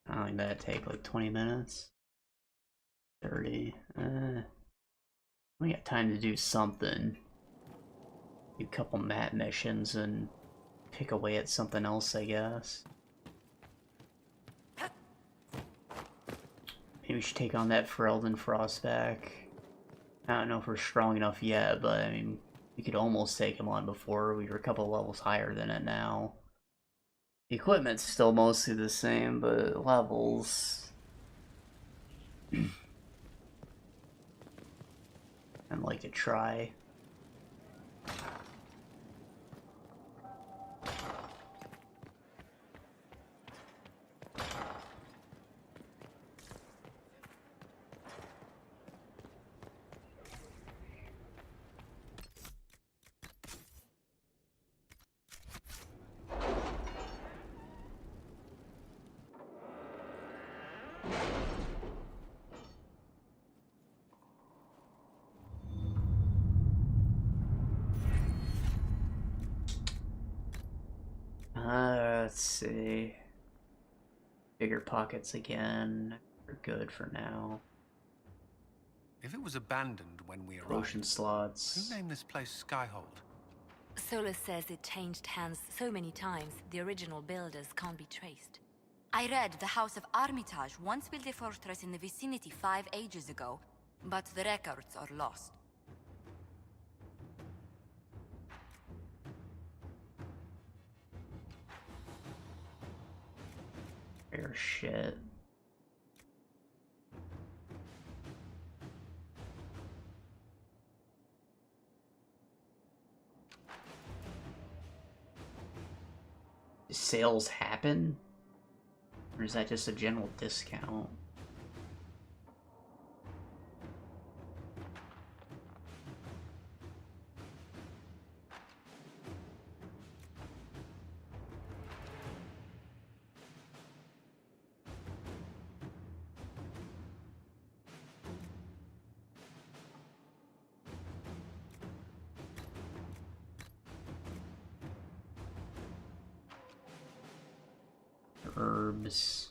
I don't think that'd take like 20 minutes. 30. We got time to do something. Do a couple map missions and pick away at something else, I guess. Maybe we should take on that Fereldan Frostback. I don't know if we're strong enough yet, but I mean, we could almost take him on before. We were a couple levels higher than it now. The equipment's still mostly the same, but levels... I'd like to try. Let's see. Bigger pockets again. We're good for now. If it was abandoned when we arrived, Potion slots. who named this place Skyhold? Solus says it changed hands so many times, the original builders can't be traced. I read the House of Armitage once built a fortress in the vicinity 5 ages ago, but the records are lost. Fair shit. Do sales happen? Or is that just a general discount? Herbs.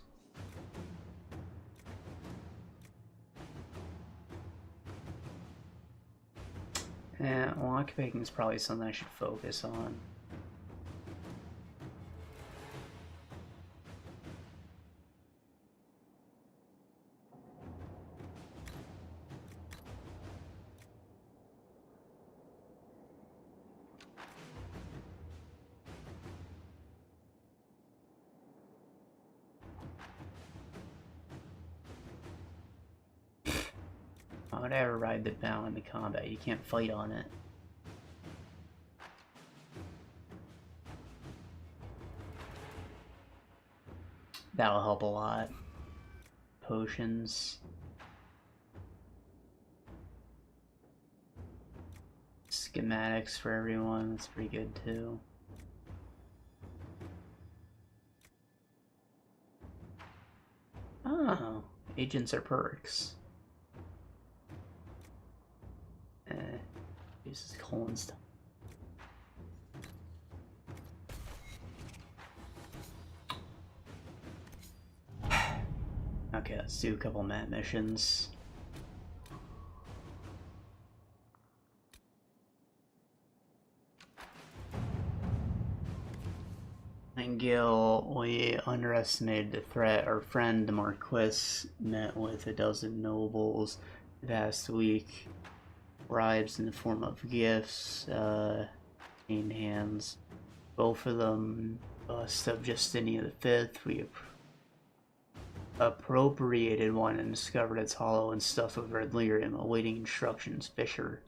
Yeah, lockpicking is probably something I should focus on. Why'd I ever ride the bow in the combat? You can't fight on it. That'll help a lot. Potions. Schematics for everyone, that's pretty good too. Oh, agents are perks. Uses colon stuff. Okay, let's do a couple map missions. And Gil, we underestimated the threat. Our friend the Marquis met with a dozen nobles last week. Bribes in the form of gifts, in hands. Both of them bust of Justinian V. We appropriated one and discovered it's hollow and stuffed with red lyrium, awaiting instructions. Fisher.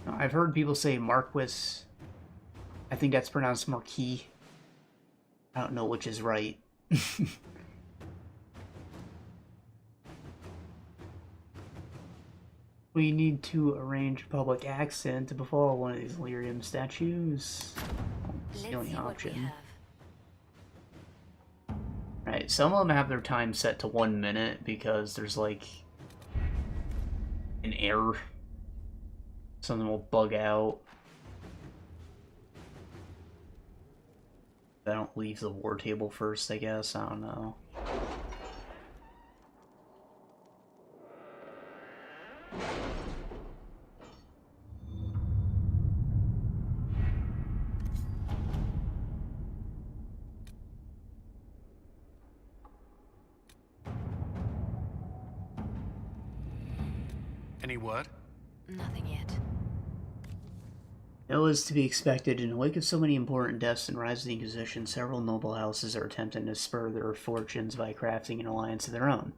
Now, I've heard people say Marquis. I think that's pronounced Marquis. I don't know which is right. We need to arrange a public accent to befall one of these lyrium statues. It's the only option. Right, some of them have their time set to 1 minute because there's like an error. Something will bug out. I don't leave the war table first, I guess. I don't know. Any word? Nothing yet. It was to be expected. In the wake of so many important deaths and rise of the Inquisition, several noble houses are attempting to spur their fortunes by crafting an alliance of their own.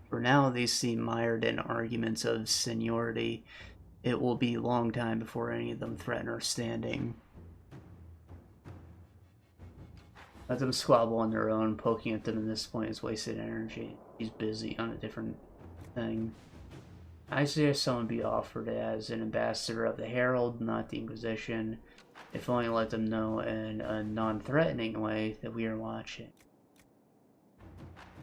For now, they seem mired in arguments of seniority. It will be a long time before any of them threaten our standing. Let them squabble on their own. Poking at them at this point is wasted energy. He's busy on a different thing. I suggest someone be offered as an ambassador of the Herald, not the Inquisition, if only let them know in a non-threatening way that we are watching.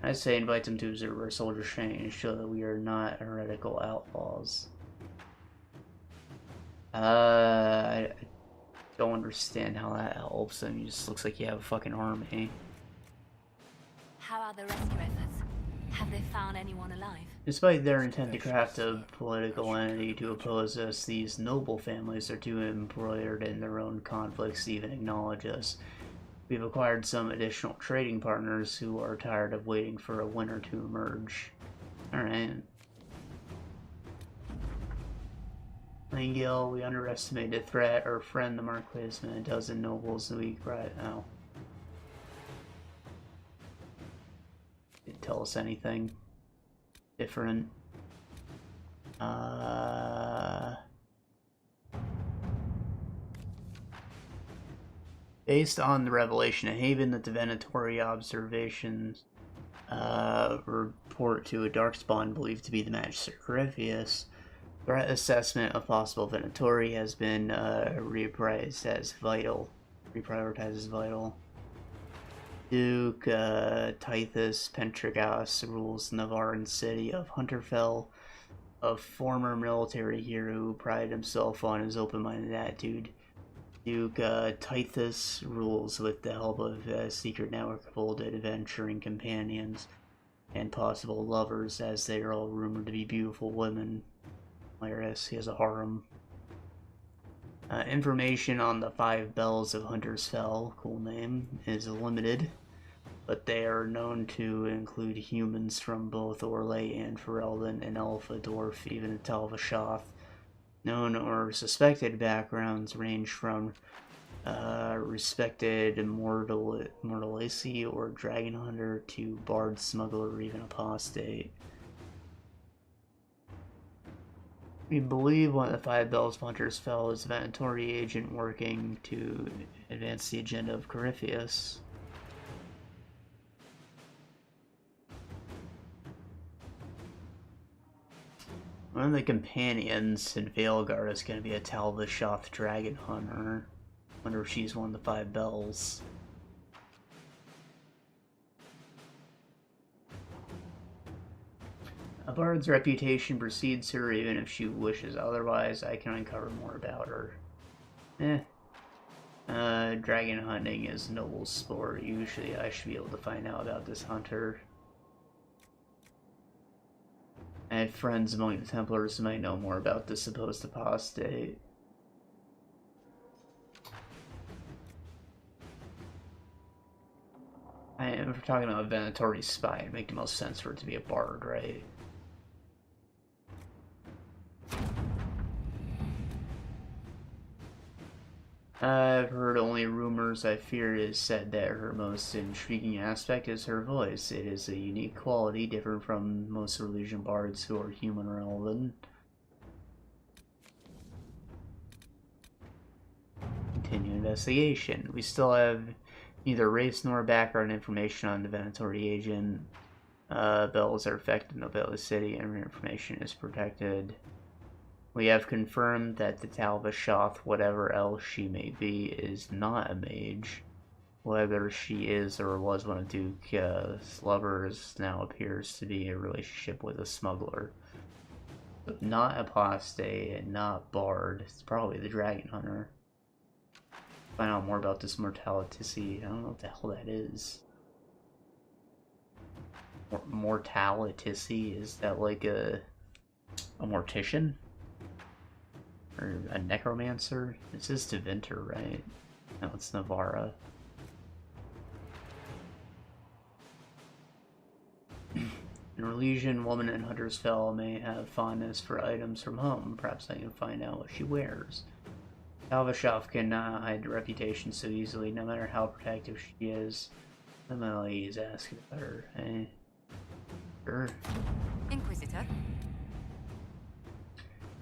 I say invite them to observe our soldiers' training and show that we are not heretical outlaws. I don't understand how that helps. I mean, it just looks like you have a fucking army. How are the rescue efforts? Have they found anyone alive? Despite their intent to craft a political entity to oppose us, these noble families are too embroidered in their own conflicts to even acknowledge us. We've acquired some additional trading partners who are tired of waiting for a winner to emerge. Alright. Langil, we underestimated the threat. Our friend the Marquis and a dozen nobles that we cried out. Didn't tell us anything different. Based on the revelation of Haven, the divinatory observations report to a darkspawn believed to be the Magister Corypheus. Threat assessment of possible Venatori has been reprioritized as vital. Duke Tithus Pentragas rules Navaran city of Hunterfell, a former military hero who prided himself on his open-minded attitude. Duke Tithus rules with the help of a secret network of old adventuring companions and possible lovers, as they are all rumored to be beautiful women. Hilarious, he has a harem. Information on the 5 Bells of Hunter's Fell, cool name, is limited, but they are known to include humans from both Orlais and Fereldan, an elf, a dwarf, even a Talvashoth. Known or suspected backgrounds range from respected Mortalaci or Dragon Hunter to bard, smuggler, or even apostate. We believe one of the Five Bells Hunters fell is a Venatori agent working to advance the agenda of Corypheus. One of the companions in Veilguard is going to be a Talvashoth Dragon Hunter. Wonder if she's one of the Five Bells. A bard's reputation precedes her even if she wishes otherwise. I can uncover more about her. Dragon hunting is noble sport. Usually I should be able to find out about this hunter. I had friends among the Templars who might know more about this supposed apostate. If we're talking about a Venatori spy, it'd make the most sense for it to be a bard, right? I've heard only rumors. I fear it is said that her most intriguing aspect is her voice. It is a unique quality, different from most Erlusian bards who are human or elven. Continue investigation. We still have neither race nor background information on the Venatori agent. Bells are affected in Novelli City, and information is protected. We have confirmed that the Talvashoth, whatever else she may be, is not a mage. Whether she is or was one of Duke's lovers now appears to be a relationship with a smuggler. But not apostate and not bard. It's probably the dragon hunter. Find out more about this mortalicy. I don't know what the hell that is. Mortalicy? Is that like a mortician? Or a necromancer? This is Deventer, right? No, it's Navara. An Erlusian woman in Hunter's Fell may have fondness for items from home. Perhaps I can find out what she wears. Talvashoth cannot hide the reputation so easily, no matter how protective she is. Emily is asking about her. Sure. Inquisitor?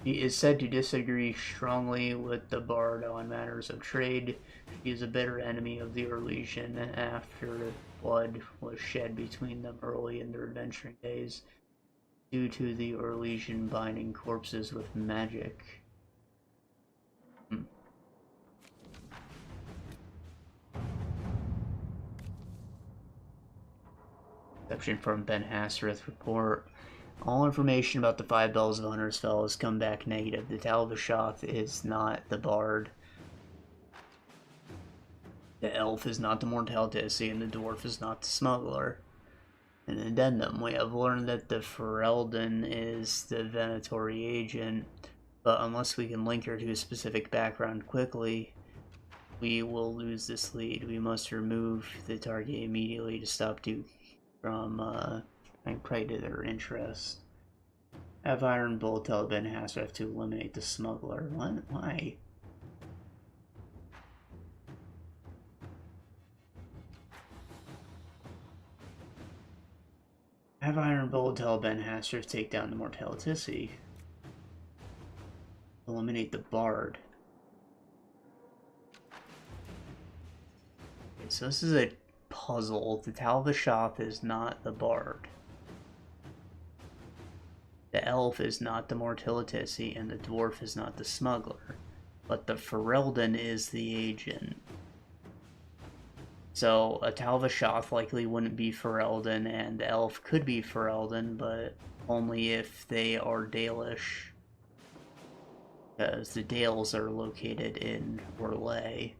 He is said to disagree strongly with the bard on matters of trade. He is a bitter enemy of the Erlusian after blood was shed between them early in their adventuring days, due to the Erlusian binding corpses with magic. Exception from Ben Hassereth's report. All information about the Five Bells of Hunter's Fell has come back negative. The Talvashoth is not the bard. The elf is not the mortalicy, and the dwarf is not the smuggler. An addendum. We have learned that the Fereldan is the Venatori agent, but unless we can link her to a specific background quickly, we will lose this lead. We must remove the target immediately to stop Duke from and prey to their interest. Have Iron Bull tell Ben Hassereth to eliminate the smuggler. What? Why? Have Iron Bull tell Ben Hassereth to take down the mortalicy. Eliminate the bard. Okay, so this is a puzzle. The Talvashoth is not the bard. The elf is not the mortalicy, and the dwarf is not the smuggler. But the Fereldan is the agent. So a Talvashoth likely wouldn't be Fereldan, and the elf could be Fereldan, but only if they are Dalish. Because the Dales are located in Orlais.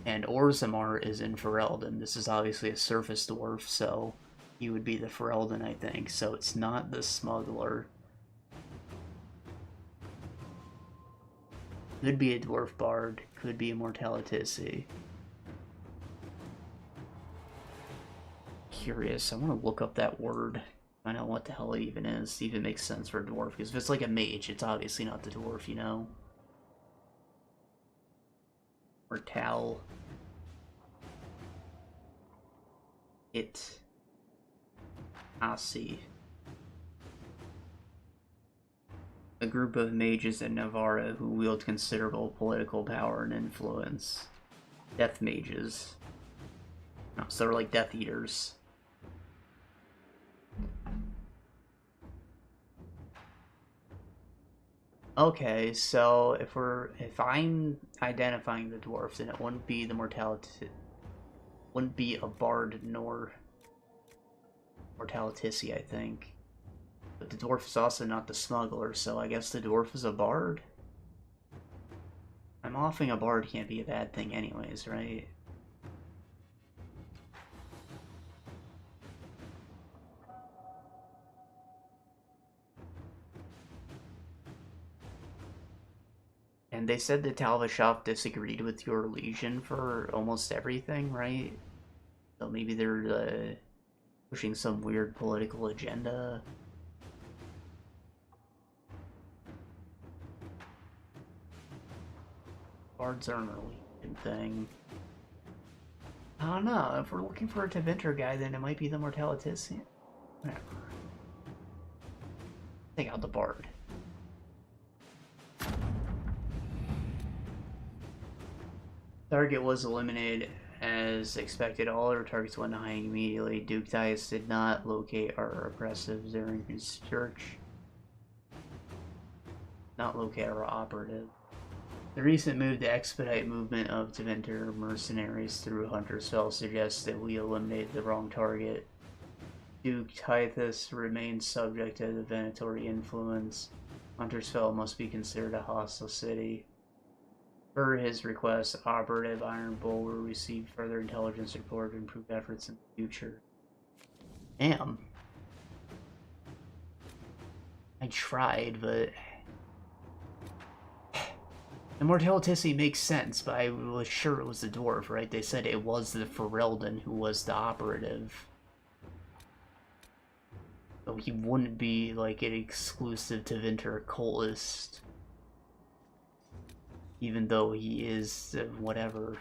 And Orzammar is in Fereldan. This is obviously a surface dwarf, so he would be the Fereldan, I think. So it's not the smuggler. Could be a dwarf bard, could be a mortalicy. Curious, I want to look up that word. Find out what the hell it even is, see if it makes sense for a dwarf. Because if it's like a mage, it's obviously not the dwarf, you know? Mortal. I see. group of mages in Navarra who wield considerable political power and influence. Death mages. No, so they're like Death Eaters. Okay, so if I'm identifying the dwarf, then it wouldn't be the wouldn't be a bard nor Mortalitissi, I think. But the dwarf is also not the smuggler, so I guess the dwarf is a bard? I'm offing a bard can't be a bad thing anyways, right? And they said that Talvashov disagreed with your legion for almost everything, right? So maybe they're pushing some weird political agenda. Bards aren't a legion thing. I don't know. If we're looking for a Tevinter guy, then it might be the Mortalitissi. Whatever. Take out the bard. Target was eliminated as expected. All our targets went hiding immediately. Duke Dias did not locate our oppressives during his search. Not locate our operative. The recent move to expedite movement of Tevinter mercenaries through Huntersfell suggests that we eliminated the wrong target. Duke Tithus remains subject to the Venatory influence. Huntersfell must be considered a hostile city. Per his request, Operative Iron Bull will receive further intelligence report to improve efforts in the future. Damn. I tried, but... The Mortalitissi makes sense, but I was sure it was the dwarf, right? They said it was the Fereldan who was the operative. So he wouldn't be, like, an exclusive Tevinter cultist. Even though he is, whatever.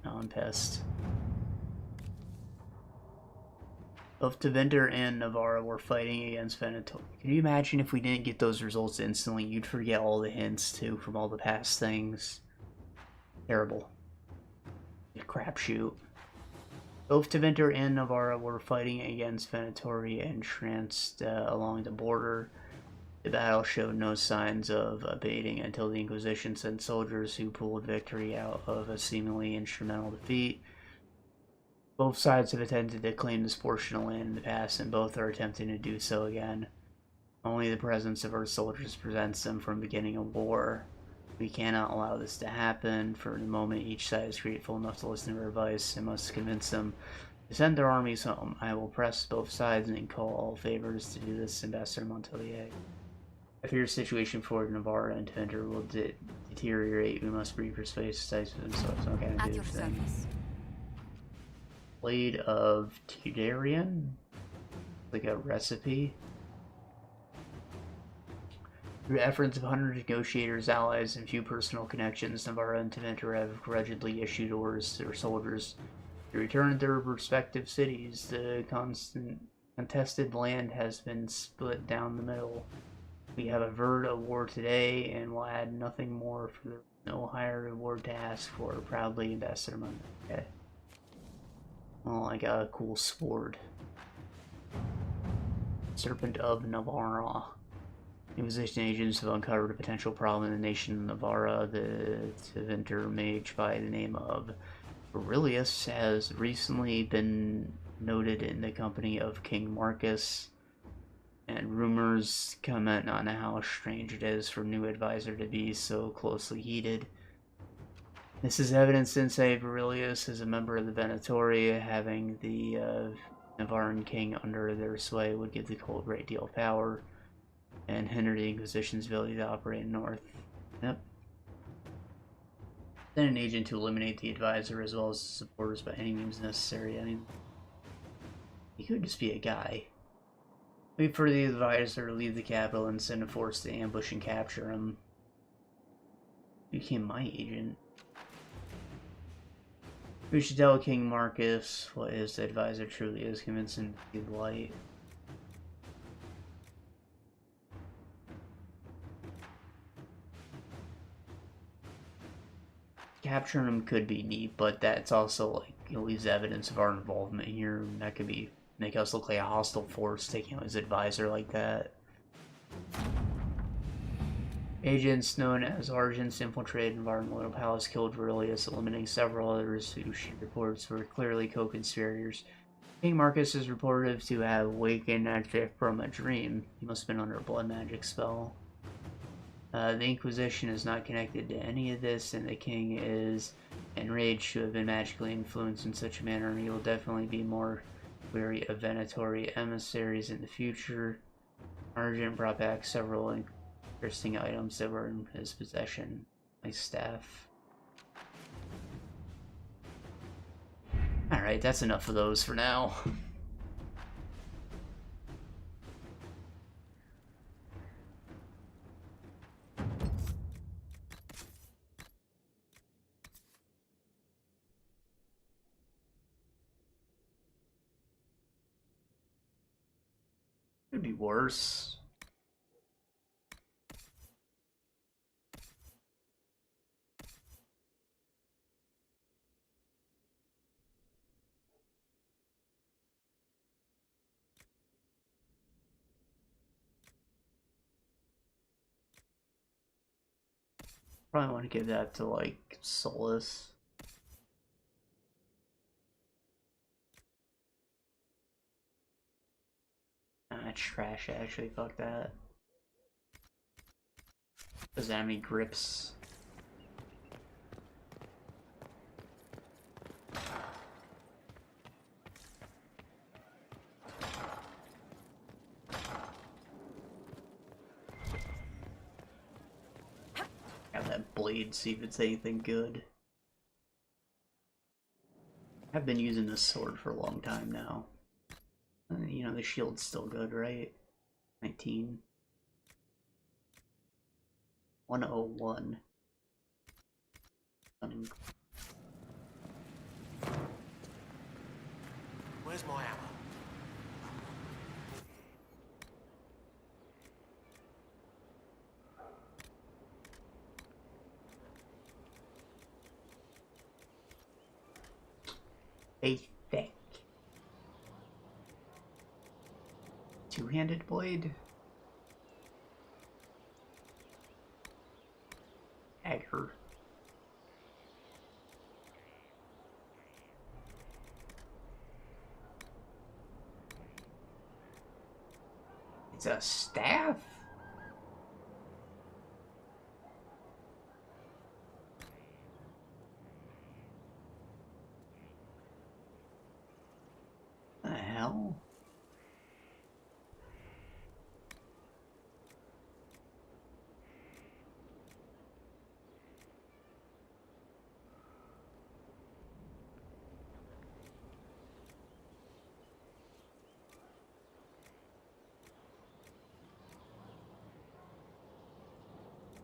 No, I'm pissed. Both Tevinter and Navarra were fighting against Venator. Can you imagine if we didn't get those results instantly? You'd forget all the hints, too, from all the past things. Terrible. Crapshoot. Both Tevinter and Navarra were fighting against Venatory entrenched along the border. The battle showed no signs of abating until the Inquisition sent soldiers who pulled victory out of a seemingly instrumental defeat. Both sides have attempted to claim this portion of land in the past, and both are attempting to do so again. Only the presence of our soldiers prevents them from beginning a war. We cannot allow this to happen. For the moment each side is grateful enough to listen to our advice and must convince them to send their armies home. I will press both sides and call all favors to do this, Ambassador Montelier. I fear the situation for Navarra and Tevinter will deteriorate. We must be persuasive themselves. Okay, At your service. Blade of Tudarian? Like a recipe? Through efforts of 100 negotiators, allies, and few personal connections, Navarra and Tevinter have grudgingly issued orders to their soldiers to return to their respective cities. The contested land has been split down the middle. We have averted a war today, and will add nothing more for the no higher reward to ask for. Proudly, Ambassador Monday. Okay. Well, I got a cool sword. Serpent of Navarra. Inquisition agents have uncovered a potential problem in the nation of Navarra. The Tevinter mage by the name of Aurelius has recently been noted in the company of King Marcus. And rumors comment on how strange it is for a new advisor to be so closely heated. This is evident since Aurelius is a member of the Venatory. Having the Navarran king under their sway would give the cult a great deal of power and hinder the Inquisition's ability to operate north. Yep. Send an agent to eliminate the advisor as well as the supporters by any means necessary. I mean, he could just be a guy. Wait for the advisor to leave the capital and send a force to ambush and capture him. He became my agent. We should tell King Marcus what his advisor truly is, convince him to be the light. capturing them could be neat, but that's also like it leaves evidence of our involvement here. That could be make us look like a hostile force taking out his advisor like that. Agents known as Argents infiltrated Environmental Palace, killed Aurelius, eliminating several others who she reports were clearly co-conspirators. King Marcus is reported to have awakened as if from a dream. He must have been under a blood magic spell. The Inquisition is not connected to any of this, and the king is enraged to have been magically influenced in such a manner. He will definitely be more wary of venatory emissaries in the future. Argent brought back several interesting items that were in his possession. My staff. Alright, that's enough of those for now. Could be worse. Probably want to give that to like Solus. That's trash actually, fuck that. Does that have any grips? Have that blade, see if it's anything good. I've been using this sword for a long time now. You know, the shield's still good, right? 19. 101. Where's my hammer? A thick. Two-handed blade? Dagger. It's a staff? The hell?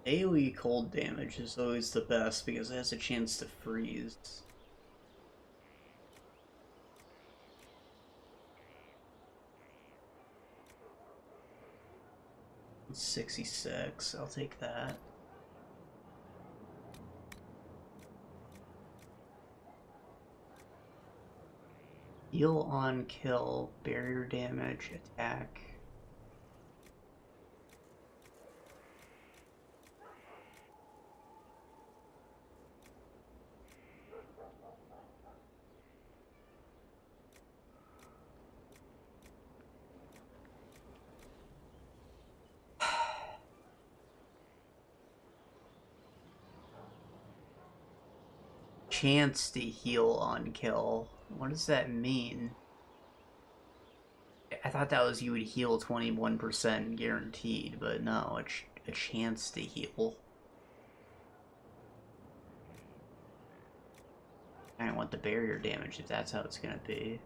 AoE cold damage is always the best because it has a chance to freeze. 66, I'll take that. Heal on kill, barrier damage, attack. Chance to heal on kill. What does that mean? I thought that was you would heal 21% guaranteed, but no, it's a chance to heal. I don't want the barrier damage if that's how it's gonna be.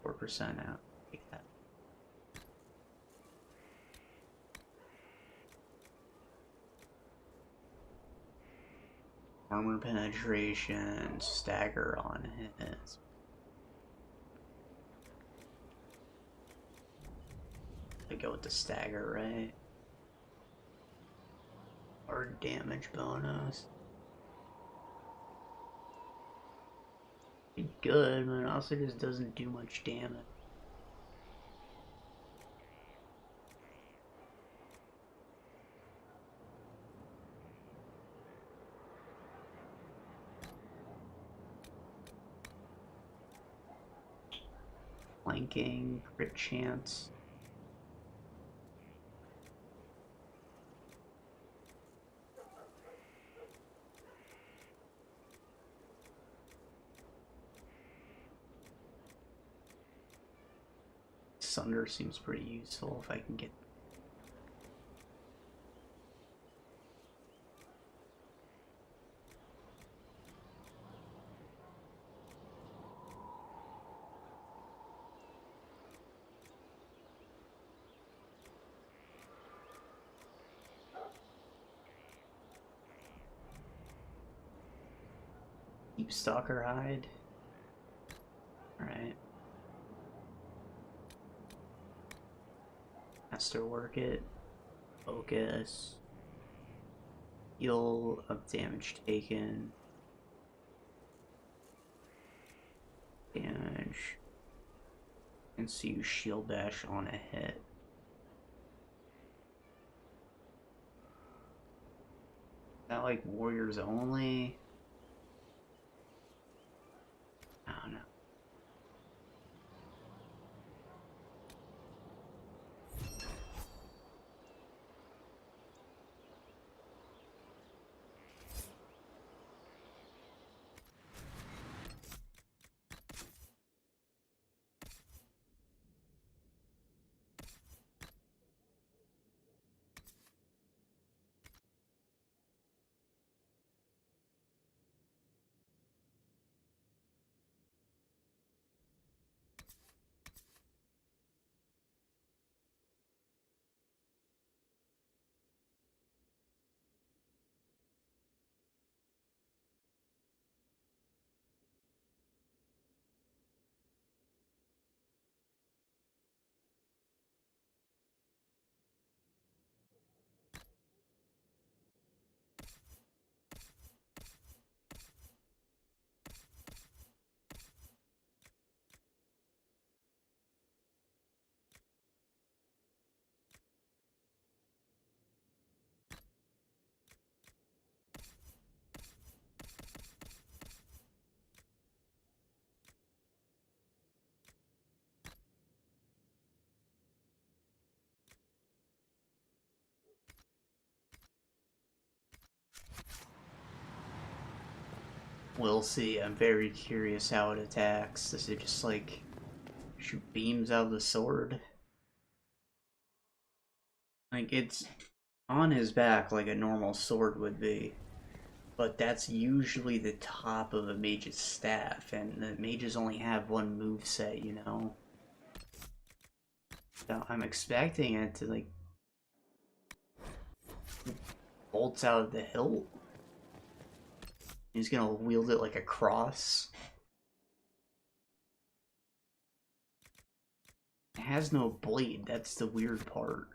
%4% out. Take that. Armor penetration, stagger on hits. I go with the stagger, right? Or damage bonus. It's good, but it also just doesn't do much damage. Flanking, crit chance. Sunder seems pretty useful if I can get. Keep Stalker Hide. Alright. Masterwork it. Focus. Heal of damage taken. Damage. And so you shield dash on a hit. Is that like warriors only? I don't know. We'll see. I'm very curious how it attacks. Does it just like shoot beams out of the sword? Like it's on his back like a normal sword would be. But that's usually the top of a mage's staff, and the mages only have one moveset, you know? So I'm expecting it to like bolts out of the hilt. He's gonna wield it like a cross. It has no blade, that's the weird part.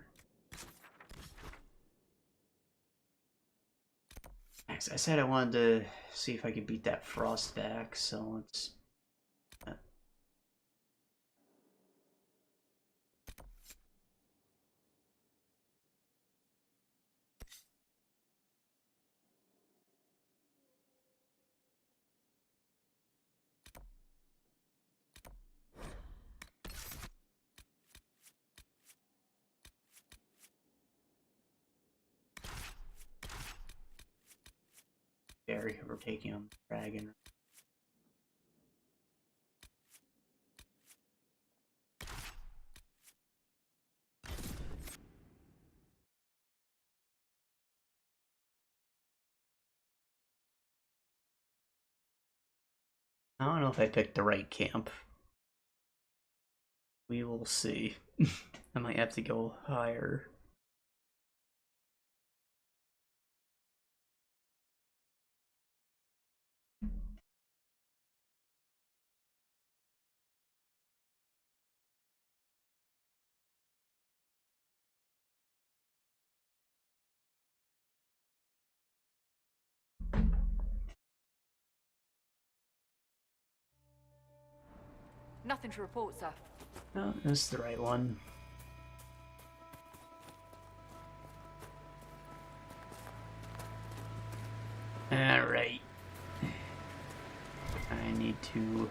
I said I wanted to see if I could beat that Frostback, so let's... Barry, we're taking on the dragon. I don't know if I picked the right camp. We will see. I might have to go higher. Nothing to report, sir. No, this is the right one. Alright. I need to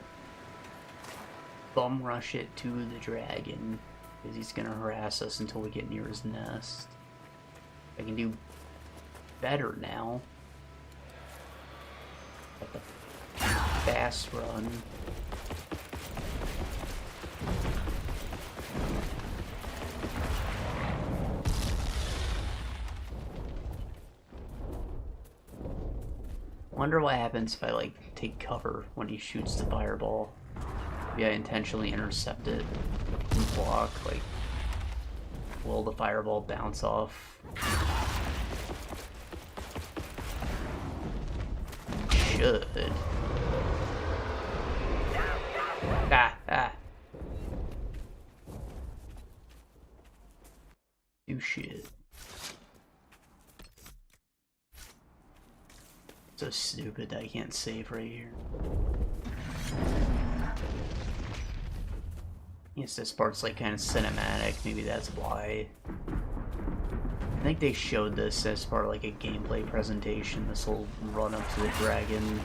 bum rush it to the dragon, because he's gonna harass us until we get near his nest. I can do better now. Got the fast run. Wonder what happens if I like take cover when he shoots the fireball. Maybe I intentionally intercept it and block. Like, will the fireball bounce off? Should. Ah. Do shit. So stupid that I can't save right here. Yes, this part's like kind of cinematic, maybe that's why. I think they showed this as part of like a gameplay presentation, this whole run up to the dragon,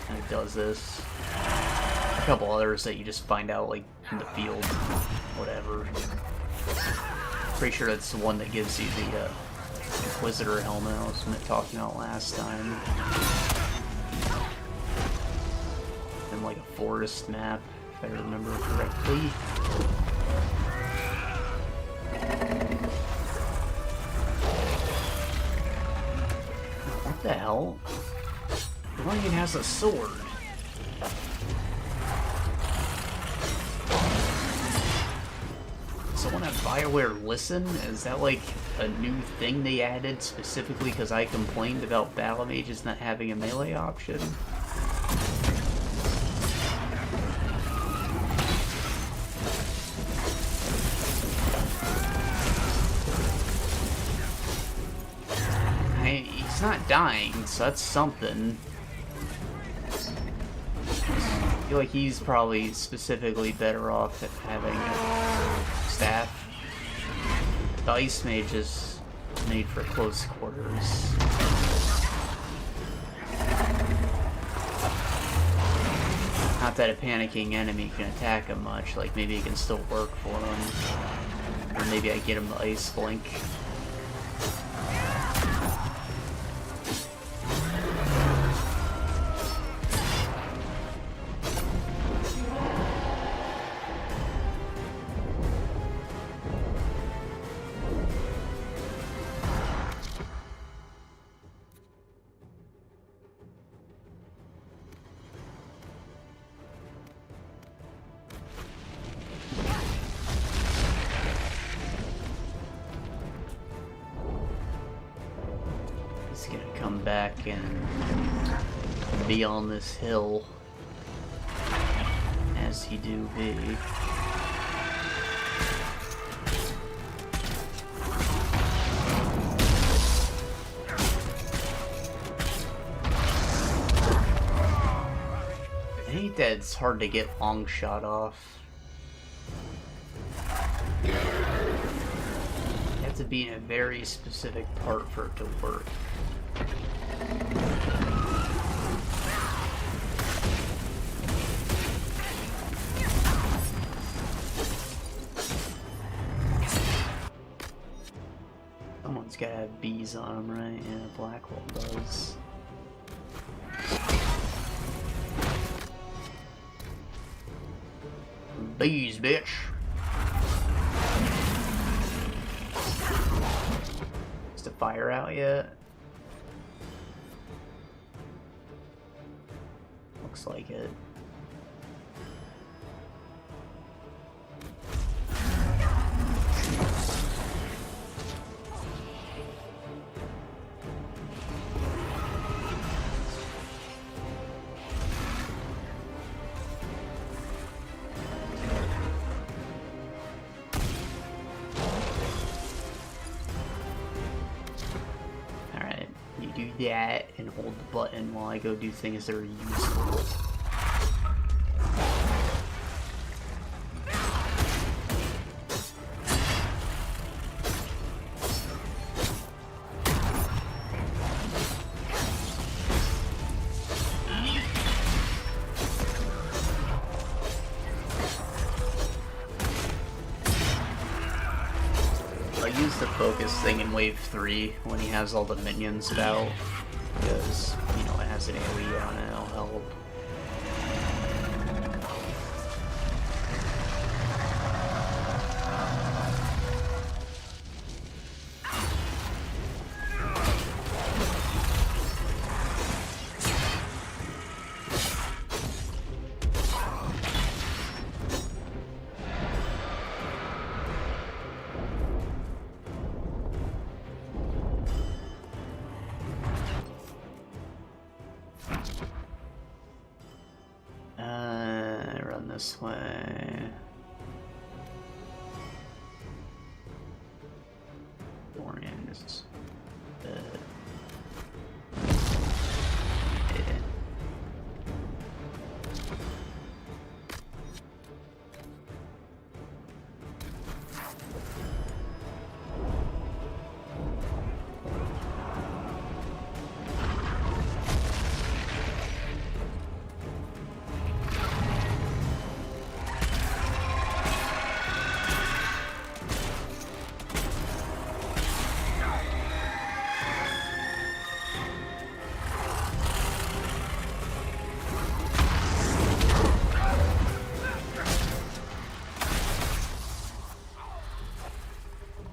and it does this. A couple others that you just find out like in the field, whatever. Pretty sure that's the one that gives you the Inquisitor helmet I was talking about last time. And like a forest map, if I remember correctly. What the hell? The one even has a sword. Someone at BioWare listen? Is that like a new thing they added specifically because I complained about Battle Mages not having a melee option? He's not dying, so that's something. I feel like he's probably specifically better off at having a staff. The Ice Mage is made for close quarters. Not that a panicking enemy can attack him much, like maybe it can still work for him. Or maybe I get him the Ice Blink. Back and be on this hill as he do be. I hate that it's hard to get long shot off. You have to be in a very specific part for it to work. Someone's gotta have bees on them, right? Yeah, Blackwell does. Bees, bitch! Is the fire out yet? Looks like it. Alright, you do that and hold the button while I go do things that are useful. use the focus thing in wave 3 when he has all the minions out, because, you know, it has an AoE on it, it'll help. Run this way. Dorian is dead.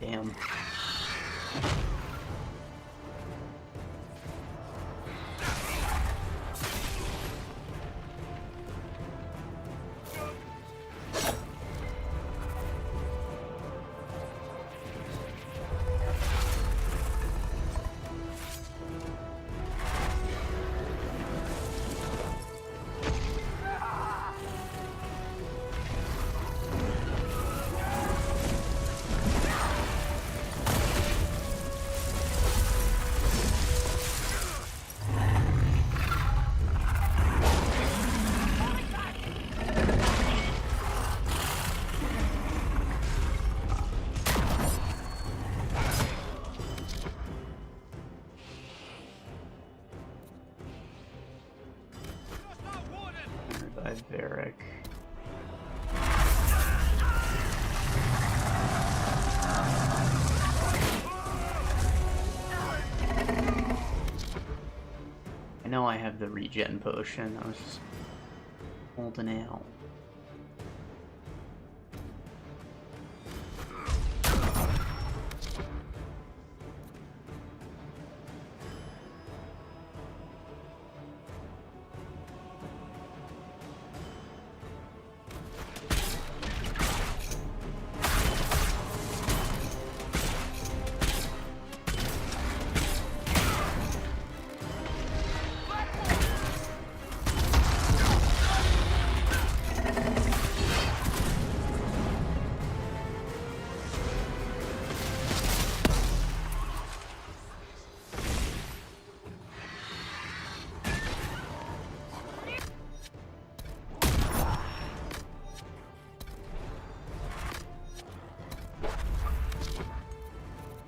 Damn. Varric. I know I have the regen potion, I was just holding out.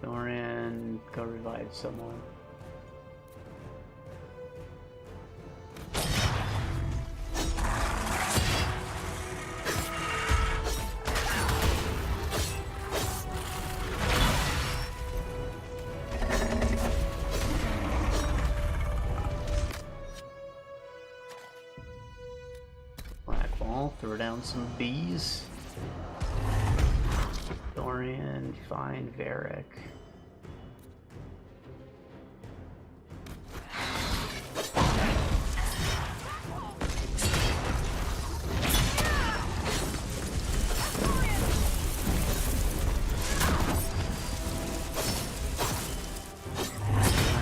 Dorian, go revive someone. Black wall, throw down some bees. Dorian, find Varric.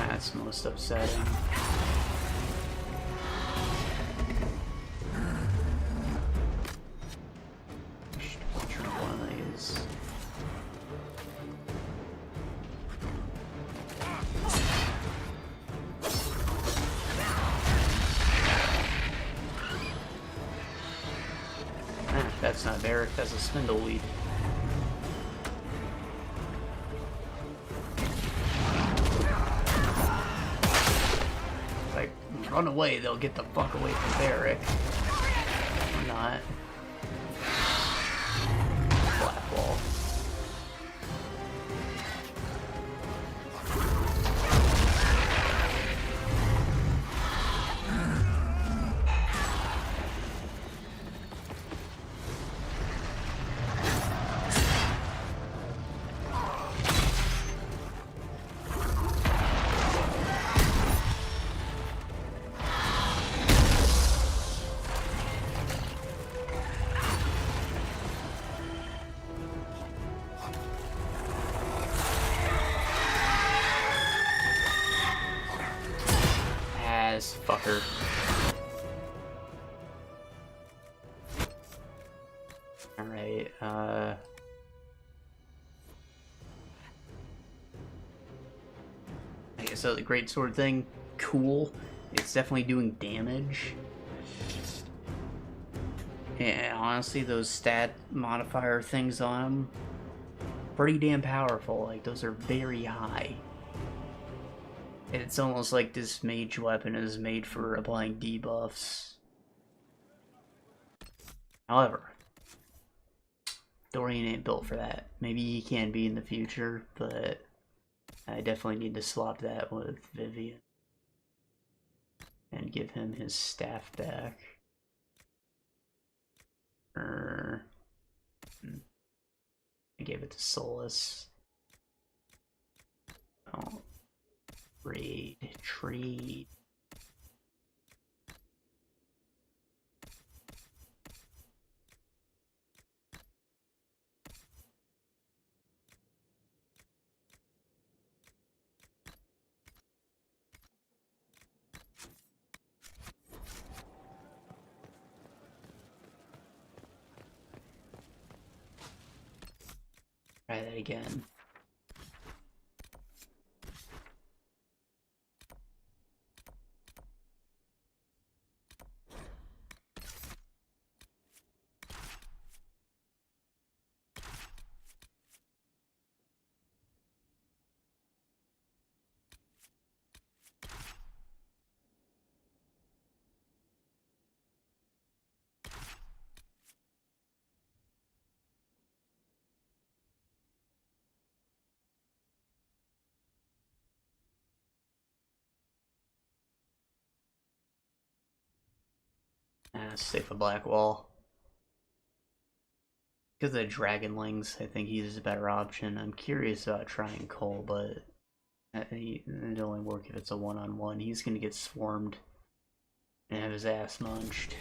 That's most upsetting. That's not Varric, that's a spindleweed. Like, run away, they'll get the fuck away from Varric. Or not. Black wall. character. Alright, okay, so the greatsword thing, cool. It's definitely doing damage. And honestly, those stat modifier things on them, pretty damn powerful. Like, those are very high. It's almost like this mage weapon is made for applying debuffs. However, Dorian ain't built for that. Maybe he can be in the future, but I definitely need to swap that with Vivian. And give him his staff back. I gave it to Solus. Oh. Raid. Trade. Try that again. Stick the black wall. Because of the dragonlings, I think he's a better option. I'm curious about trying Cole, but it'd only work if it's a one-on-one. He's gonna get swarmed and have his ass munched.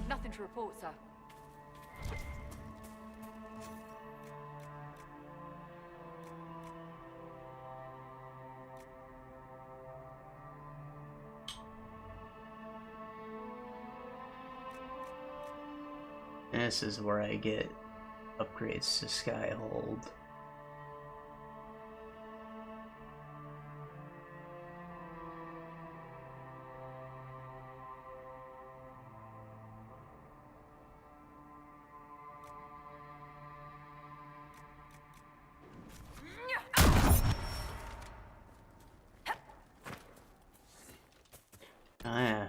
Nothing to report, sir. And this is where I get upgrades to Skyhold. Oh yeah.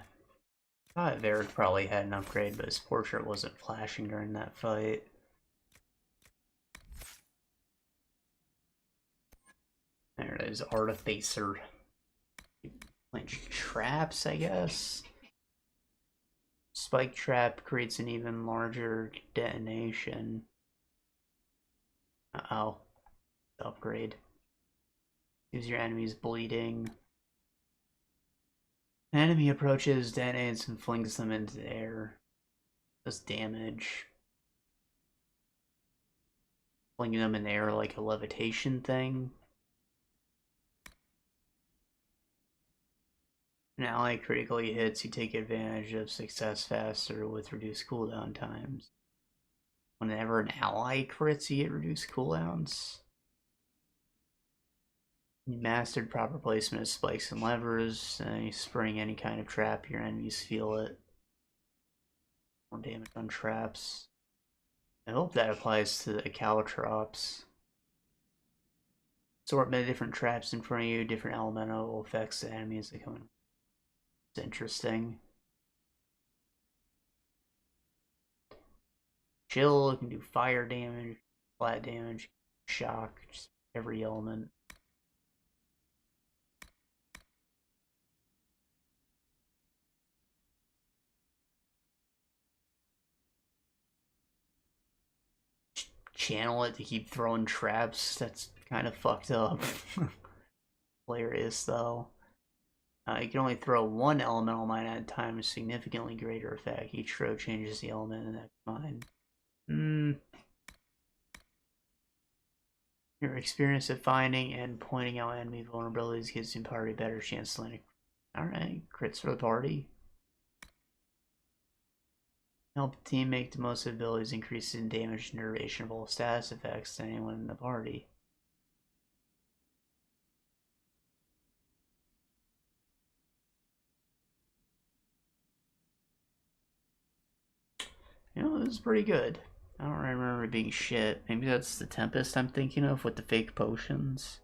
I thought Varric probably had an upgrade, but his portrait wasn't flashing during that fight. There it is, Artificer. Lynch traps, I guess. Spike trap creates an even larger detonation. Uh-oh. Upgrade. Gives your enemies bleeding. An enemy approaches, detonates, and flings them into the air. Does damage. Flinging them in the air like a levitation thing. An ally critically hits, you take advantage of success faster with reduced cooldown times. Whenever an ally crits, you get reduced cooldowns. You mastered proper placement of spikes and levers, and you spring any kind of trap, your enemies feel it. More damage on traps. I hope that applies to the caltrops. Assortment of different traps in front of you, different elemental effects to enemies that come in. It's interesting. Chill, you can do fire damage, flat damage, shock, just every element. channel it to keep throwing traps. That's kind of fucked up. Hilarious though. You can only throw one elemental mine at a time with significantly greater effect. Each throw changes the element in that mine. Your experience at finding and pointing out enemy vulnerabilities gives the party a better chance to land. Alright, crits for the party. Help the team make the most of abilities, increases in damage and duration of all status effects to anyone in the party. You know, this is pretty good. I don't remember it being shit. Maybe that's the Tempest I'm thinking of with the fake potions.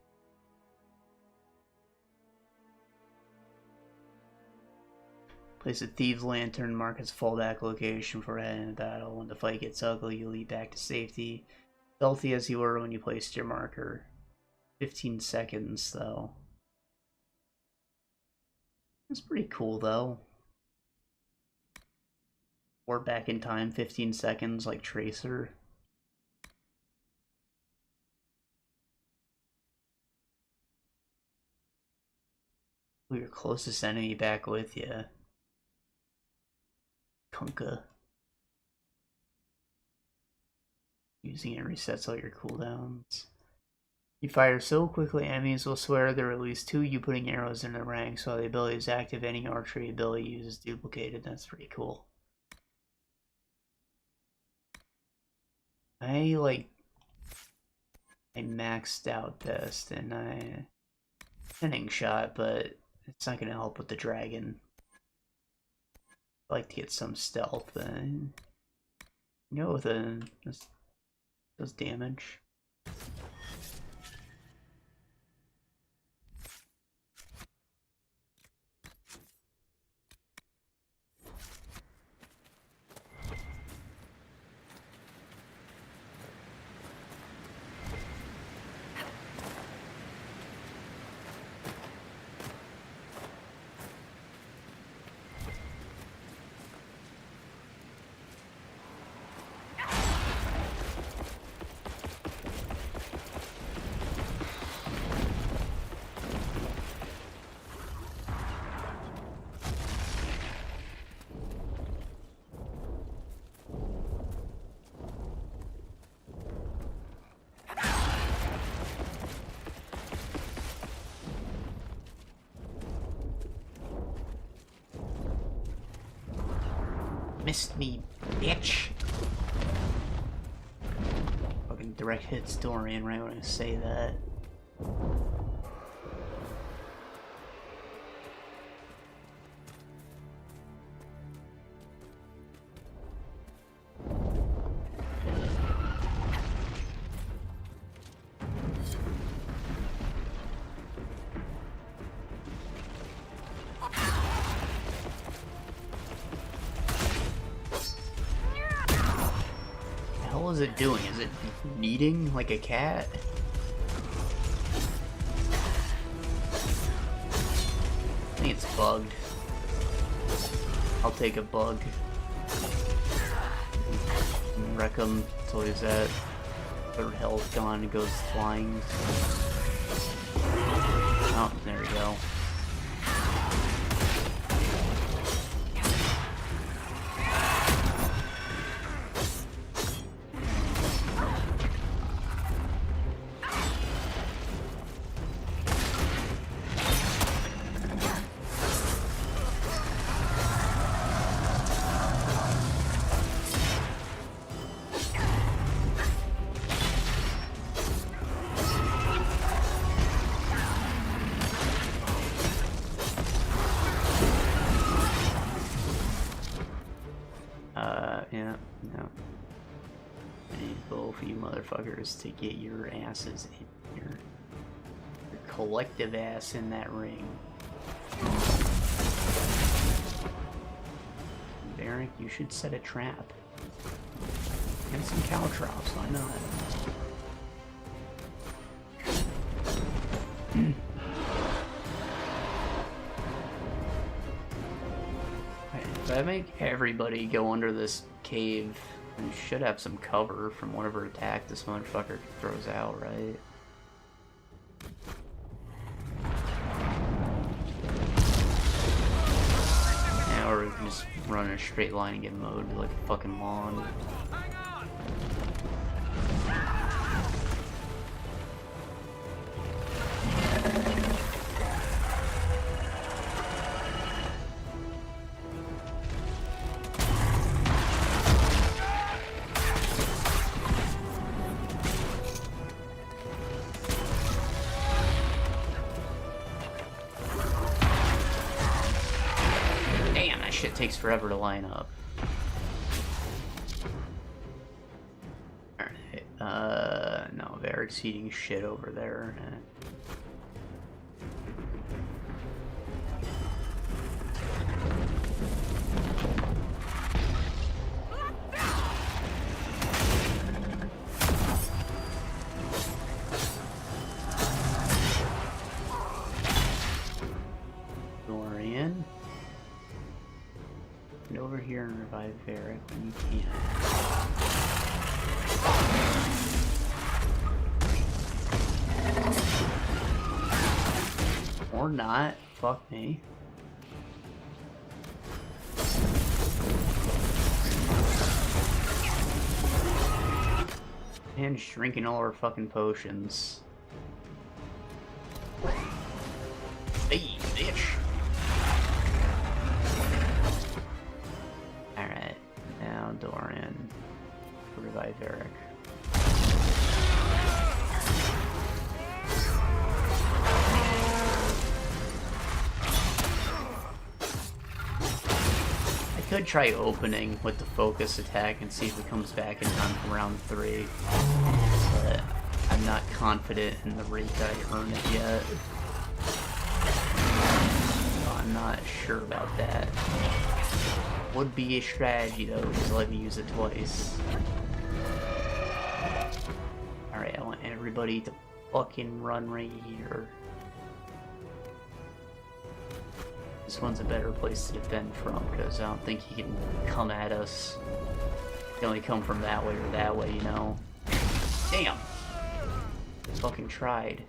Place a Thieves' Lantern, mark as fallback location for heading into battle. When the fight gets ugly, you lead back to safety. Stealthy as you were when you placed your marker. 15 seconds, though. That's pretty cool, though. Or back in time, 15 seconds, like Tracer. Your closest enemy back with you. Kunkka. Using it resets all your cooldowns. You fire so quickly, enemies will swear there are at least 2 you putting arrows in the ranks. While the ability is active, any archery ability uses duplicated. That's pretty cool. I maxed out this and I pinning shot, but it's not gonna help with the dragon. I like to get some stealth and go with it. Does damage. Missed me, bitch. Fucking direct hits Dorian right when I say that. What is it doing? Is it kneading like a cat? I think it's bugged. I'll take a bug. Wreck him until he's at third health gone and goes flying. Oh, there we go. Yeah, no. I need both of you motherfuckers to get your asses in here. Your collective ass in that ring. Varric, you should set a trap. And some caltrops, why not? Did I make everybody go under this cave We should have some cover from whatever attack this motherfucker throws out, right? Now or we can just run in a straight line and get mowed like a fucking lawn. Shit takes forever to line up. Alright, no, Varric's eating shit over there. Dorian. Over here and revive Varric when you can. Or not. Fuck me. And just drinking all our fucking potions. Hey, bitch! Alright, now Dorian. Revive Varric. I could try opening with the focus attack and see if it comes back in time for round 3. But I'm not confident in the rate that I earn it yet. So I'm not sure about that. Would be a strategy though, just let me use it twice. Alright, I want everybody to fucking run right here. This one's a better place to defend from, because I don't think he can come at us. He can only come from that way or that way, you know? Damn! Fucking tried.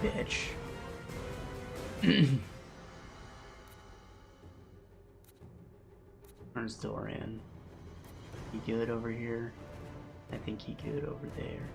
Bitch. Where's Dorian? He good over here? I think he good over there.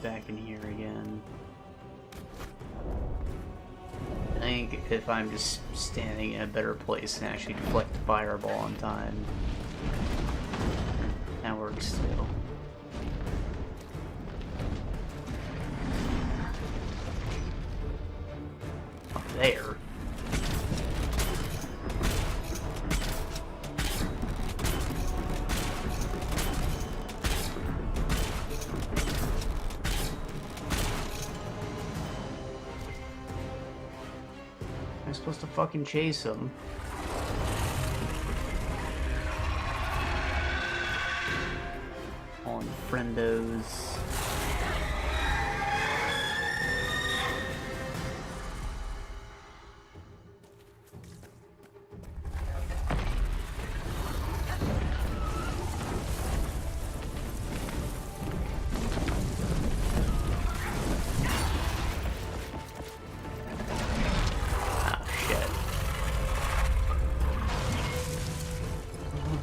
Back in here again. I think if I'm just standing in a better place and actually deflect the fireball on time, that works too. supposed to fucking chase him. On friendos.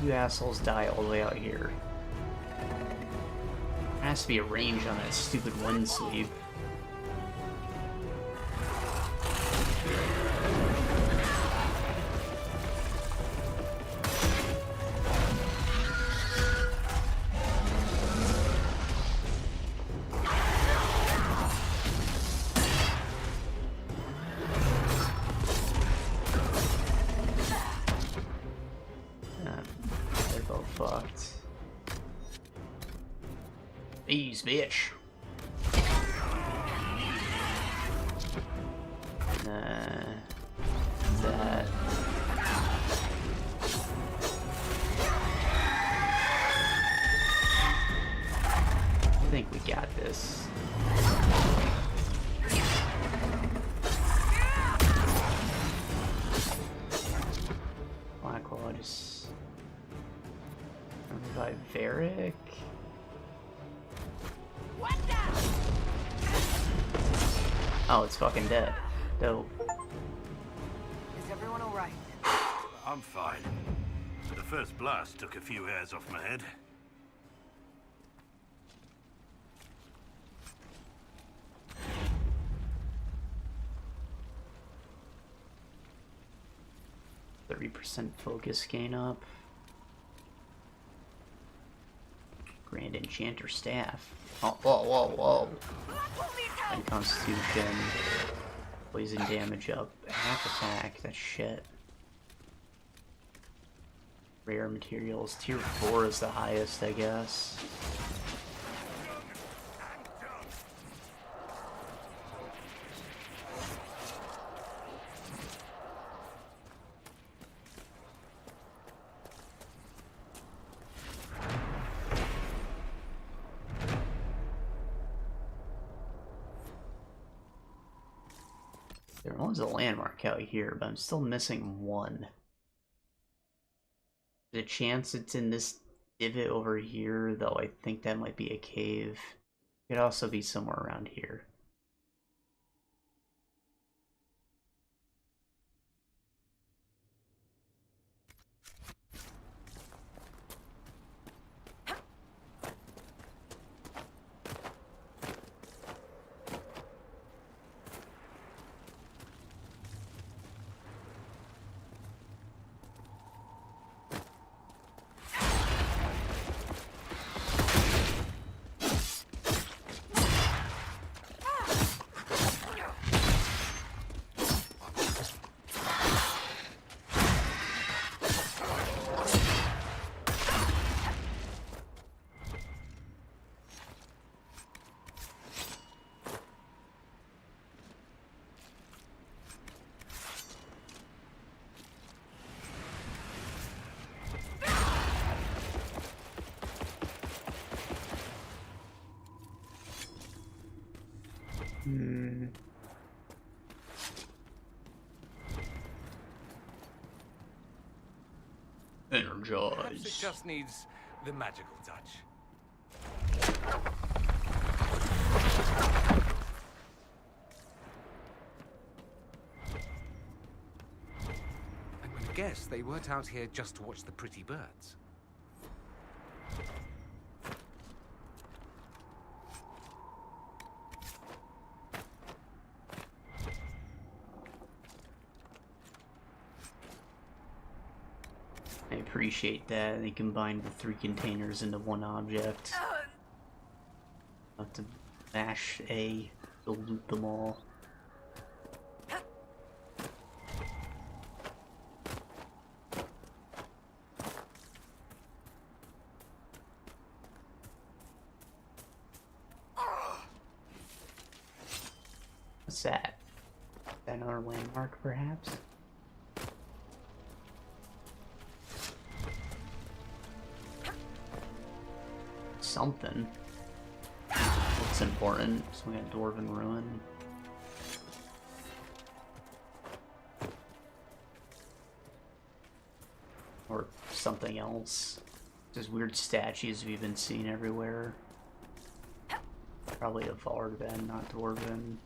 You assholes die all the way out here. There has to be a range on that stupid wind sleeve. Ease, bitch. That. I think we got this. Blackwall just revive Varric. Oh, it's fucking dead. Dope. Is everyone alright? I'm fine. The first blast took a few hairs off my head. %30 focus gain up. Grand Enchanter Staff. Oh, whoa, whoa, whoa. And Constitution. Poison damage up. Half attack. That's shit. Rare materials. Tier 4 is the highest, I guess. There was a landmark out here, but I'm still missing one. There's a chance it's in this divot over here, though I think that might be a cave. It could also be somewhere around here. Energize. Perhaps it just needs the magical touch. I'm going to guess they weren't out here just to watch the pretty birds. I appreciate that. They combined the 3 containers into one object. Have to mash A to loot them all. What's that? Is that another landmark, perhaps? something. Looks important. So we got Dwarven Ruin. Or something else. There's weird statues we've been seeing everywhere. Probably a Vard then, not Dwarven.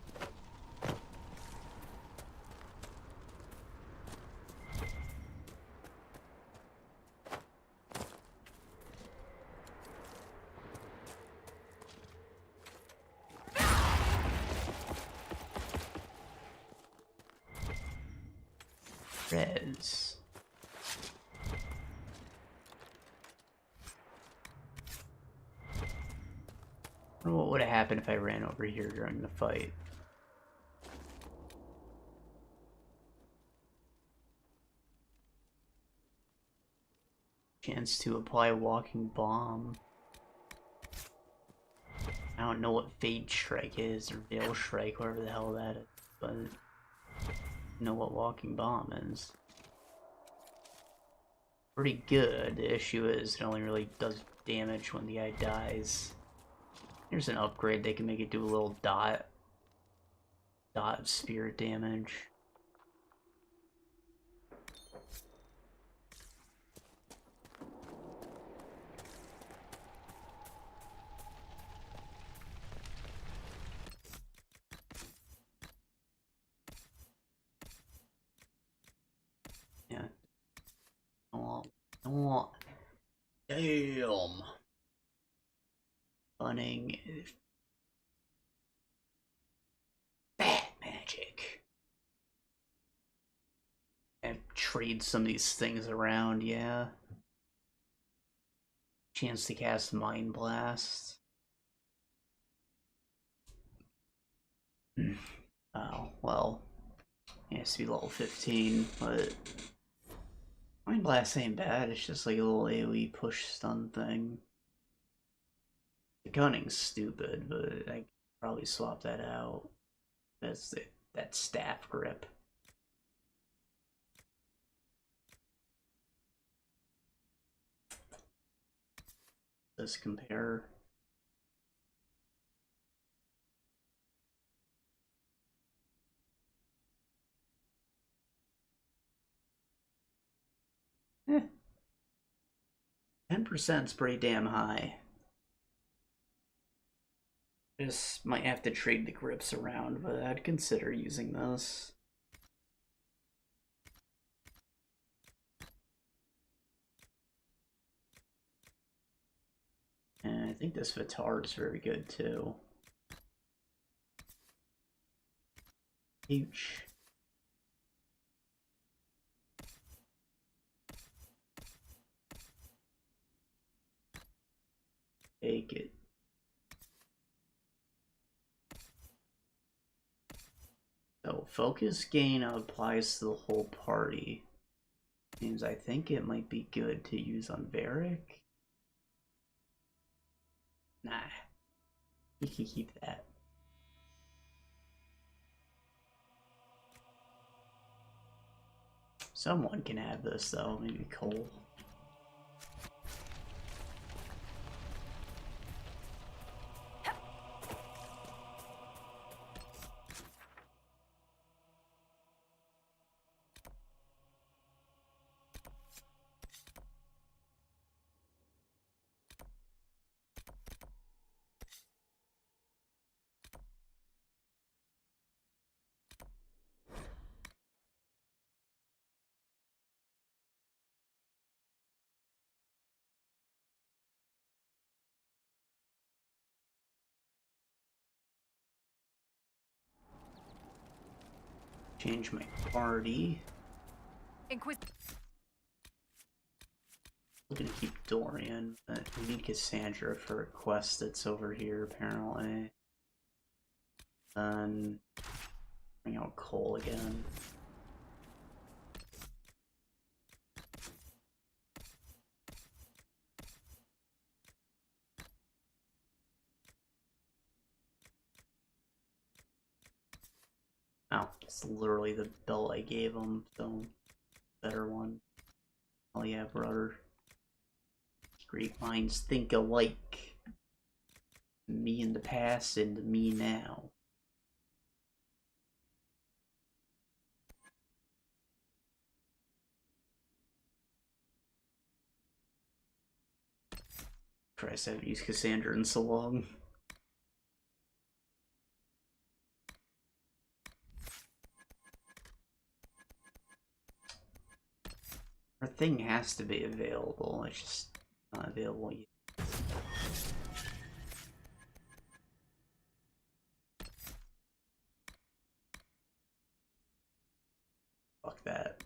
Rez. I wonder what would have happened if I ran over here during the fight. Chance to apply walking bomb. I don't know what Fade Strike is, or Veil Strike, whatever the hell that is, but I know what walking bomb is. Pretty good. The issue is it only really does damage when the guy dies. Here's an upgrade. They can make it do a little dot of spirit damage. Yeah. Oh, damn. Funning. Bat magic. And trade some of these things around, yeah. Chance to cast Mind Blast. Oh, well. It has to be level 15, but Mind Blast ain't bad, it's just like a little AoE push stun thing. The gunning's stupid, but I could probably swap that out. That's that staff grip. Let's compare. Eh. 10%'s pretty damn high. Just might have to trade the grips around, but I'd consider using this. And I think this Vitar is very good too. Huge. Take it. So focus gain applies to the whole party. Means I think it might be good to use on Varric. Nah. You can keep that. Someone can have this though, maybe Cole. Change my party. I'm gonna keep Dorian, but we need Cassandra for a quest that's over here apparently. Then bring out Cole again. Oh, it's literally the belt I gave him, so better one. Oh yeah, brother. Great minds think alike. Me in the past and me now. Christ, I haven't used Cassandra in so long. Our thing has to be available, it's just not available yet. Fuck that.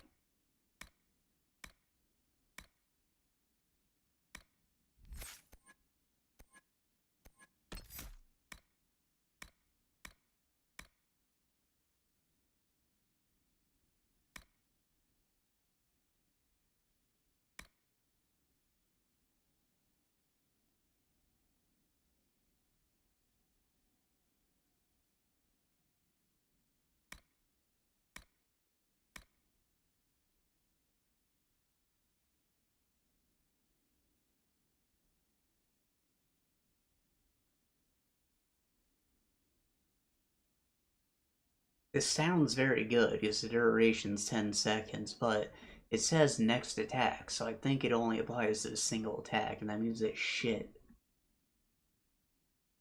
This sounds very good because the duration's 10 seconds, but it says next attack, so I think it only applies to a single attack, and that means it's shit.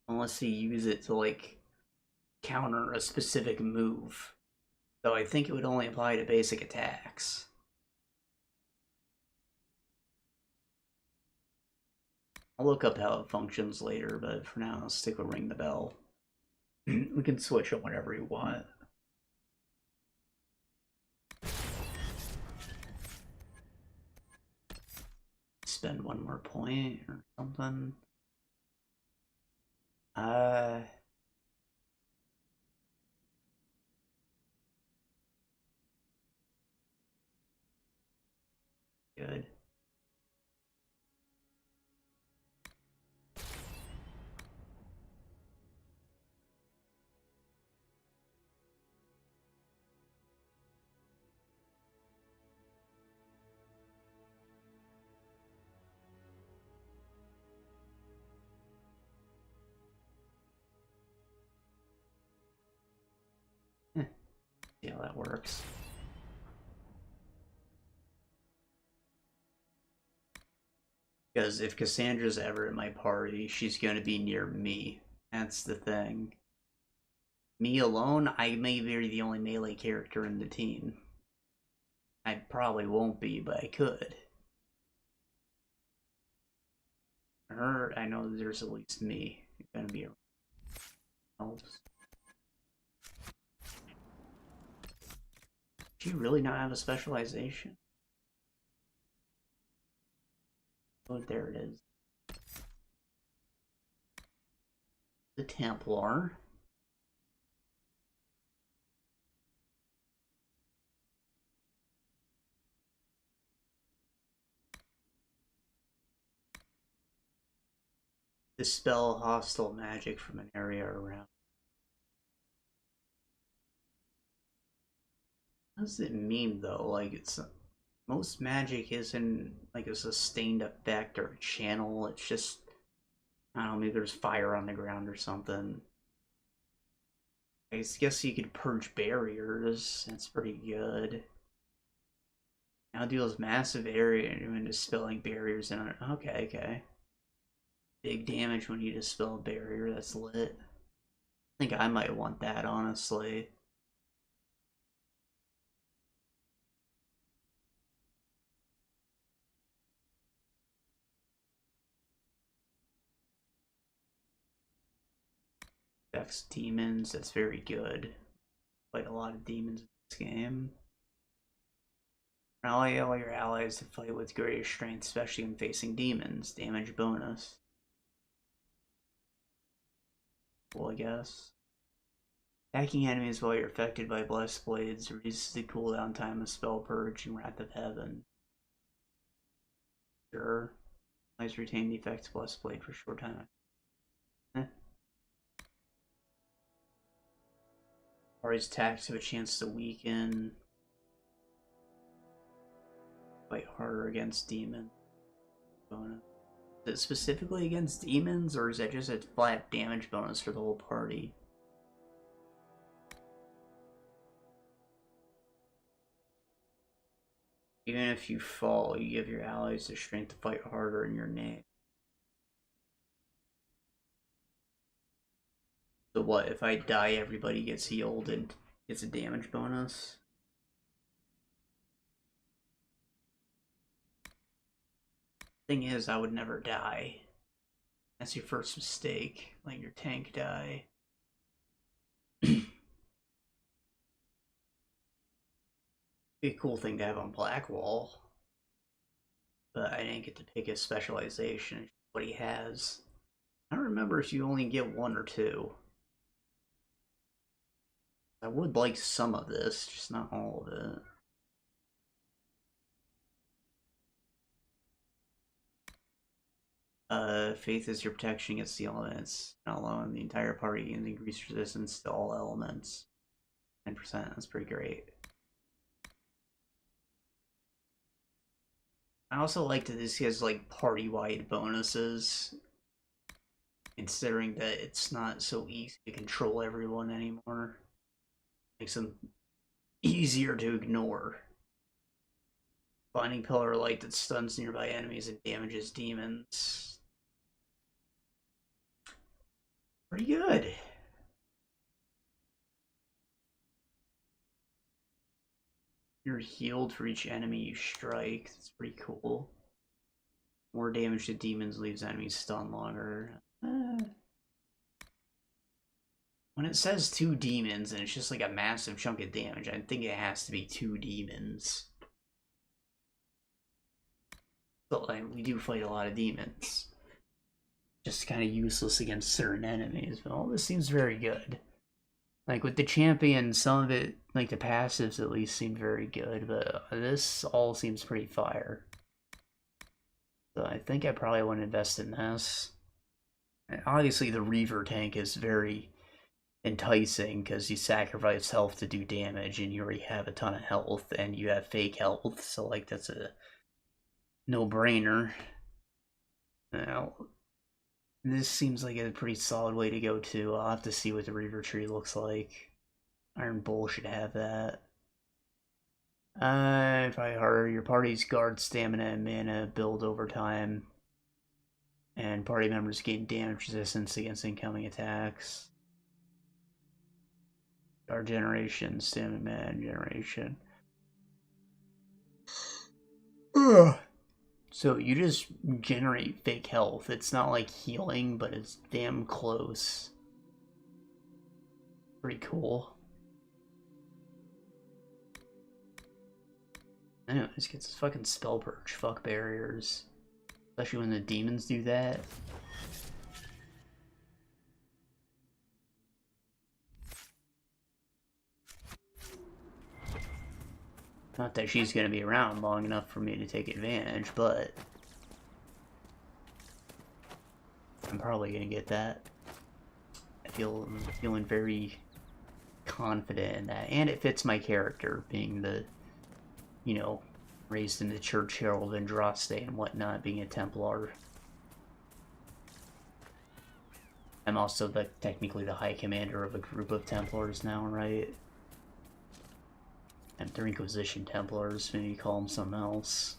Unless you use it to, like, counter a specific move. So I think it would only apply to basic attacks. I'll look up how it functions later, but for now, I'll stick with Ring the Bell. We can switch it whenever you want. Spend one more point or something. Good. See how that works. Because if Cassandra's ever in my party, she's going to be near me. That's the thing. Me alone, I may be the only melee character in the team. I probably won't be, but I could. Her, I know there's at least me. It's going to be around. Do you really not have a specialization? Oh, there it is. The Templar. Dispel hostile magic from an area around. What does it mean though? Like it's most magic isn't like a sustained effect or a channel. It's just I don't know. Maybe there's fire on the ground or something. I guess you could purge barriers. That's pretty good. Now deals massive area when dispelling barriers. And okay, okay. Big damage when you dispel a barrier. That's lit. I think I might want that honestly. Affects demons, that's very good. Quite a lot of demons in this game. Rally all your allies to fight with greater strength, especially when facing demons. Damage bonus. Cool, I guess. Attacking enemies while you're affected by Blessed Blades reduces the cooldown time of Spell Purge and Wrath of Heaven. Sure. Always retain the effects of Blessed Blade for a short time. Party's attacks have a chance to weaken. Fight harder against demons. Bonus. Is it specifically against demons, or is that just a flat damage bonus for the whole party? Even if you fall, you give your allies the strength to fight harder in your name. So what, if I die, everybody gets healed and gets a damage bonus? Thing is, I would never die. That's your first mistake. Let your tank die. Be a cool thing to have on Blackwall. But I didn't get to pick his specialization, what he has. I don't remember if you only get one or two. I would like some of this, just not all of it. Faith is your protection against the elements. Not alone, the entire party gains increased resistance to all elements. 10%, that's pretty great. I also like that this has like party-wide bonuses. Considering that it's not so easy to control everyone anymore. Makes them easier to ignore. Finding Pillar of Light that stuns nearby enemies and damages demons. Pretty good. You're healed for each enemy you strike. That's pretty cool. More damage to demons leaves enemies stunned longer. When it says 2 demons and it's just like a massive chunk of damage, I think it has to be 2 demons. But like, we do fight a lot of demons. Just kind of useless against certain enemies, but all this seems very good. Like with the champion, some of it, like the passives at least, seemed very good, but this all seems pretty fire. So I think I probably want to invest in this. And obviously the Reaver tank is very enticing because you sacrifice health to do damage and you already have a ton of health and you have fake health, so like that's a no-brainer. Now, this seems like a pretty solid way to go too. I'll have to see what the Reaver tree looks like. Iron Bull should have that. Probably harder. Your party's guard stamina and mana build over time. And party members gain damage resistance against incoming attacks. Guard generation, stamina mana generation. Ugh. So you just generate fake health. It's not like healing, but it's damn close. Pretty cool. Anyways, gets this fucking spell purge. Fuck barriers. Especially when the demons do that. Not that she's gonna be around long enough for me to take advantage, but I'm probably gonna get that. I'm feeling very confident in that, and it fits my character, being the, you know, raised in the Church Herald and Andraste and whatnot, being a Templar. I'm also technically the High Commander of a group of Templars now, right? And they're Inquisition Templars, maybe you call them something else.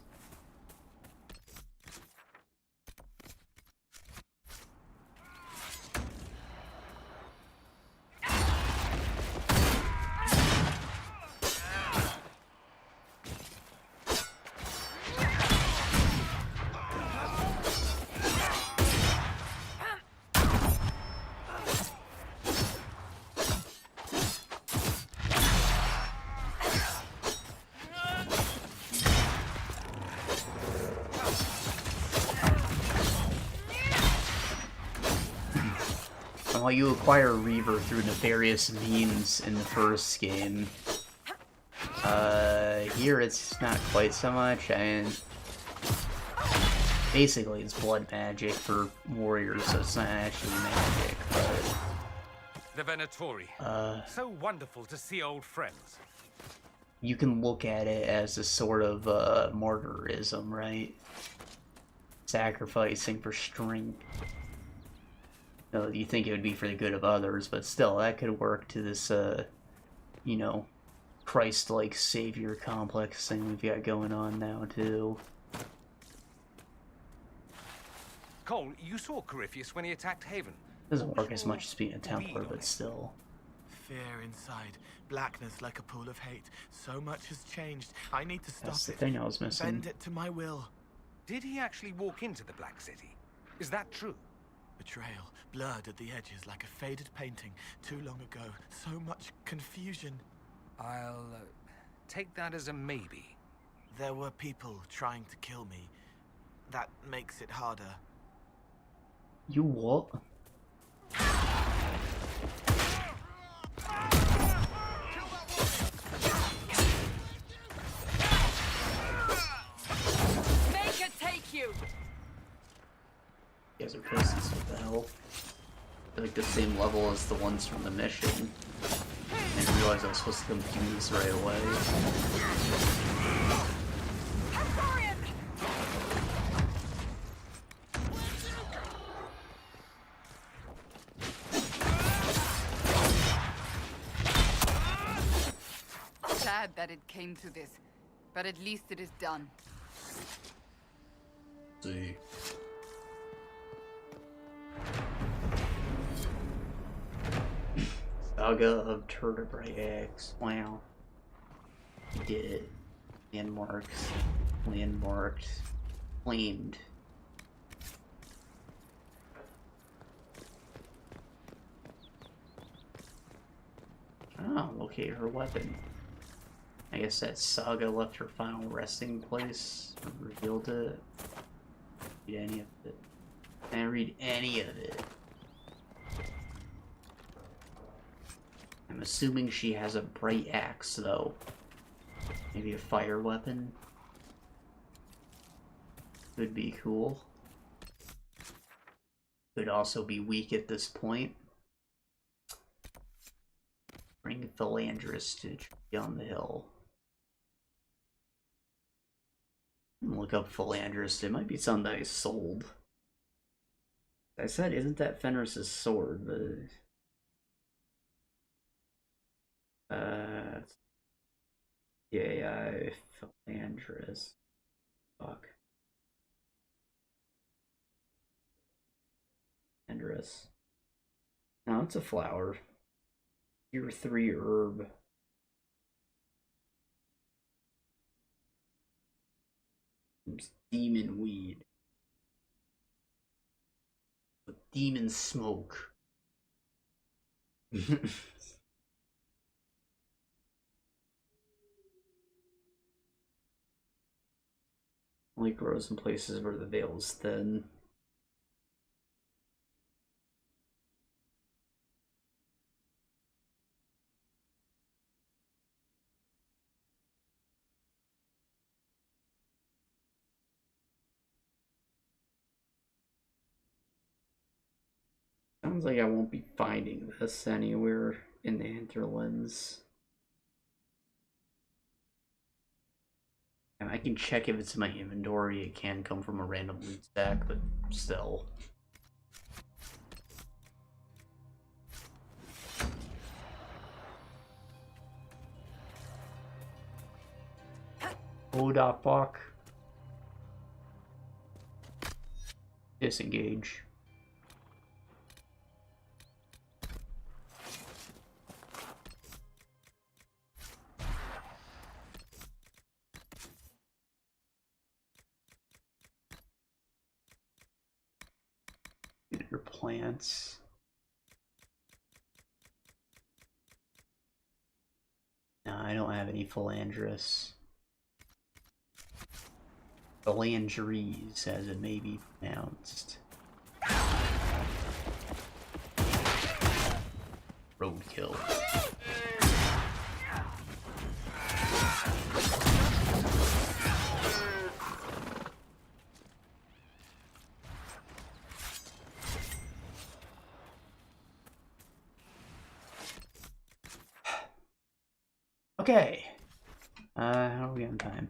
While you acquire Reaver through nefarious means in the first game, here it's not quite so much. I mean, basically it's blood magic for warriors, so it's not actually magic, but... The Venatori. So wonderful to see old friends. You can look at it as a sort of martyrism, right? sacrificing for strength. No, you think it would be for the good of others, but still, that could work to this, you know, Christ-like savior complex thing we've got going on now, too. Cole, you saw Corypheus when he attacked Haven. Doesn't work as much as being a Templar, but still. Fear inside, blackness like a pool of hate. So much has changed. I need to stop That's the it. thing I was missing. Bend it to my will. Did he actually walk into the Black City? Is that true? Betrayal, blurred at the edges like a faded painting too long ago. So much confusion. I'll take that as a maybe. There were people trying to kill me. That makes it harder. You what? Make it take you! You guys are pussies, what the hell? They're like the same level as the ones from the mission. I didn't realize I was supposed to come do this right away. Sad that it came to this, but at least it is done. See. Saga of Vertebrae X. Wow. We did it. Landmarks. Landmarked. Claimed. Oh, locate her weapon. I guess that Saga left her final resting place. Or revealed it. Read any of it. I didn't read any of it. I'm assuming she has a bright axe, though. Maybe a fire weapon? Could be cool. Could also be weak at this point. Bring Philandris to on the hill. Look up Philandris. It might be something that I sold. I said, isn't that Fenris's sword? But yeah, Philandris. Fuck. Philandris. No, it's a flower. Tier 3 herb. Demon weed. Demon smoke. Only grows in places where the veil is thin. Sounds like I won't be finding this anywhere in the hinterlands. And I can check if it's in my inventory. It can come from a random loot stack, but still. Oh, the fuck. Disengage. Your plants. No, I don't have any Philandris. Philandries, as it may be pronounced. Roadkill. Okay. How are we on time?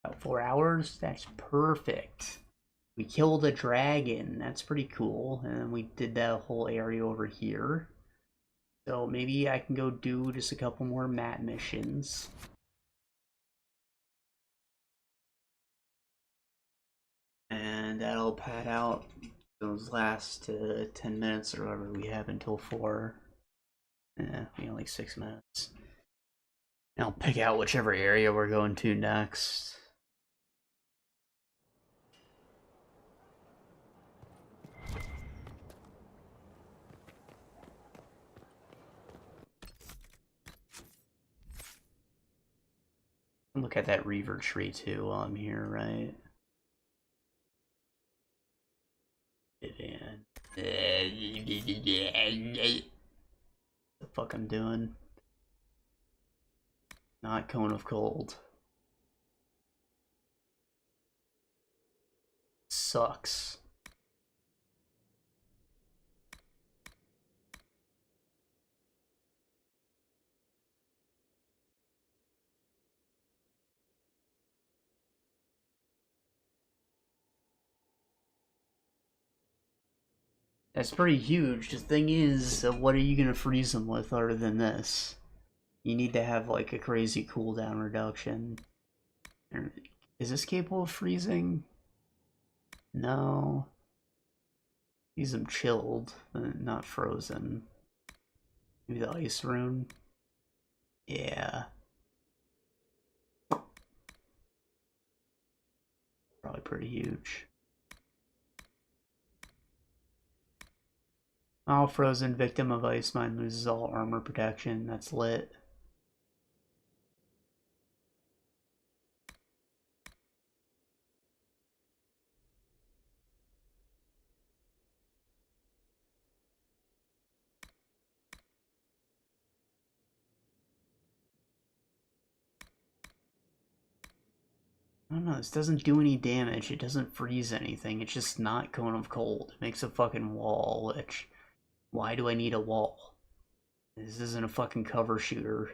About 4 hours? That's perfect. We killed a dragon. That's pretty cool. And we did that whole area over here. So maybe I can go do just a couple more mat missions. And that'll pad out those last 10 minutes or whatever we have until 4. Yeah, we got like 6 minutes. And I'll pick out whichever area we're going to next. Look at that reaver tree too while I'm here, right? The fuck I'm doing? Not Cone of Cold. Sucks. That's pretty huge. The thing is, what are you gonna freeze them with other than this? You need to have like a crazy cooldown reduction. Is this capable of freezing? No. Use them chilled, not frozen. Maybe the ice rune? Yeah. Probably pretty huge. All frozen victim of ice mine loses all armor protection. That's lit. I don't know, this doesn't do any damage, it doesn't freeze anything, it's just not Cone of Cold. It makes a fucking wall, which... Why do I need a wall? This isn't a fucking cover shooter.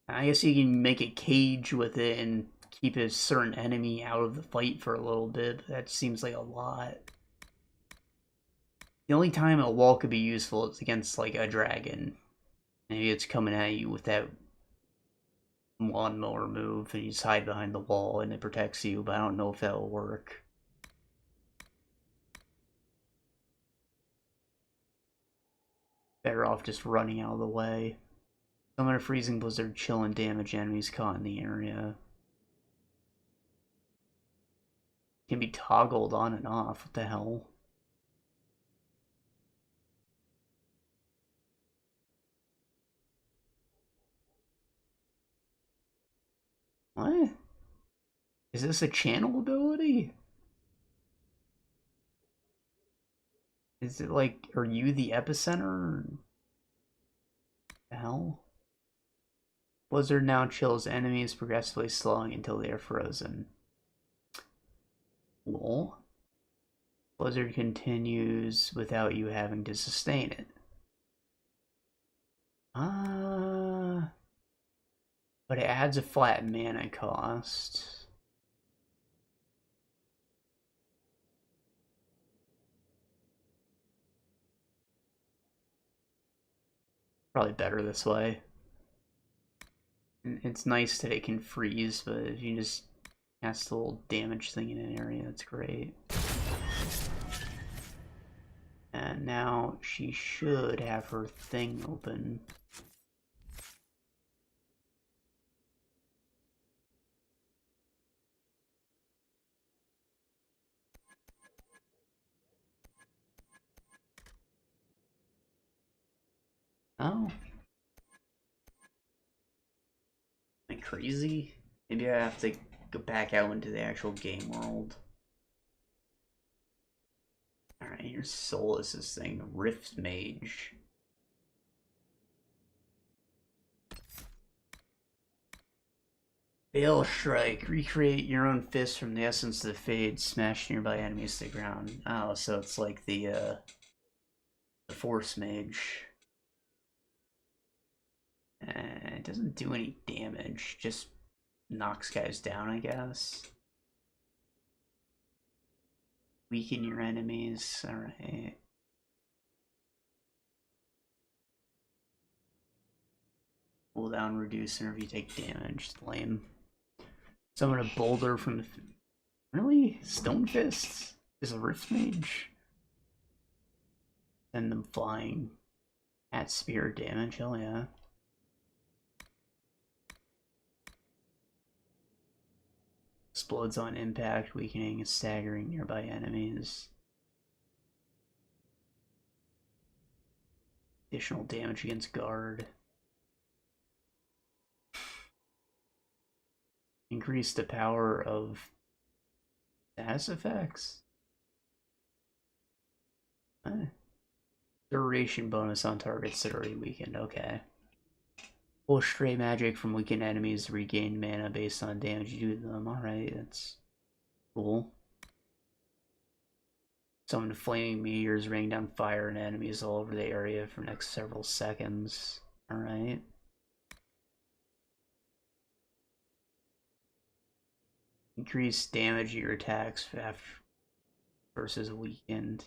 I guess you can make a cage with it and keep a certain enemy out of the fight for a little bit, but that seems like a lot. The only time a wall could be useful is against, like, a dragon. Maybe it's coming at you with that lawnmower move and you just hide behind the wall and it protects you, but I don't know if that will work. Better off just running out of the way. Summon a freezing blizzard, chill and damage enemies caught in the area. Can be toggled on and off, what the hell? What? Is this a channel ability? Is it like, are you the epicenter? What the hell? Blizzard now chills enemies, progressively slowing until they are frozen. Lol. Blizzard continues without you having to sustain it. But it adds a flat mana cost. Probably better this way. It's nice that it can freeze, but if you just cast a little damage thing in an area, that's great. And now she should have her thing open. Oh. Am I crazy? Maybe I have to go back out into the actual game world. Alright, here's Solus's thing. Rift Mage. Veil Strike. Recreate your own fist from the essence of the fade. Smash nearby enemies to the ground. Oh, so it's like the Force Mage. It doesn't do any damage, just knocks guys down, I guess. Weaken your enemies, alright. Cooldown reduce whenever you take damage, lame. Summon a boulder from the... Really? Stone Fists? Is a Rift Mage? Send them flying. At spear damage, hell yeah. Explodes on impact, weakening and staggering nearby enemies. Additional damage against guard. Increase the power of status effects. Duration bonus on targets that are already weakened, okay. Pull stray magic from weakened enemies, regain mana based on damage you do to them. Alright, that's cool. Summon flaming meteors, raining down fire on enemies all over the area for the next several seconds. Alright. Increase damage of your attacks versus weakened.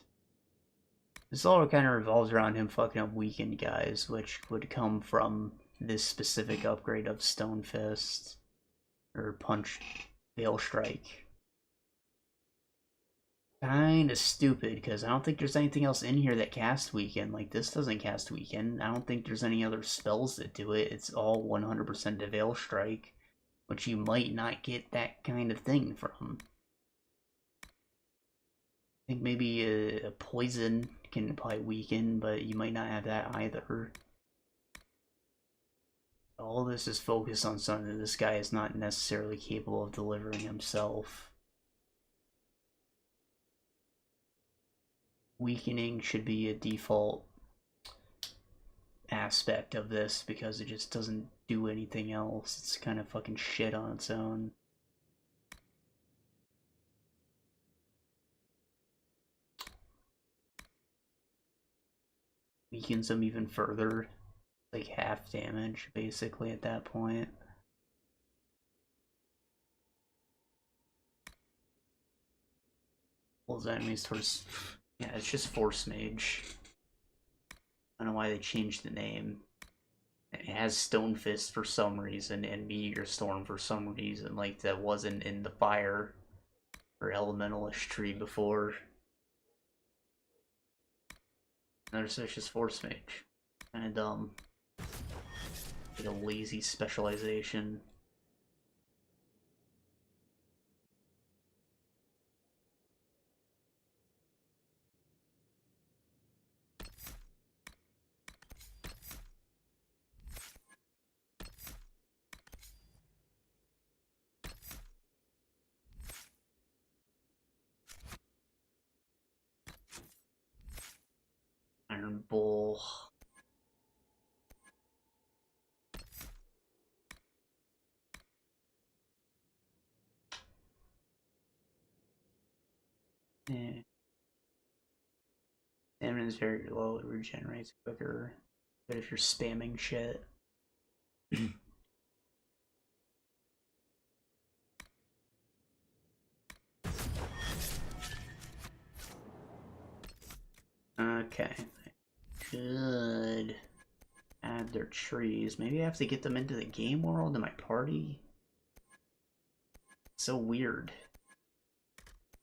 This all kind of revolves around him fucking up weakened guys, which would come from this specific upgrade of Stone Fist. Or Punch Veil Strike. Kinda stupid, because I don't think there's anything else in here that casts weaken. Like, this doesn't cast weaken. I don't think there's any other spells that do it. It's all 100% to Veil Strike, which you might not get that kind of thing from. I think maybe a poison can apply weaken, but you might not have that either. All this is focused on something that this guy is not necessarily capable of delivering himself. Weakening should be a default aspect of this because it just doesn't do anything else. It's kind of fucking shit on its own. Weakens them even further. Like half damage, basically, at that point. Pulls enemies towards... Yeah, it's just Force Mage. I don't know why they changed the name. It has Stone Fist for some reason, and Meteor Storm for some reason, like that wasn't in the Fire or Elementalist tree before. Notice it's just Force Mage. Kinda dumb. Like a lazy specialization. Iron Bull. Yeah. Stamina is very low, it regenerates quicker. But if you're spamming shit. Okay. Should add their trees. Maybe I have to get them into the game world in my party. It's so weird.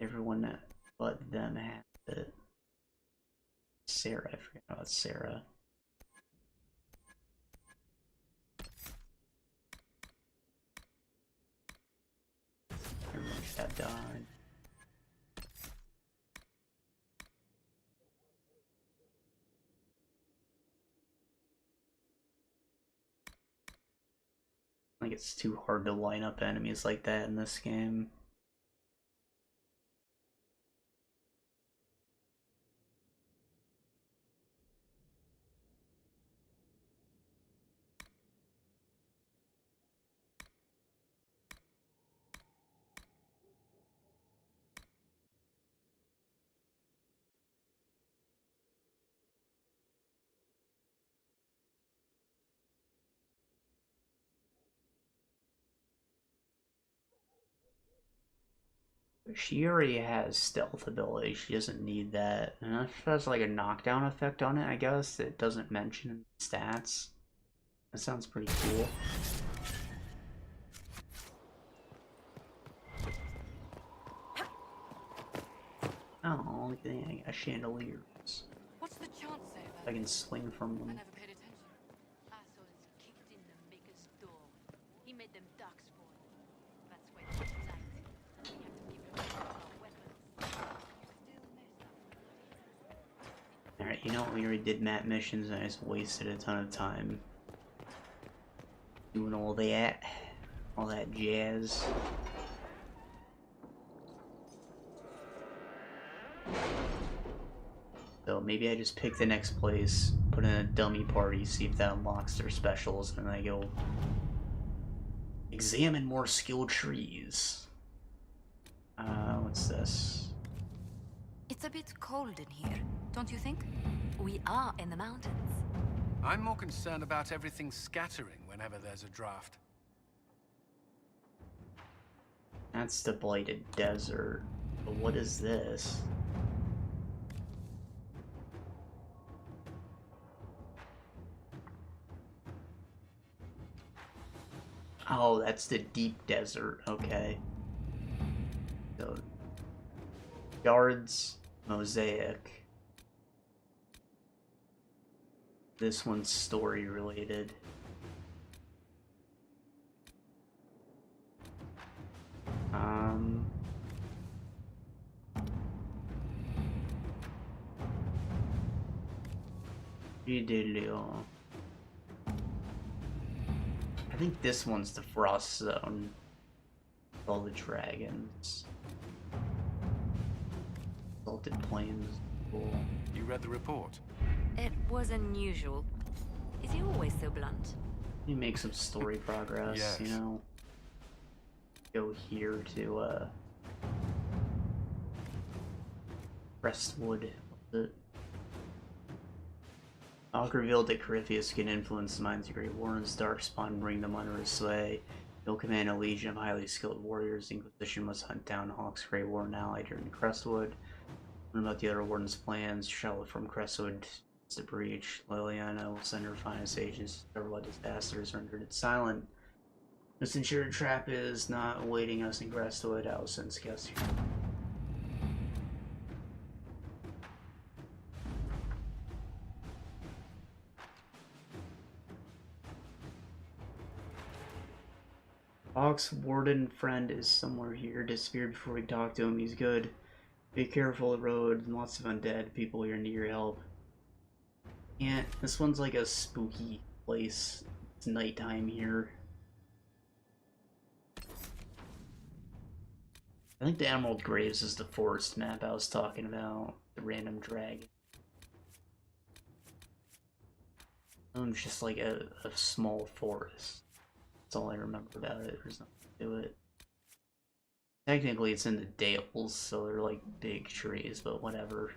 Everyone that but them has it. Sarah, I forgot about Sarah. Everyone should have died. Like, it's too hard to line up enemies like that in this game. She already has stealth ability. She doesn't need that. And if it has like a knockdown effect on it, I guess it doesn't mention stats. That sounds pretty cool. Oh, look at that. I got chandeliers. What's the chant say about I can swing from I them. never paid attention. Assholes kicked in the maker's door. He made them dark spawn. That's why it's light. We have to be prepared for our weapons. Still messed up. Alright, you know what? We already did map missions and I just wasted a ton of time doing all that jazz. So maybe I just pick the next place, put in a dummy party, see if that unlocks their specials, and then I go examine more skill trees. What's this? It's a bit cold in here, don't you think? We are in the mountains. I'm more concerned about everything scattering whenever there's a draft. That's the blighted desert. But what is this? Oh, that's the deep desert. Okay. So, Shards, Mosaic. This one's story related. Fidelio. I think this one's the Frost Zone. All the dragons. Salted Plains. Cool. You read the report? It was unusual. Is he always so blunt? You make some story progress, Yes. you know. Go here to Crestwood. Alk revealed that Corypheus can influence the minds of Great Warrens, Darkspawn, and bring them under his sway. He'll command a legion of highly skilled warriors. The Inquisition must hunt down Hawk's Great Warren ally during Crestwood. Learn about the other Warden's plans. Travel from Crestwood to Breach. Liliana will send her finest agents to discover what disasters rendered it silent. This insured trap is not awaiting us in Crestwood. I will send scouts here. Hawk's warden friend is somewhere here. Disappeared before we talk to him. He's good. Be careful of the road. Lots of undead people here need your help. Yeah, this one's like a spooky place. It's nighttime here. I think the Emerald Graves is the forest map I was talking about. The random dragon. It's just like a small forest. That's all I remember about it. There's nothing to it. Technically, it's in the Dales, so they're like big trees, but whatever.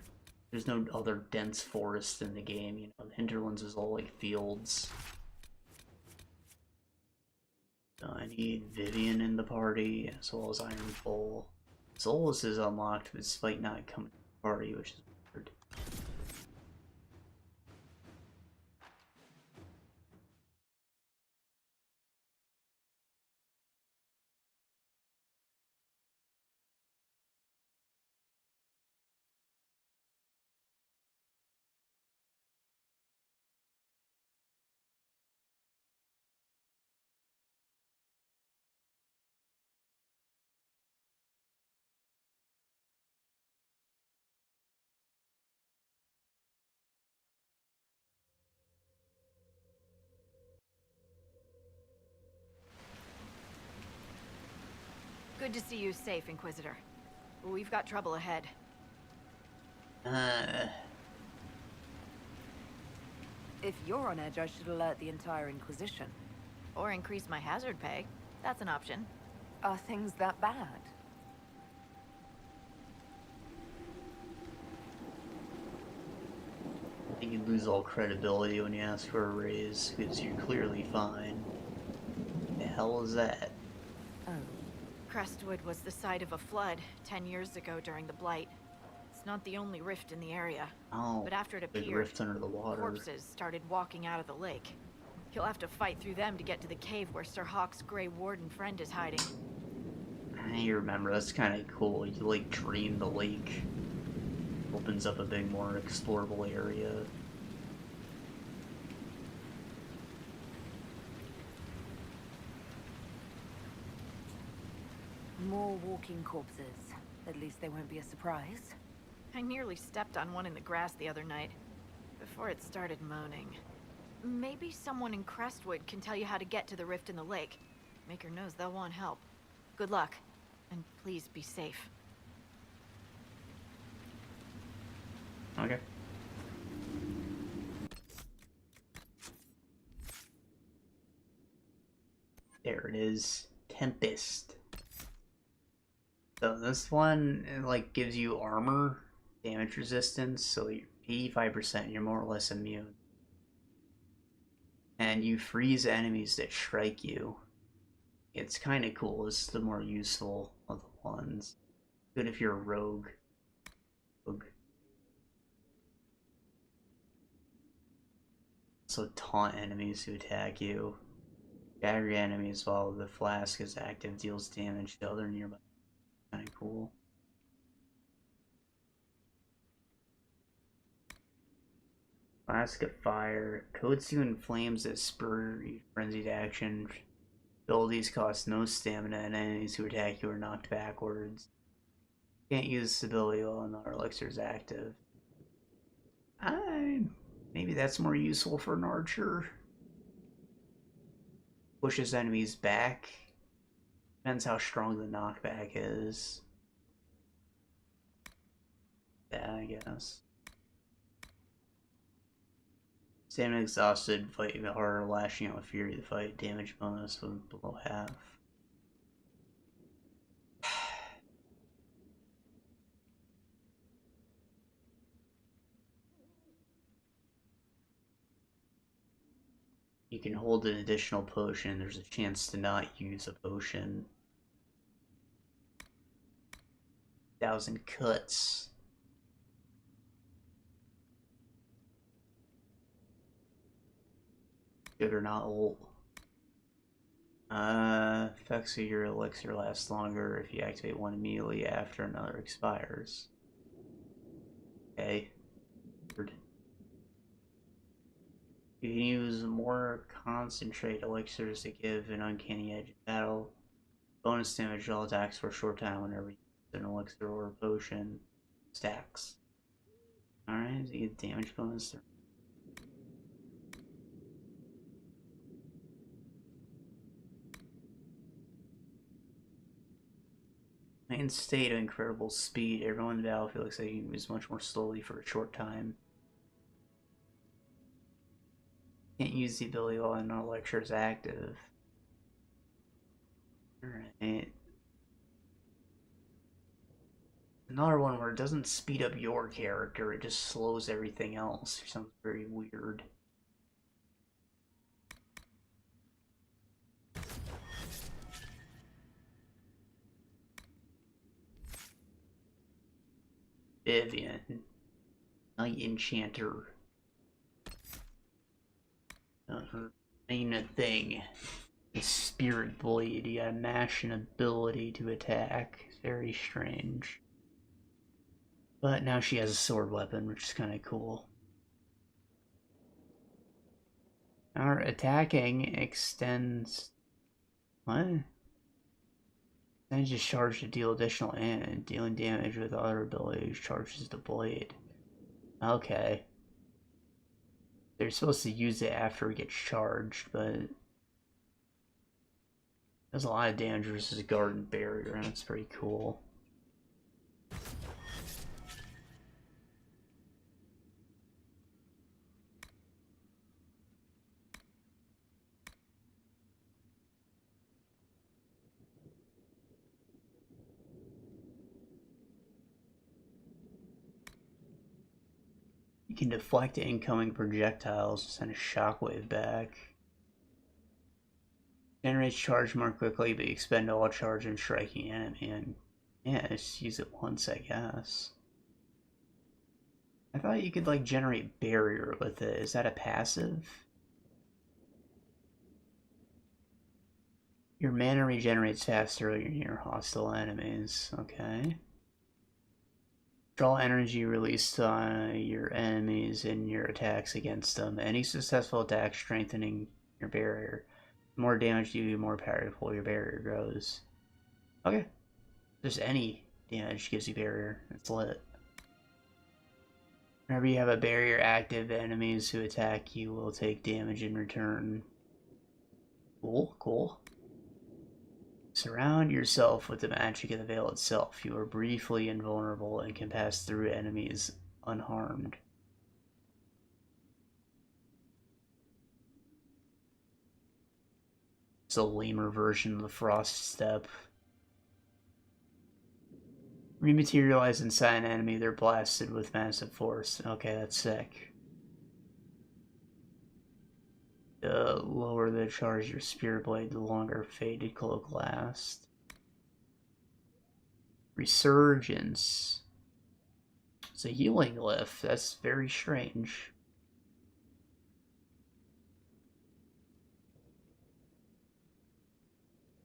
There's no other dense forest in the game, you know. The Hinterlands is all like fields. So I need Vivian in the party, as well as Ironfall. Solus is unlocked despite not coming to the party, which is weird. Good to see you safe, Inquisitor. We've got trouble ahead. If you're on edge, I should alert the entire Inquisition. Or increase my hazard pay. That's an option. Are things that bad? I think you lose all credibility when you ask for a raise, because you're clearly fine. The hell is that? Oh. Crestwood was the site of a flood 10 years ago during the Blight. It's not the only rift in the area. Oh, But after it big appeared, rift under the water. corpses started walking out of the lake. You'll have to fight through them to get to the cave where Sir Hawk's Grey Warden friend is hiding. I remember, that's kind of cool. You like drain the lake. Opens up a big, more explorable area. More walking corpses. At least they won't be a surprise. I nearly stepped on one in the grass the other night, before it started moaning. Maybe someone in Crestwood can tell you how to get to the rift in the lake. Maker knows they'll want help. Good luck, and please be safe. Okay. There it is. Tempest. So this one, it, like, gives you armor, damage resistance, so you're 85%, you're more or less immune. And you freeze enemies that strike you. It's kind of cool. It's the more useful of the ones. Good if you're a rogue. Also taunt enemies who attack you. Dagger enemies while the flask is active deals damage to other nearby. Kind of cool. Flask of fire. Coats you in flames that spur frenzied action. Abilities cost no stamina, and enemies who attack you are knocked backwards. Can't use this ability while another elixir is active. Maybe that's more useful for an archer. Pushes enemies back. Depends how strong the knockback is. Yeah, I guess. Stamina exhausted, fighting harder, lashing out with fury. The fight damage bonus was below half. You can hold an additional potion. There's a chance to not use a potion. 1,000 cuts. Juggernaut ult. Effects of your elixir last longer if you activate one immediately after another expires. Okay. Weird. You can use more concentrate elixirs to give an uncanny edge in battle. Bonus damage to all attacks for a short time whenever you use an elixir or a potion. Stacks. Alright, so you get damage bonus. Main state of incredible speed. Everyone in the battlefield looks like you moves much more slowly for a short time. Can't use the ability while another elixir is active. Alright. Another one where it doesn't speed up your character, it just slows everything else. Or something very weird. Vivian. Night Enchanter. Her main thing is Spirit Blade. You got mash and ability to attack. It's very strange. But now she has a sword weapon, which is kind of cool. Our attacking extends... What? Then just charge to deal additional and dealing damage with other abilities charges the blade. Okay. They're supposed to use it after it gets charged, but there's a lot of damage versus a garden barrier, and it's pretty cool. You can deflect incoming projectiles, send a shockwave back. Generates charge more quickly, but you expend all charge in striking enemy. And yeah, just use it once, I guess. I thought you could, like, generate barrier with it. Is that a passive? Your mana regenerates faster when you're near hostile enemies. Okay. Draw energy released on your enemies in your attacks against them. Any successful attack strengthening your barrier. The more damage you do, the more powerful your barrier grows. Okay. Just any damage gives you barrier. It's lit. Whenever you have a barrier active, enemies who attack you will take damage in return. Cool, cool. Surround yourself with the magic of the veil itself. You are briefly invulnerable and can pass through enemies unharmed. It's a lamer version of the Frost Step. Rematerialize inside an enemy, they're blasted with massive force. Okay, that's sick. The lower the charge your spear blade, the longer faded cloak lasts. Resurgence. It's a healing lift. That's very strange.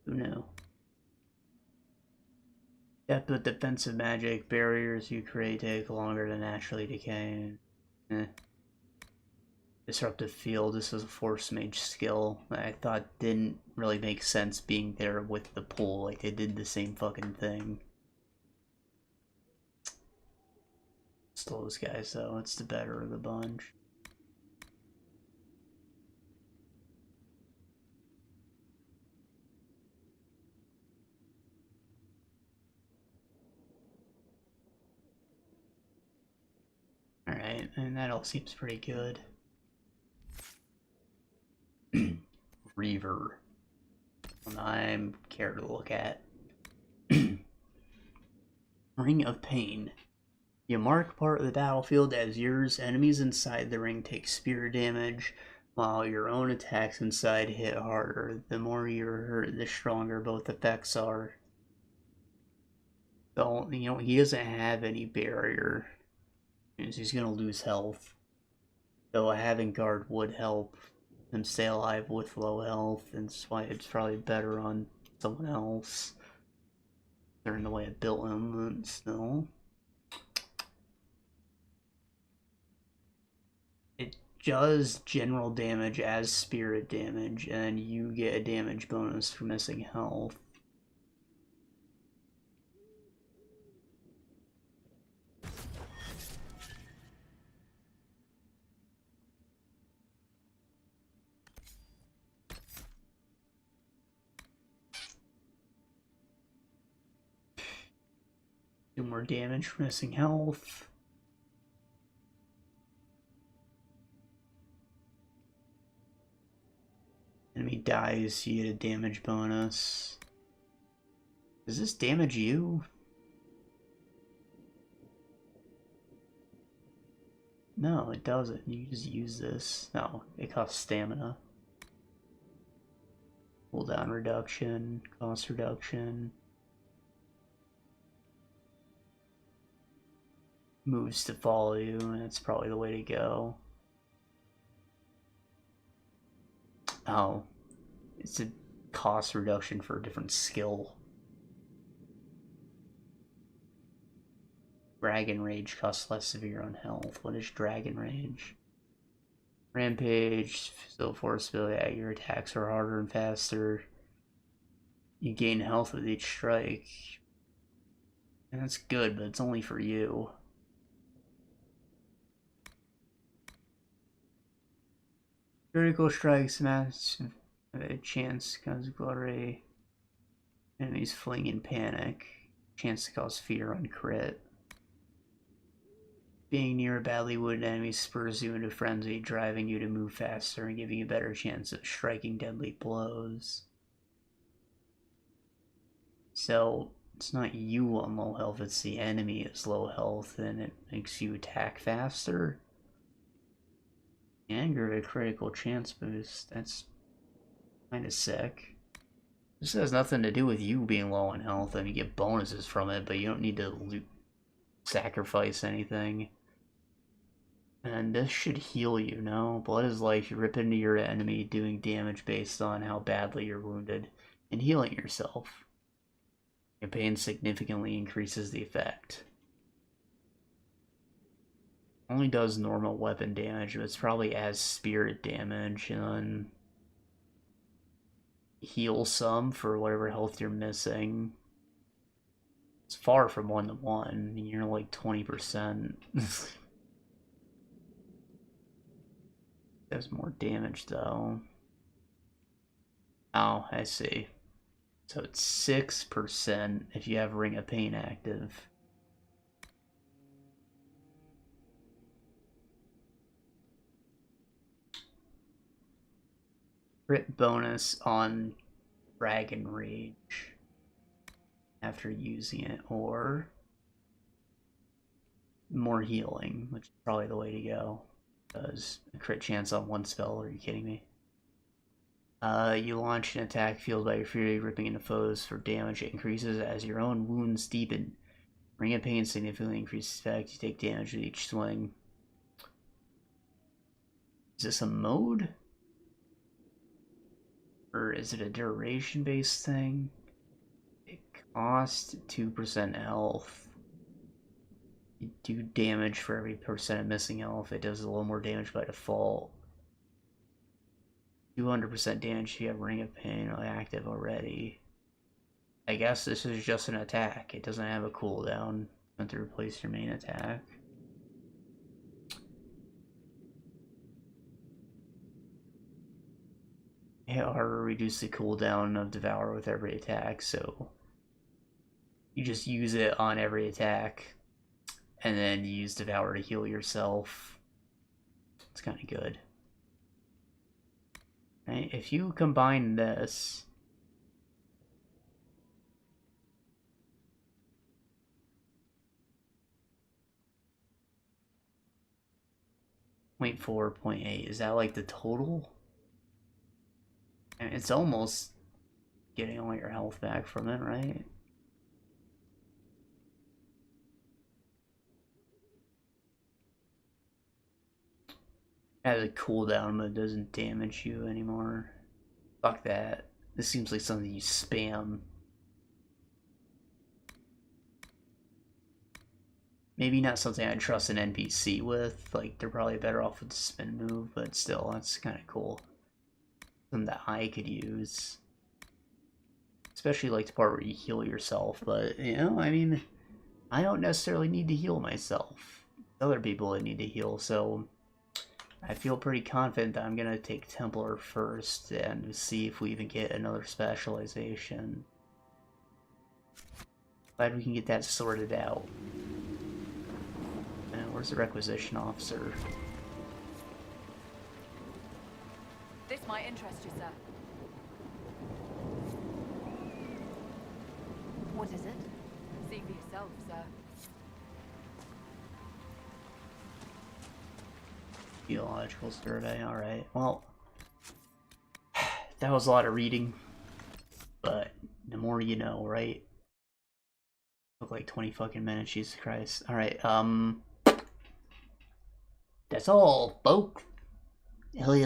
Who knew? Depth with defensive magic, barriers you create take longer to naturally decay. Disruptive field, this is a force mage skill I thought didn't really make sense being there with the pool, like they did the same fucking thing. It's those guys though, it's the better of the bunch. Alright, and that all seems pretty good. Reaver. One I'm care to look at. Ring of Pain. You mark part of the battlefield as yours. Enemies inside the ring take spear damage, while your own attacks inside hit harder. The more you're hurt, the stronger both effects are. So, you know, he doesn't have any barrier. He's gonna lose health. Though having guard would help him stay alive with low health, and that's why it's probably better on someone else. They're in the way I built him, but still. It does general damage as spirit damage, and you get a damage bonus for missing health. Do more damage for missing health. Enemy dies, you get a damage bonus. Does this damage you? No, it doesn't. You just use this. No, it costs stamina. Cooldown reduction, cost reduction. Moves to follow you, and that's probably the way to go. Oh, it's a cost reduction for a different skill. Dragon Rage costs less severe on health. What is Dragon Rage? Rampage, still force ability, yeah, your attacks are harder and faster. You gain health with each strike. And that's good, but it's only for you. Critical strikes match a chance cause glory. Enemies fling in panic. Chance to cause fear on crit. Being near a badly wounded enemy spurs you into frenzy, driving you to move faster and giving you a better chance of striking deadly blows. So, it's not you on low health, it's the enemy is low health, and it makes you attack faster. And you're a critical chance boost. That's kind of sick. This has nothing to do with you being low on health. I mean, you get bonuses from it, but you don't need to sacrifice anything. And this should heal you, no? Blood is life. You rip into your enemy, doing damage based on how badly you're wounded, and healing yourself. Your pain significantly increases the effect. Only does normal weapon damage, but it's probably as spirit damage, and then heal some for whatever health you're missing. It's far from 1-to-1. You're like 20%. There's more damage though. Oh, I see. So it's 6% if you have Ring of Pain active. Crit bonus on Dragon Rage after using it, or more healing, which is probably the way to go. Because a crit chance on one spell, are you kidding me? You launch an attack fueled by your fury, ripping into foes for damage. It increases as your own wounds deepen. Ring of Pain significantly increases effect. You take damage with each swing. Is this a mode? Or is it a duration-based thing? It costs 2% health. You do damage for every percent of missing health. It does a little more damage by default. 200% damage if you have Ring of Pain active already. I guess this is just an attack. It doesn't have a cooldown. You have to replace your main attack. Or reduce the cooldown of Devour with every attack, so you just use it on every attack, and then you use Devour to heal yourself. It's kind of good. Right? If you combine this... .4, .8, is that like the total? And it's almost getting all your health back from it, right? Has a cooldown, but it doesn't damage you anymore. Fuck that. This seems like something you spam. Maybe not something I'd trust an NPC with. Like, they're probably better off with the spin move, but still, that's kind of cool. Something that I could use. Especially like the part where you heal yourself, but, you know, I mean, I don't necessarily need to heal myself. Other people that need to heal, so I feel pretty confident that I'm gonna take Templar first and see if we even get another specialization. Glad we can get that sorted out. Where's the requisition officer? This might interest you, sir. What is it? See for yourself, sir. Geological survey, alright. Well, that was a lot of reading, but the more you know, right? Took like 20 fucking minutes, Jesus Christ. Alright, that's all, folks. Hell yeah.